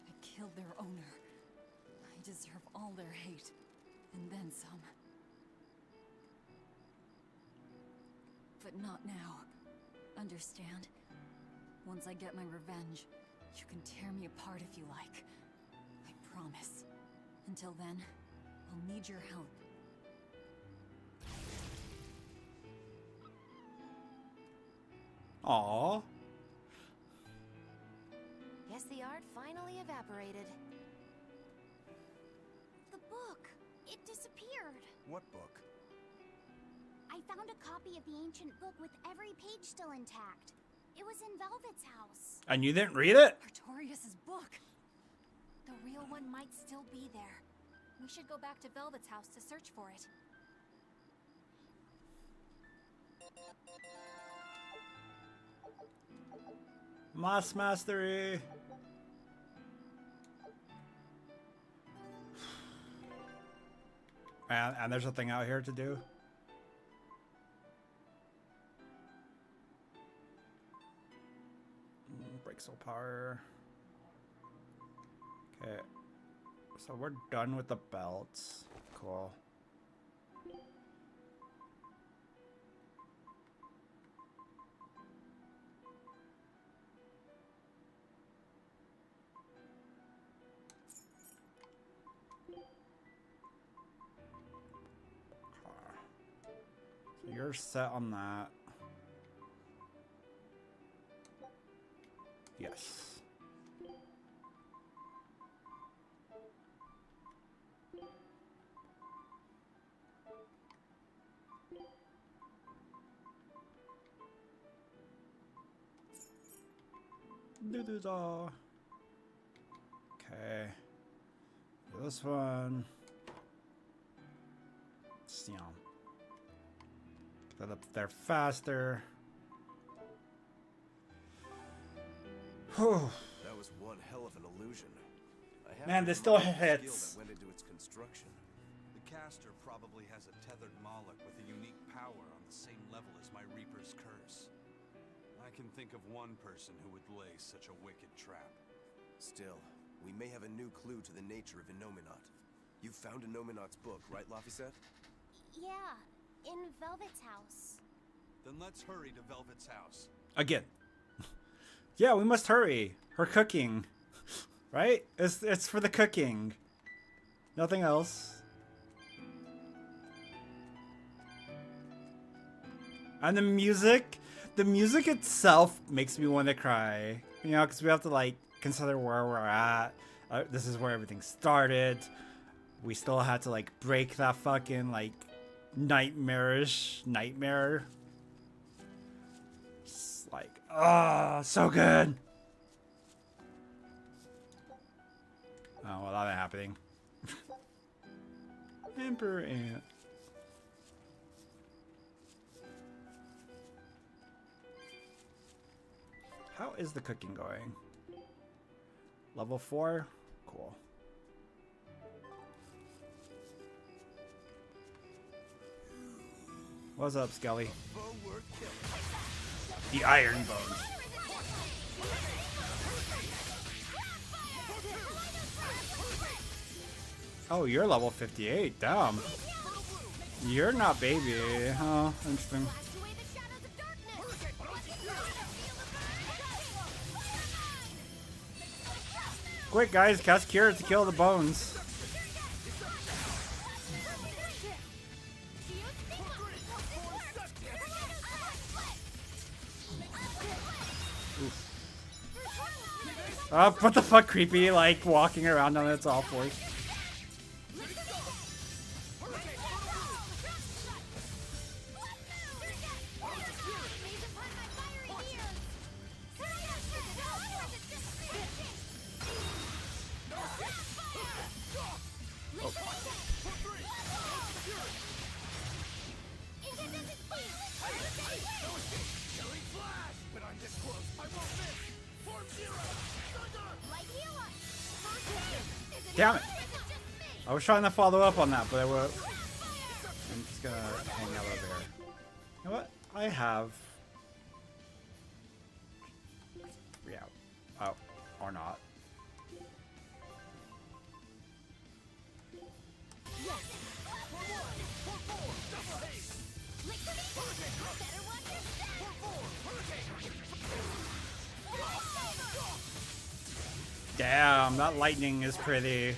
I killed their owner. I deserve all their hate. And then some. But not now. Understand? Once I get my revenge, you can tear me apart if you like. I promise. Until then, I'll need your help. Aww. Guess the art finally evaporated. The book. It disappeared. What book? I found a copy of the ancient book with every page still intact. It was in Velvet's house. And you didn't read it? Artorias' book. The real one might still be there. We should go back to Velvet's house to search for it. Moss mastery. And there's a thing out here to do. Break soul power. Okay. So we're done with the belts. Cool. So you're set on that. Yes. Do all. Okay. This one. You know, get up there faster. Whew. That was one hell of an illusion. Man, this still skill hits. that went into its construction. The caster probably has a tethered Moloch with a unique power on the same level as my Reaper's curse. I can think of one person who would lay such a wicked trap. Still, we may have a new clue to the nature of Innominat. You found Innominat's book, right, Laphicet? Yeah, in Velvet's house. Then let's hurry to Velvet's house. Again. Yeah, we must hurry. Her cooking. Right? It's for the cooking. Nothing else. And the music itself makes me want to cry. You know, because we have to like consider where we're at. This is where everything started. We still had to like break that fucking like nightmarish nightmare. It's like, oh, so good. Oh, well, that ain't happening. Emperor Ant. How is the cooking going? Level 4? Cool. What's up, Skelly? The Iron Bone. Oh, you're level 58. Damn. You're not baby. Oh, interesting. Quick, guys, cast Cure to kill the bones. What the fuck, creepy, like walking around on its all fours. Damn it! I was trying to follow up on that, but I'm just gonna hang out over here. You know what? I have. Yeah. Oh, or not. Damn, that lightning is pretty.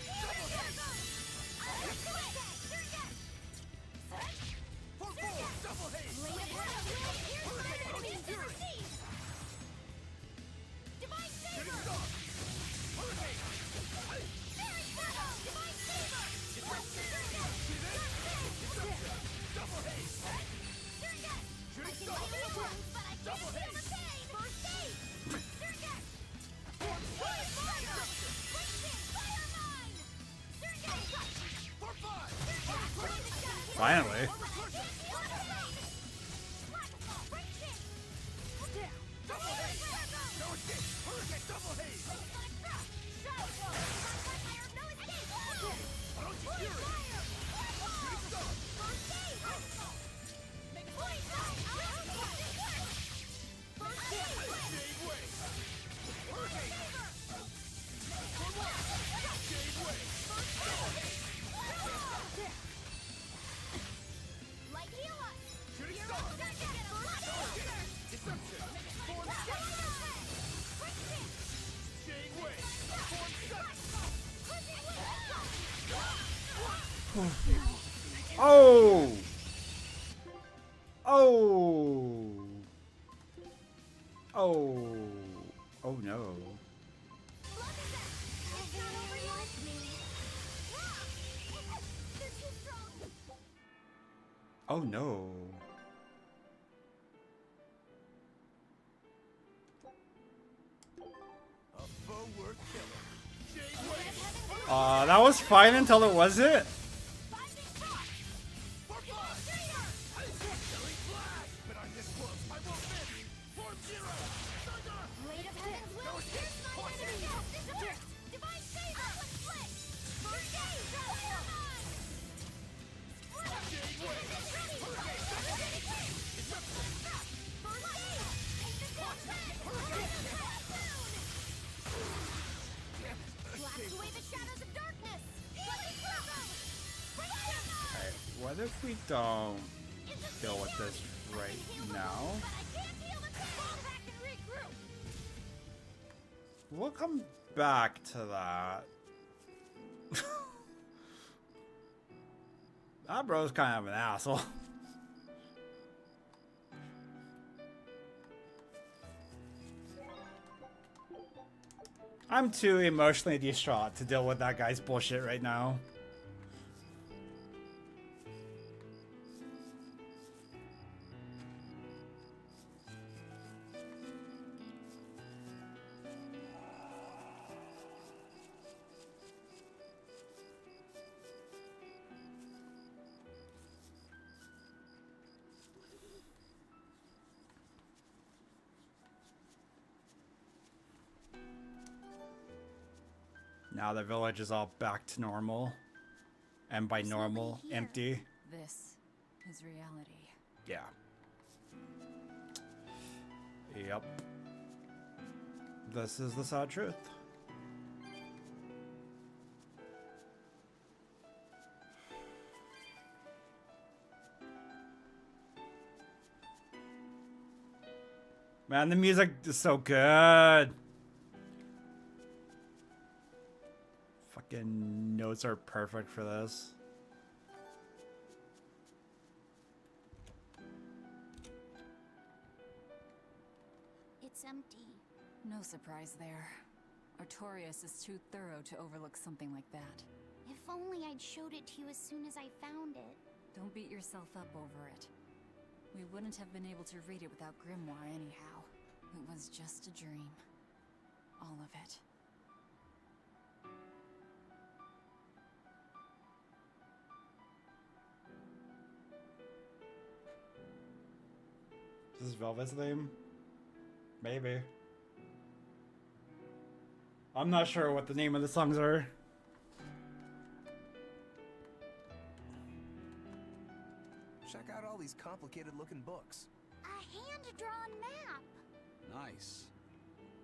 Finally. Oh! Oh! Oh! Oh no. Oh no. That was fine until it wasn't. What if we don't deal with this right now? We'll come back to that. That bro's kind of an asshole. I'm too emotionally distraught to deal with that guy's bullshit right now. Now the village is all back to normal. And by normal, empty. This is reality. Yeah. Yep. This is the sad truth. Man, the music is so good. Fucking notes are perfect for this. It's empty. No surprise there. Artorias is too thorough to overlook something like that. If only I'd showed it to you as soon as I found it. Don't beat yourself up over it. We wouldn't have been able to read it without Grimoire anyhow. It was just a dream. All of it. Is this Velvet's name? Maybe. I'm not sure what the name of the songs are. Check out all these complicated looking books. A hand-drawn map! Nice.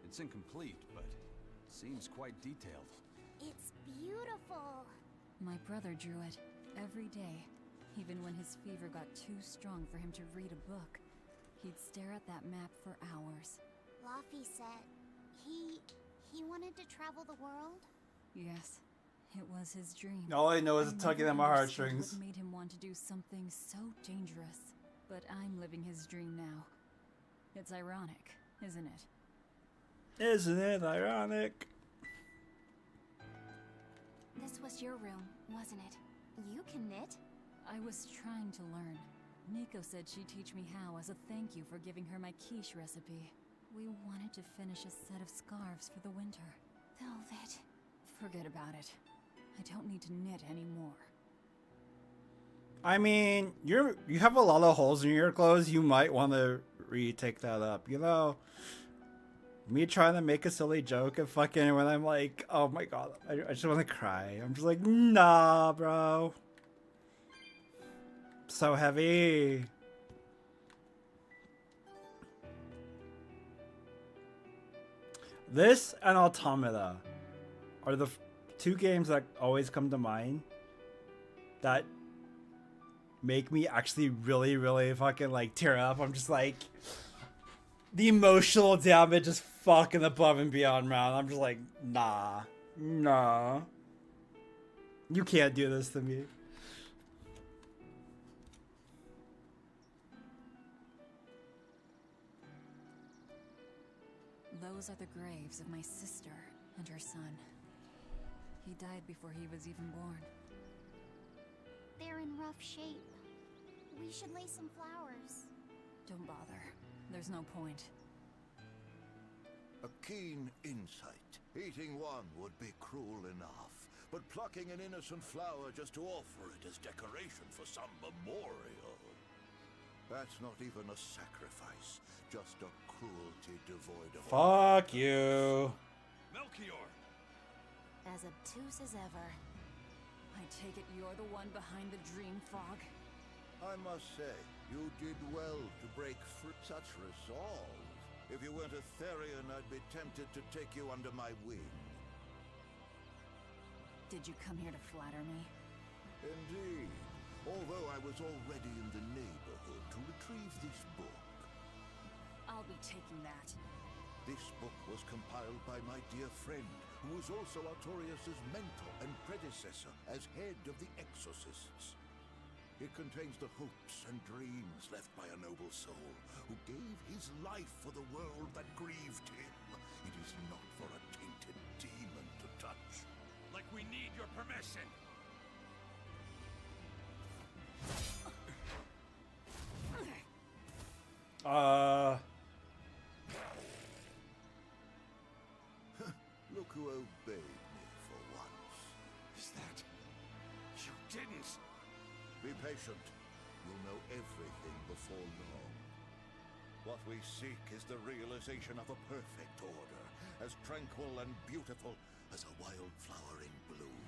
It's incomplete, but seems quite detailed. It's beautiful. My brother drew it every day. Even when his fever got too strong for him to read a book, he'd stare at that map for hours. Laffy said he wanted to travel the world? Yes, it was his dream. All I know is it's tugging at my heartstrings. What made him want to do something so dangerous? But I'm living his dream now. It's ironic, isn't it? Isn't it ironic? This was your room, wasn't it? You can knit. I was trying to learn. Nico said she'd teach me how as a thank you for giving her my quiche recipe. We wanted to finish a set of scarves for the winter. Velvet. Forget about it. I don't need to knit anymore. I mean, you have a lot of holes in your clothes. You might want to retake that up, you know? Me trying to make a silly joke and fucking when I'm like, oh my god, I just want to cry. I'm just like, nah, bro. So heavy. This and Automata are the two games that always come to mind that make me actually really, really fucking like tear up. I'm just like, the emotional damage is fucking above and beyond, man. I'm just like, nah. You can't do this to me. Those are the graves of my sister and her son. He died before he was even born. They're in rough shape. We should lay some flowers. Don't bother. There's no point. A keen insight. Eating one would be cruel enough, but plucking an innocent flower just to offer it as decoration for some memorial. That's not even a sacrifice, just a cruelty devoid of... Fuck you. Melchior! As obtuse as ever. I take it you're the one behind the dream fog? I must say, you did well to break free. Such resolve. If you weren't a Therian, I'd be tempted to take you under my wing. Did you come here to flatter me? Indeed. Although I was already in the neighborhood to retrieve this book. I'll be taking that. This book was compiled by my dear friend, who was also Artorias' mentor and predecessor as head of the Exorcists. It contains the hopes and dreams left by a noble soul who gave his life for the world that grieved him. It is not for a tainted demon to touch. Like we need your permission. Look who obeyed me for once. Is that... You didn't... Be patient. You'll know everything before long. What we seek is the realization of a perfect order, as tranquil and beautiful as a wildflower in bloom.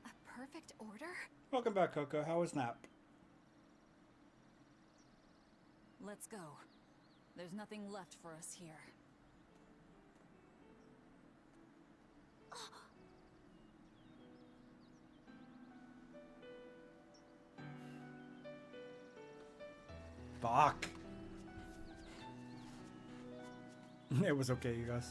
A perfect order? Welcome back, Coco. How was nap? Let's go. There's nothing left for us here. Fuck. It was okay, you guys.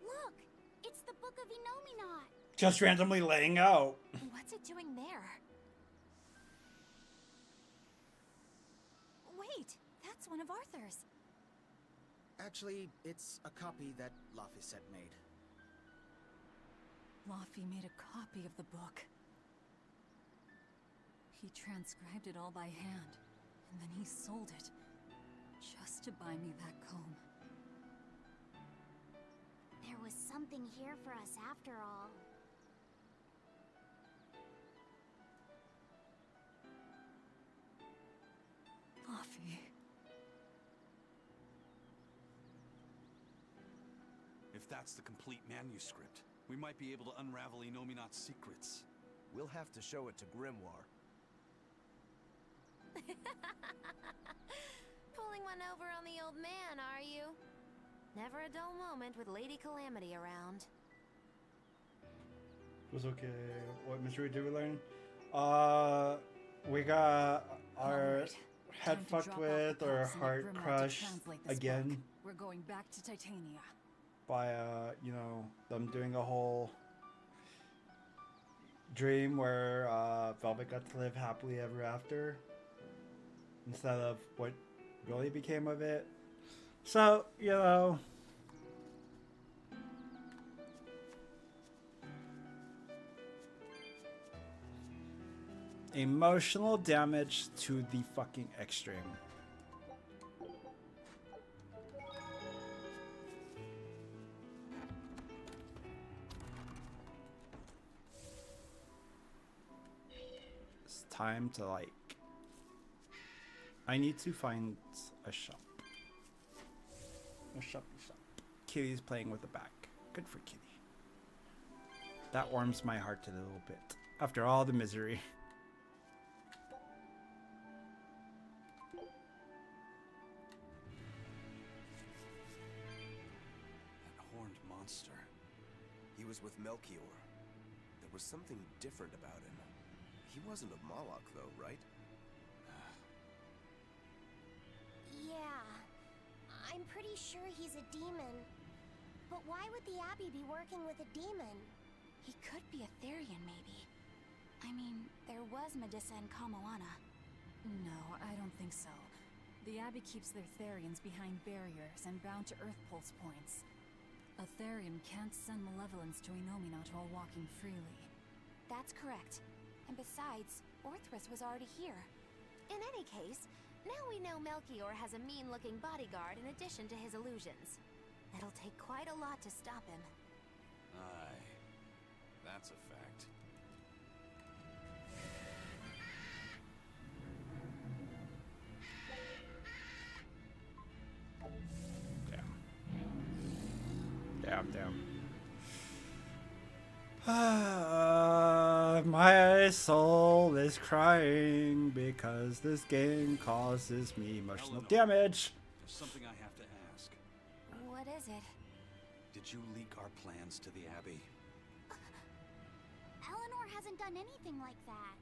Look! It's the Book of Enominat! Just randomly laying out. What's it doing there? Wait, that's one of Arthur's. Actually, it's a copy that Laphicet made. Laffy made a copy of the book. He transcribed it all by hand, and then he sold it, just to buy me that comb. There was something here for us after all. Laffy. If that's the complete manuscript, we might be able to unravel Enominat's secrets. We'll have to show it to Grimoire. Pulling one over on the old man, are you? Never a dull moment with Lady Calamity around. It was okay. What mystery did we learn? We got our head fucked with or heart crushed again. We're going back to Titania. By you know, them doing a whole dream where Velvet got to live happily ever after instead of what really became of it. So, you know, emotional damage to the fucking extreme. Time to like I need to find a shop. A shoppy shop. Kitty's playing with the back. Good for Kitty. That warms my heart a little bit. After all the misery. That horned monster. He was with Melchior. There was something different about him. He wasn't a Moloch, though, right? Yeah. I I'm pretty sure he's a demon. But why would the Abbey be working with a demon? He could be a Therian, maybe. I mean, there was Medusa and Kamoana. No, I don't think so. The Abbey keeps their Therians behind barriers and bound to Earth Pulse points. A Therian can't send malevolence to Inomina while walking freely. That's correct. And besides, Orthrus was already here. In any case, now we know Melchior has a mean-looking bodyguard in addition to his illusions. It'll take quite a lot to stop him. Aye. That's a fact. Damn. My soul is crying because this game causes me emotional damage. There's something I have to ask. What is it? Did you leak our plans to the Abbey? Eleanor hasn't done anything like that.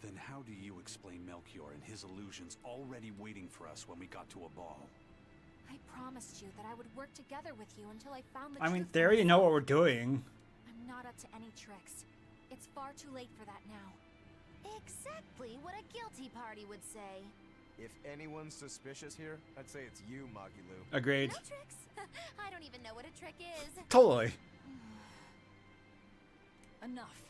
Then how do you explain Melchior and his illusions already waiting for us when we got to a ball? I promised you that I would work together with you until I found the I mean, truth they for already know myself. what we're doing. I'm not up to any tricks. It's far too late for that now. Exactly what a guilty party would say. If anyone's suspicious here, I'd say it's you, Magilu. Agreed. No tricks? I don't even know what a trick is. Totally. Enough.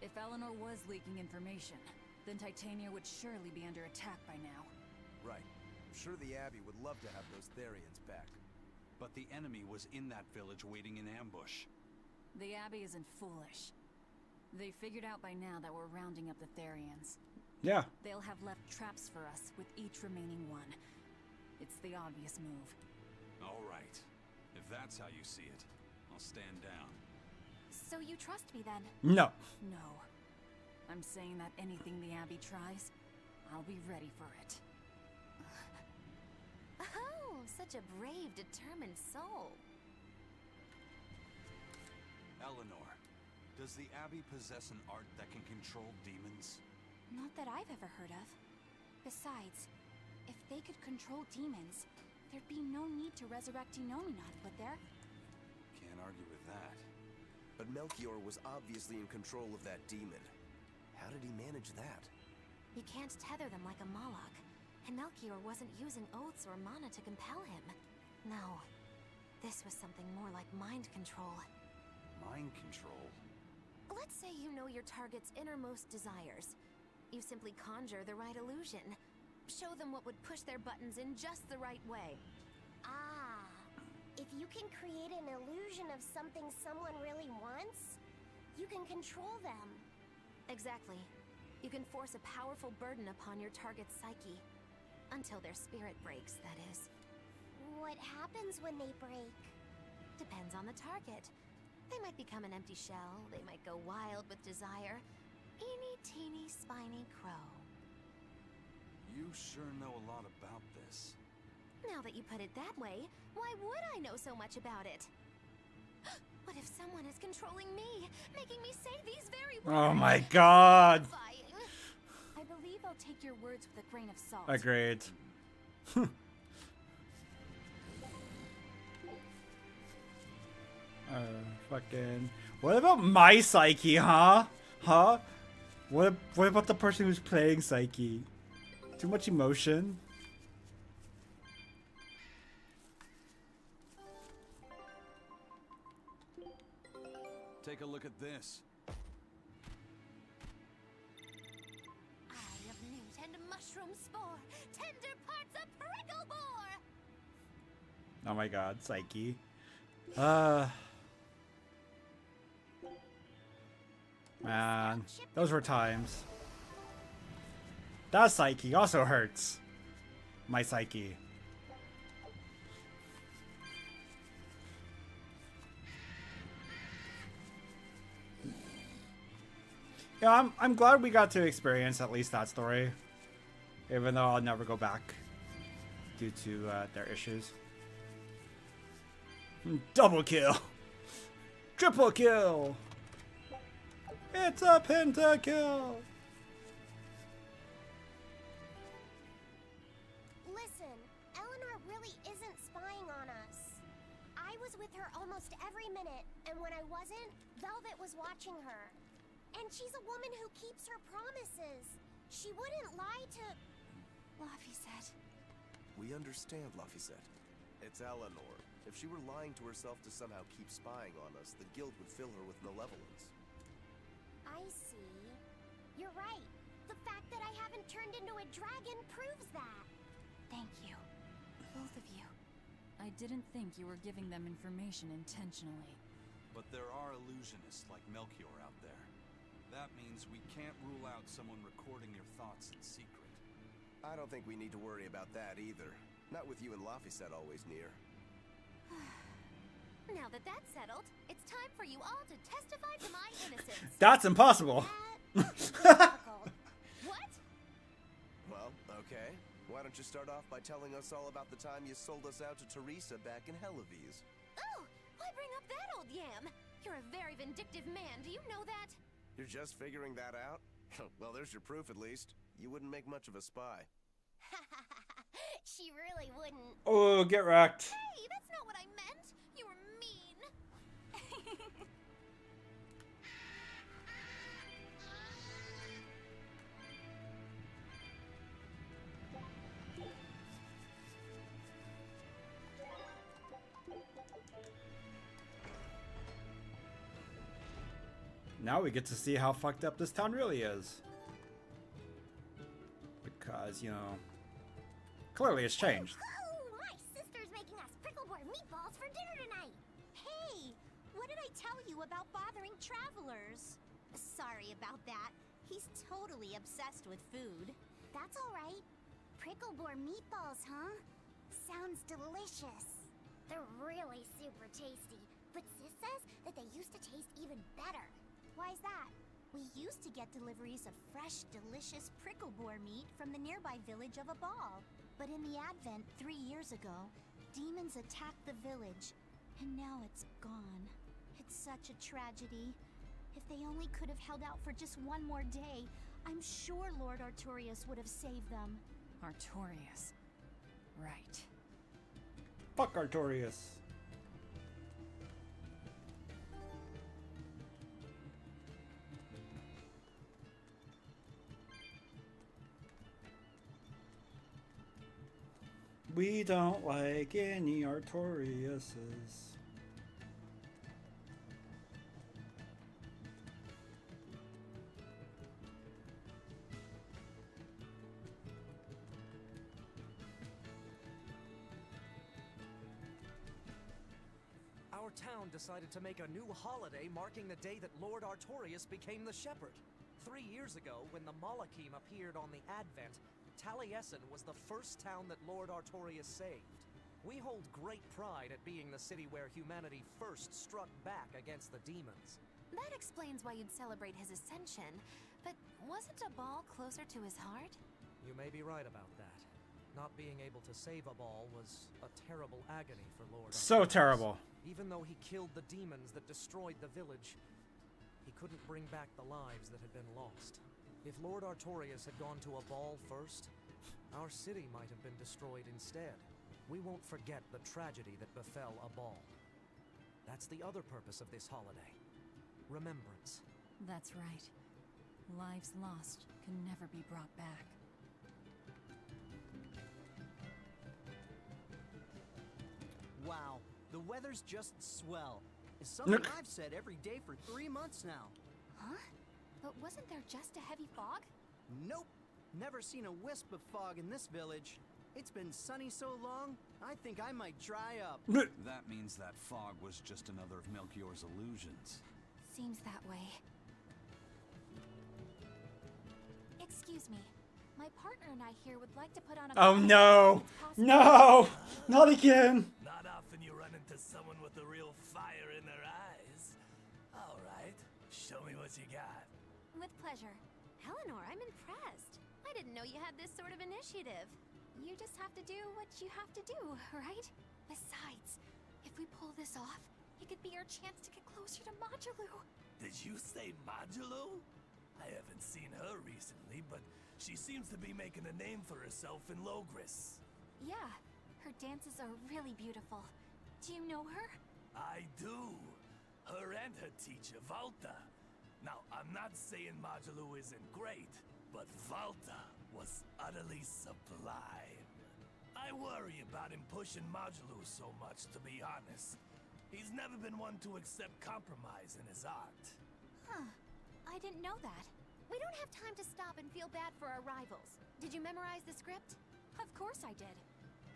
If Eleanor was leaking information, then Titania would surely be under attack by now. Right. I'm sure the Abbey would love to have those Therians back. But the enemy was in that village waiting in ambush. The Abbey isn't foolish. They figured out by now that we're rounding up the Therians. Yeah. They'll have left traps for us with each remaining one. It's the obvious move. All right. If that's how you see it, I'll stand down. So you trust me then? No. No. I'm saying that anything the Abbey tries, I'll be ready for it. Oh, such a brave, determined soul. Eleanor, does the Abbey possess an art that can control demons? Not that I've ever heard of. Besides, if they could control demons, there'd be no need to resurrect Inomina, would there? Can't argue with that. But Melchior was obviously in control of that demon. How did he manage that? You can't tether them like a Moloch, and Melchior wasn't using oaths or mana to compel him. No, this was something more like mind control. Mind control? Let's say you know your target's innermost desires. You simply conjure the right illusion. Show them what would push their buttons in just the right way. Ah, if you can create an illusion of something someone really wants, you can control them. Exactly. You can force a powerful burden upon your target's psyche. Until their spirit breaks, that is. What happens when they break? Depends on the target. They might become an empty shell, they might go wild with desire. Eeny teeny spiny crow. You sure know a lot about this. Now that you put it that way, why would I know so much about it? What if someone is controlling me, making me say these very words? Oh my god. I believe I'll take your words with a grain of salt. Agreed. Fucking. What about my psyche, huh? Huh? What about the person who's playing psyche? Too much emotion? Take a look at this. Eye of newt and mushroom spore, tender parts of prickle bore. Oh my god, psyche. Man, those were times. That psyche also hurts. My psyche. Yeah, I'm glad we got to experience at least that story. Even though I'll never go back due to their issues. Double kill! Triple kill! It's a pentakill! Listen, Eleanor really isn't spying with her almost every minute, and when I wasn't, Velvet was watching her. And she's a woman who keeps her promises. She wouldn't lie to... Laphicet. We understand, Laphicet. It's Eleanor. If she were lying to herself to somehow keep spying on us, the guild would fill her with malevolence. I see. You're right. The fact that I haven't turned into a dragon proves that. Thank you. Both of you. I didn't think you were giving them information intentionally. But there are illusionists like Melchior out there. That means we can't rule out someone recording your thoughts in secret. I don't think we need to worry about that either. Not with you and Laphicet always near. Now that that's settled, it's time for you all to testify to my innocence. That's impossible. What? Well, okay. Why don't you start off by telling us all about the time you sold us out to Teresa back in Helives? Oh, why bring up that old yam? You're a very vindictive man, do you know that? You're just figuring that out? Well, there's your proof at least. You wouldn't make much of a spy. She really wouldn't. Oh, get wrecked. Hey, that's not what I meant. You were mean. Now we get to see how fucked up this town really is. Because, you know, clearly it's changed. Oh, my sister's making us prickle-board meatballs for dinner tonight. Hey, what did I tell you about bothering travelers? Sorry about that. He's totally obsessed with food. That's all right. Prickle-board meatballs, huh? Sounds delicious. They're really super tasty, but Sis says that they used to taste even better. Why's that? We used to get deliveries of fresh, delicious prickle boar meat from the nearby village of Abal. But in the Advent 3 years ago, demons attacked the village, and now it's gone. It's such a tragedy. If they only could have held out for just one more day, I'm sure Lord Artorius would have saved them. Artorius. Right. Fuck Artorius. We don't like any Artoriuses. Our town decided to make a new holiday marking the day that Lord Artorius became the Shepherd. 3 years ago, when the Malachim appeared on the Advent, Taliesin was the first town that Lord Artorius saved. We hold great pride at being the city where humanity first struck back against the demons. That explains why you'd celebrate his ascension, but wasn't Abal closer to his heart? You may be right about that. Not being able to save Abal was a terrible agony for Lord So Artorius. terrible. Even though he killed the demons that destroyed the village, he couldn't bring back the lives that had been lost. If Lord Artorius had gone to Abal first, our city might have been destroyed instead. We won't forget the tragedy that befell Abal. That's the other purpose of this holiday. Remembrance. That's right. Lives lost can never be brought back. Wow, the weather's just swell. It's something I've said every day for 3 months now. Huh? But wasn't there just a heavy fog? Nope. Never seen a wisp of fog in this village. It's been sunny so long, I think I might dry up. That means that fog was just another of Melchior's illusions. Seems that way. Excuse me. My partner and I here would like to put on a... Oh no! No! Not again! Not often you run into someone with a real fire in their eyes. All right, show me what you got. With pleasure. Eleanor, I'm impressed. I didn't know you had this sort of initiative. You just have to do what you have to do, right? Besides, if we pull this off, it could be our chance to get closer to Modulu. Did you say Modulu? I haven't seen her recently, but she seems to be making a name for herself in Logris. Yeah, her dances are really beautiful. Do you know her? I do. Her and her teacher, Valta. Now, I'm not saying Majulu isn't great, but Valta was utterly sublime. I worry about him pushing Majulu so much, to be honest. He's never been one to accept compromise in his art. Huh. I didn't know that. We don't have time to stop and feel bad for our rivals. Did you memorize the script? Of course I did.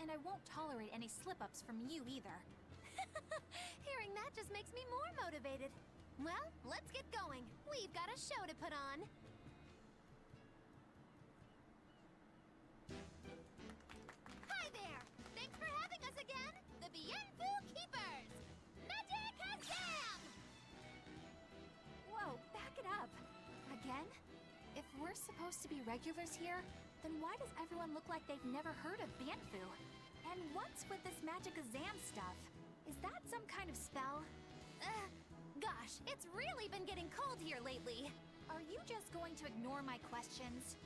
And I won't tolerate any slip-ups from you either. Hearing that just makes me more motivated. Well, let's get going. We've got a show to put on. Hi there! Thanks for having us again, the Bienfu Keepers! Magic Kazam! Whoa, back it up. Again? If we're supposed to be regulars here, then why does everyone look like they've never heard of Bienfu? And what's with this magic exam stuff? Is that some kind of spell? Gosh, it's really been getting cold here lately. Are you just going to ignore my questions?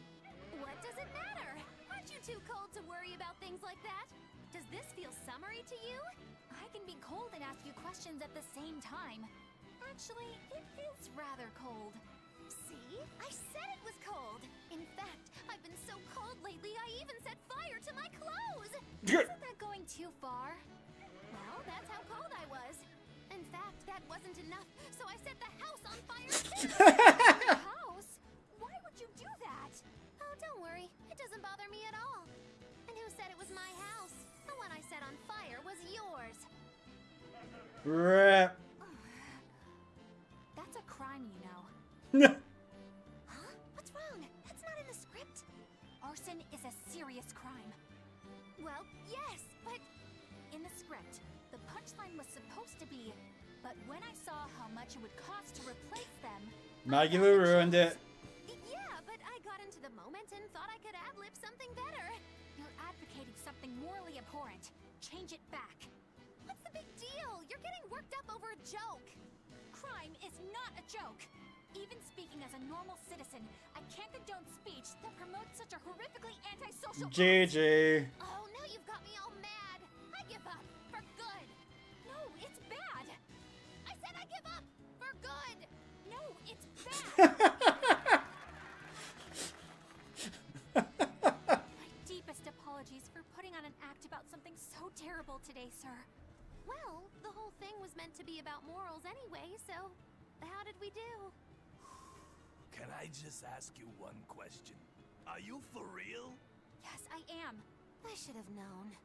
What does it matter? Aren't you too cold to worry about things like that? Does this feel summery to you? I can be cold and ask you questions at the same time. Actually, it is rather cold. See? I said it was cold! In fact, I've been so cold lately I even set fire to my clothes! Isn't that going too far? Well, that's how cold I was. In fact, that wasn't enough, so I set the house on fire too! The house? Why would you do that? Oh, don't worry. It doesn't bother me at all. And who said it was my house? The one I set on fire was yours. Rip. That's a crime, you know. Huh? What's wrong? That's not in the script. Arson is a serious crime. Well, yes, but... In the script, the punchline was supposed to be, but when I saw how much it would cost to replace them... Maggie Lou ruined it. Yeah, but I got into the moment and thought I could ad-lib something better. You're advocating something morally abhorrent. Change it back. What's the big deal? You're getting worked up over a joke. Crime is not a joke. Even speaking as a normal citizen, I can't condone speech that promotes such a horrifically antisocial... JJ. Oh, now you've got me all mad. I give up. For good. No, it's bad. I said I give up. For good. No, it's bad. My deepest apologies for putting on an act about something so terrible today, sir. Well, the whole thing was meant to be about morals anyway, so how did we do? Can I just ask you one question? Are you for real? Yes, I am. I should have known.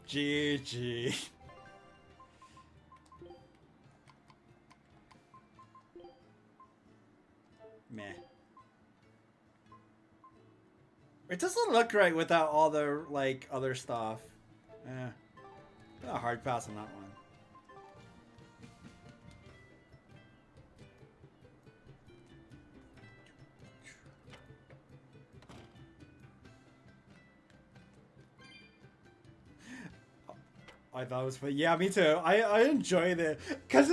GG. Meh. It doesn't look right without all the, like, other stuff. A hard pass on that one. I thought it was funny. Yeah, me too. I enjoyed it because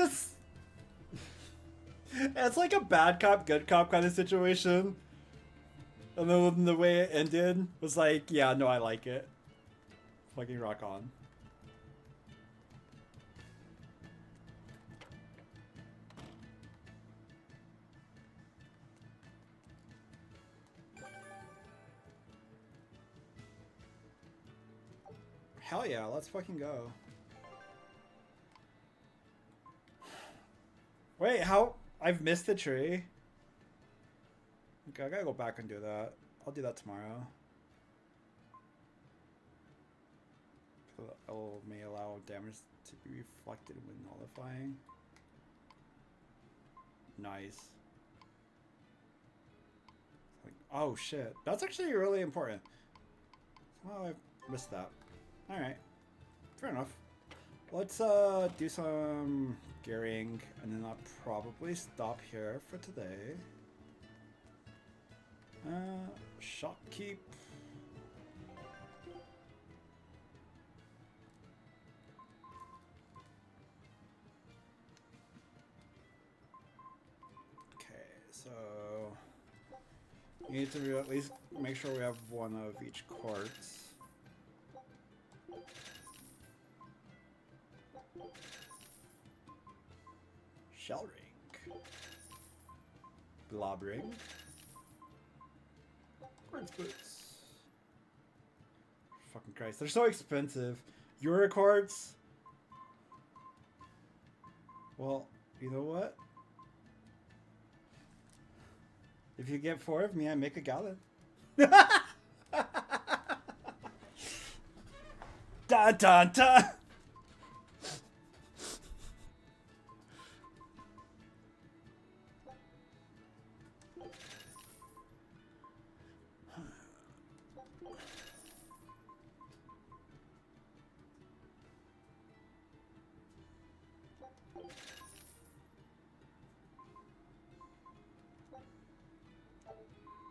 it's like a bad cop, good cop kind of situation. And then the way it ended was like, yeah, no, I like it. Fucking rock on. Hell yeah, let's fucking go. Wait, how? I've missed the tree. Okay, I gotta go back and do that. I'll do that tomorrow. So may allow damage to be reflected when nullifying. Nice. Like, oh shit, that's actually really important. Well, I missed that. Alright, fair enough. Let's do some gearing, and then I'll probably stop here for today. Shopkeep. Okay, so we need to at least make sure we have one of each quartz. Shell ring. Blob ring. Quartz boots. Fucking Christ, they're so expensive. Euro quartz. Well, you know what? If you get 4 of me, I make a gallon. Dun dun dun!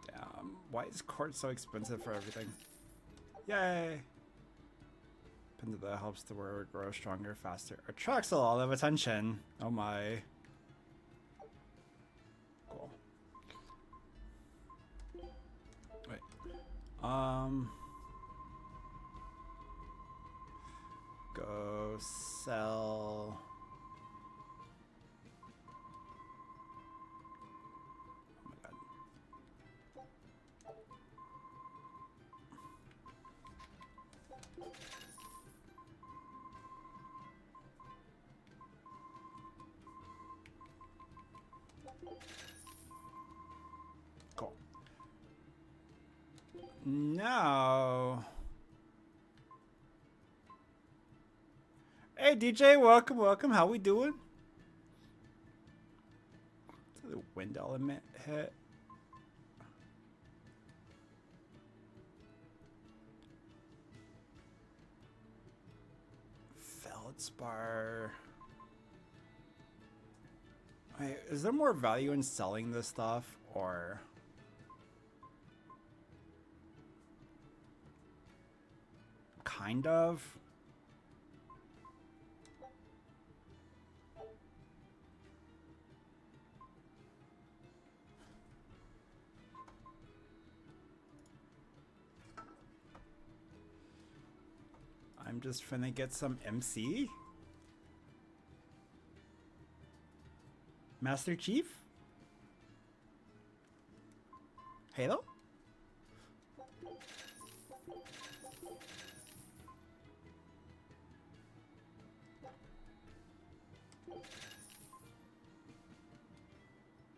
Damn, why is quartz so expensive for everything? Yay! Pin that helps the word grow stronger, faster. Attracts a lot of attention. Oh my. Cool. Wait. Go sell. Oh my god. Cool. Now. Hey DJ, welcome, welcome. How we doing? Did the wind element hit? Feldspar. Wait, is there more value in selling this stuff or? Kind of. I'm just finna get some MC. Master Chief? Halo?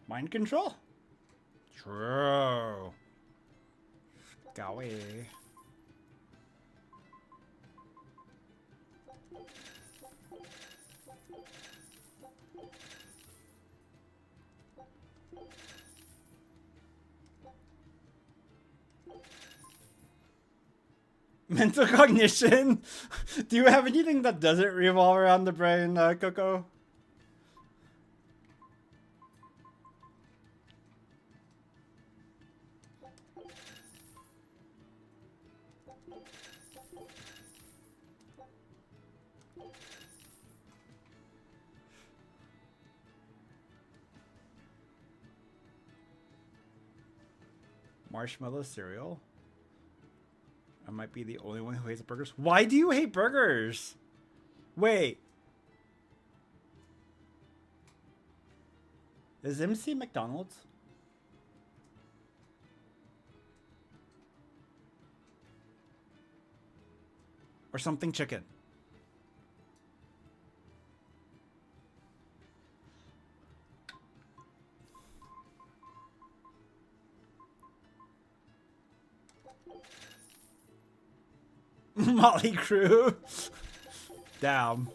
Mind control? True. Golly. Mental cognition? Do you have anything that doesn't revolve around the brain, Coco? Marshmallow cereal? I might be the only one who hates burgers. Why do you hate burgers? Wait. Is MC McDonald's? Or something chicken? Molly Crew. Damn.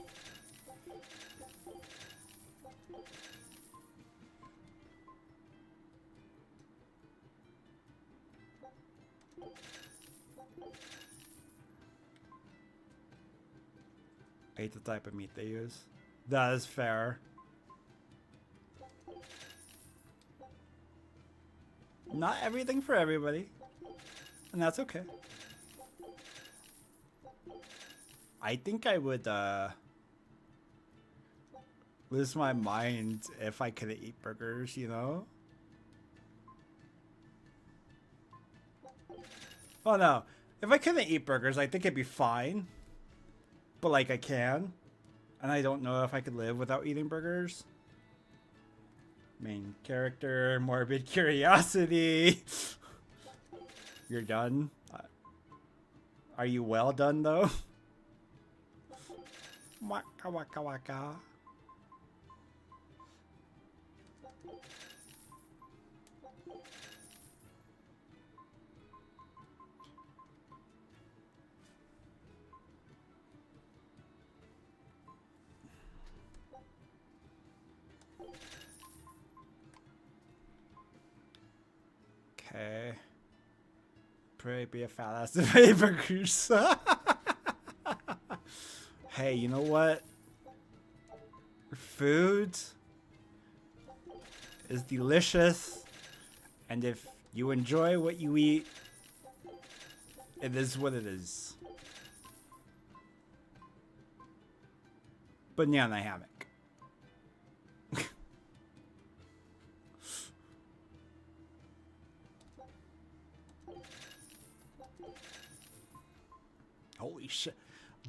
I hate the type of meat they use. That is fair. Not everything for everybody. And that's okay. I think I would lose my mind if I couldn't eat burgers, you know? Oh no. If I couldn't eat burgers, I think it'd be fine. But like I can. And I don't know if I could live without eating burgers. Main character, morbid curiosity. You're done? Are you well done though? Waka waka waka. Okay. Pray be a fat ass of burgers. Hey, you know what? Food is delicious, and if you enjoy what you eat, it is what it is. Banana hammock. Holy shit.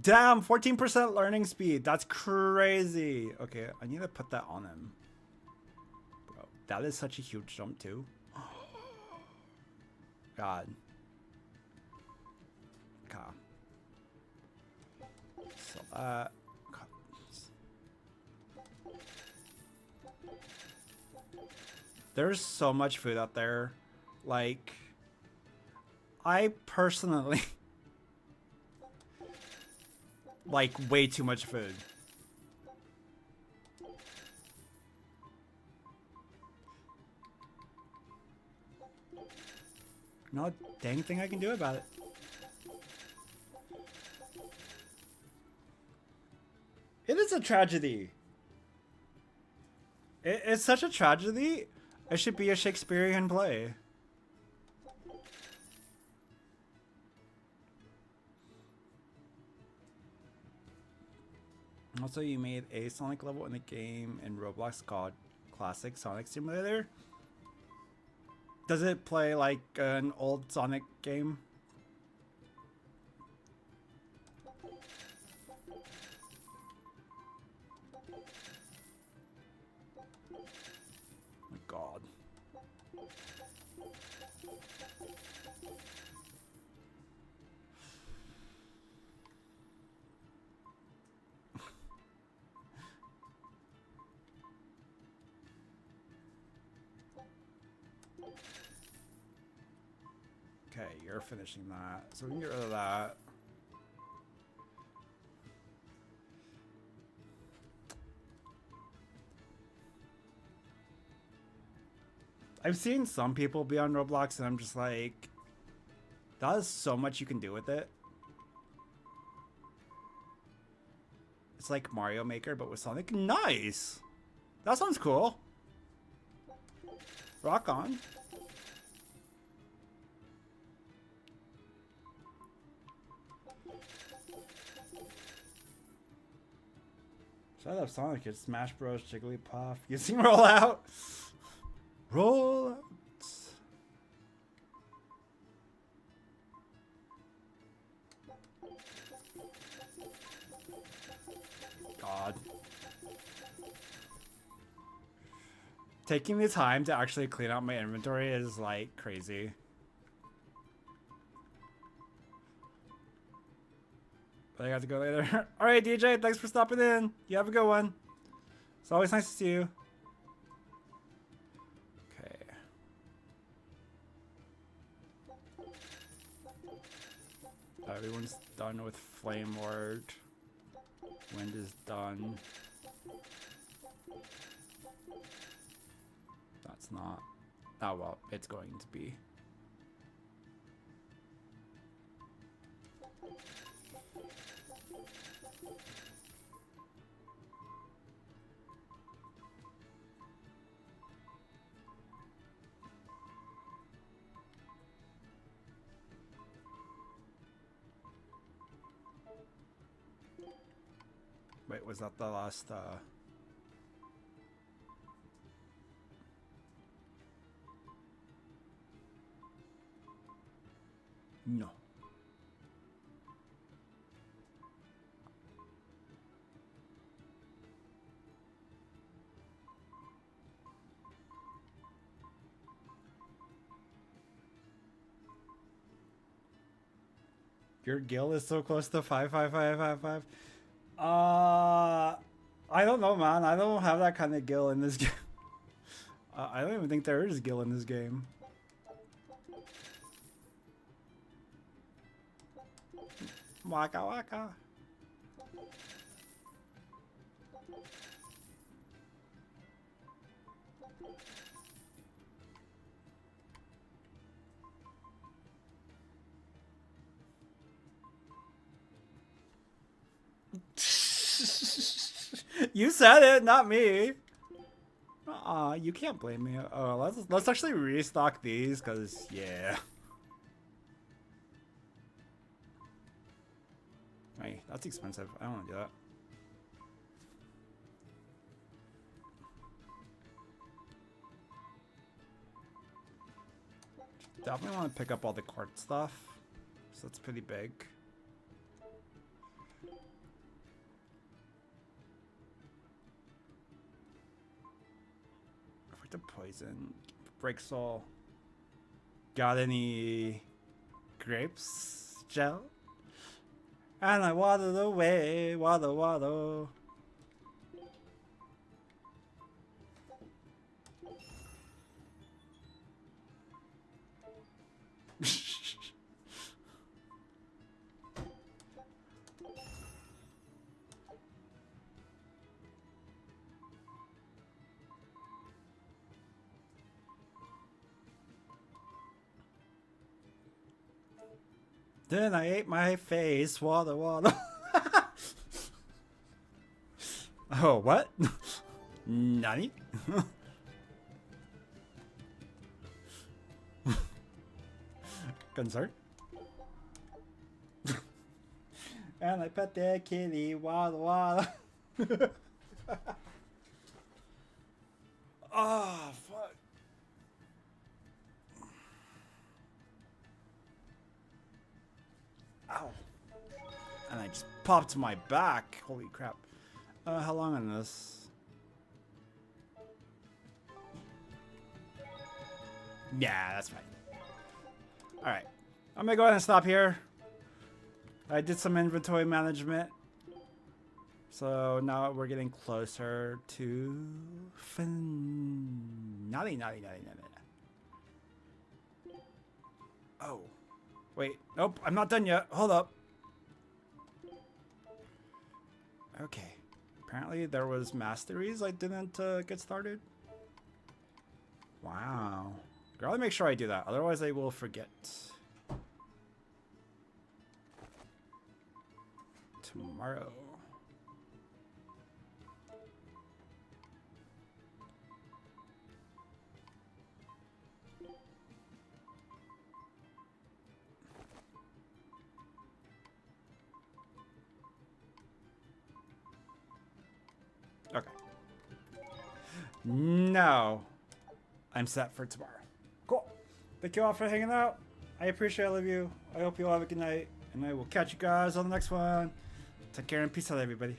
Damn, 14% learning speed. That's crazy. Okay, I need to put that on him. Bro, that is such a huge jump too. God. Okay. So that. There's so much food out there. Like, I personally like way too much food. Not a dang thing I can do about it. It is a tragedy. It's such a tragedy. It should be a Shakespearean play. Also, you made a Sonic level in a game in Roblox called Classic Sonic Simulator. Does it play like an old Sonic game? My God. Okay, you're finishing that. So we can get rid of that. I've seen some people be on Roblox and I'm just like, that is so much you can do with it. It's like Mario Maker, but with Sonic. Nice! That sounds cool. Rock on. Shut up, Sonic. It's Smash Bros. Jigglypuff using rollout. Rollout. God. Taking the time to actually clean out my inventory is like crazy. But I got to go later. Alright, DJ, thanks for stopping in. You have a good one. It's always nice to see you. Okay. Everyone's done with Flame Lord. Wind is done. That's not. Oh well, it's going to be. Wait, was that the last, No. Your gil is so close to 55555. I don't know, man. I don't have that kind of gil in this game. I don't even think there is gil in this game. Waka waka. You said it, not me. You can't blame me. Oh, let's actually restock these, cause yeah. Hey, that's expensive. I don't want to do that. Definitely want to pick up all the cart stuff. So that's pretty big. The poison breaks all. Got any grapes gel? And I waddle away, waddle waddle. Then I ate my face, waddle waddle. Oh, what? Nani? Concern? And I pet that kitty, waddle waddle. Oh, fuck. Ow. And I just popped my back. Holy crap. How long on this? Yeah, that's fine. Alright. I'm gonna go ahead and stop here. I did some inventory management. So now we're getting closer to finale. Oh. Wait. Nope. I'm not done yet. Hold up. Okay. Apparently there was masteries I didn't get started. Wow. Gotta make sure I do that. Otherwise I will forget. Tomorrow. Okay. No. I'm set for tomorrow. Cool. Thank you all for hanging out. I appreciate all of you. I hope you all have a good night. And I will catch you guys on the next one. Take care and peace out, everybody.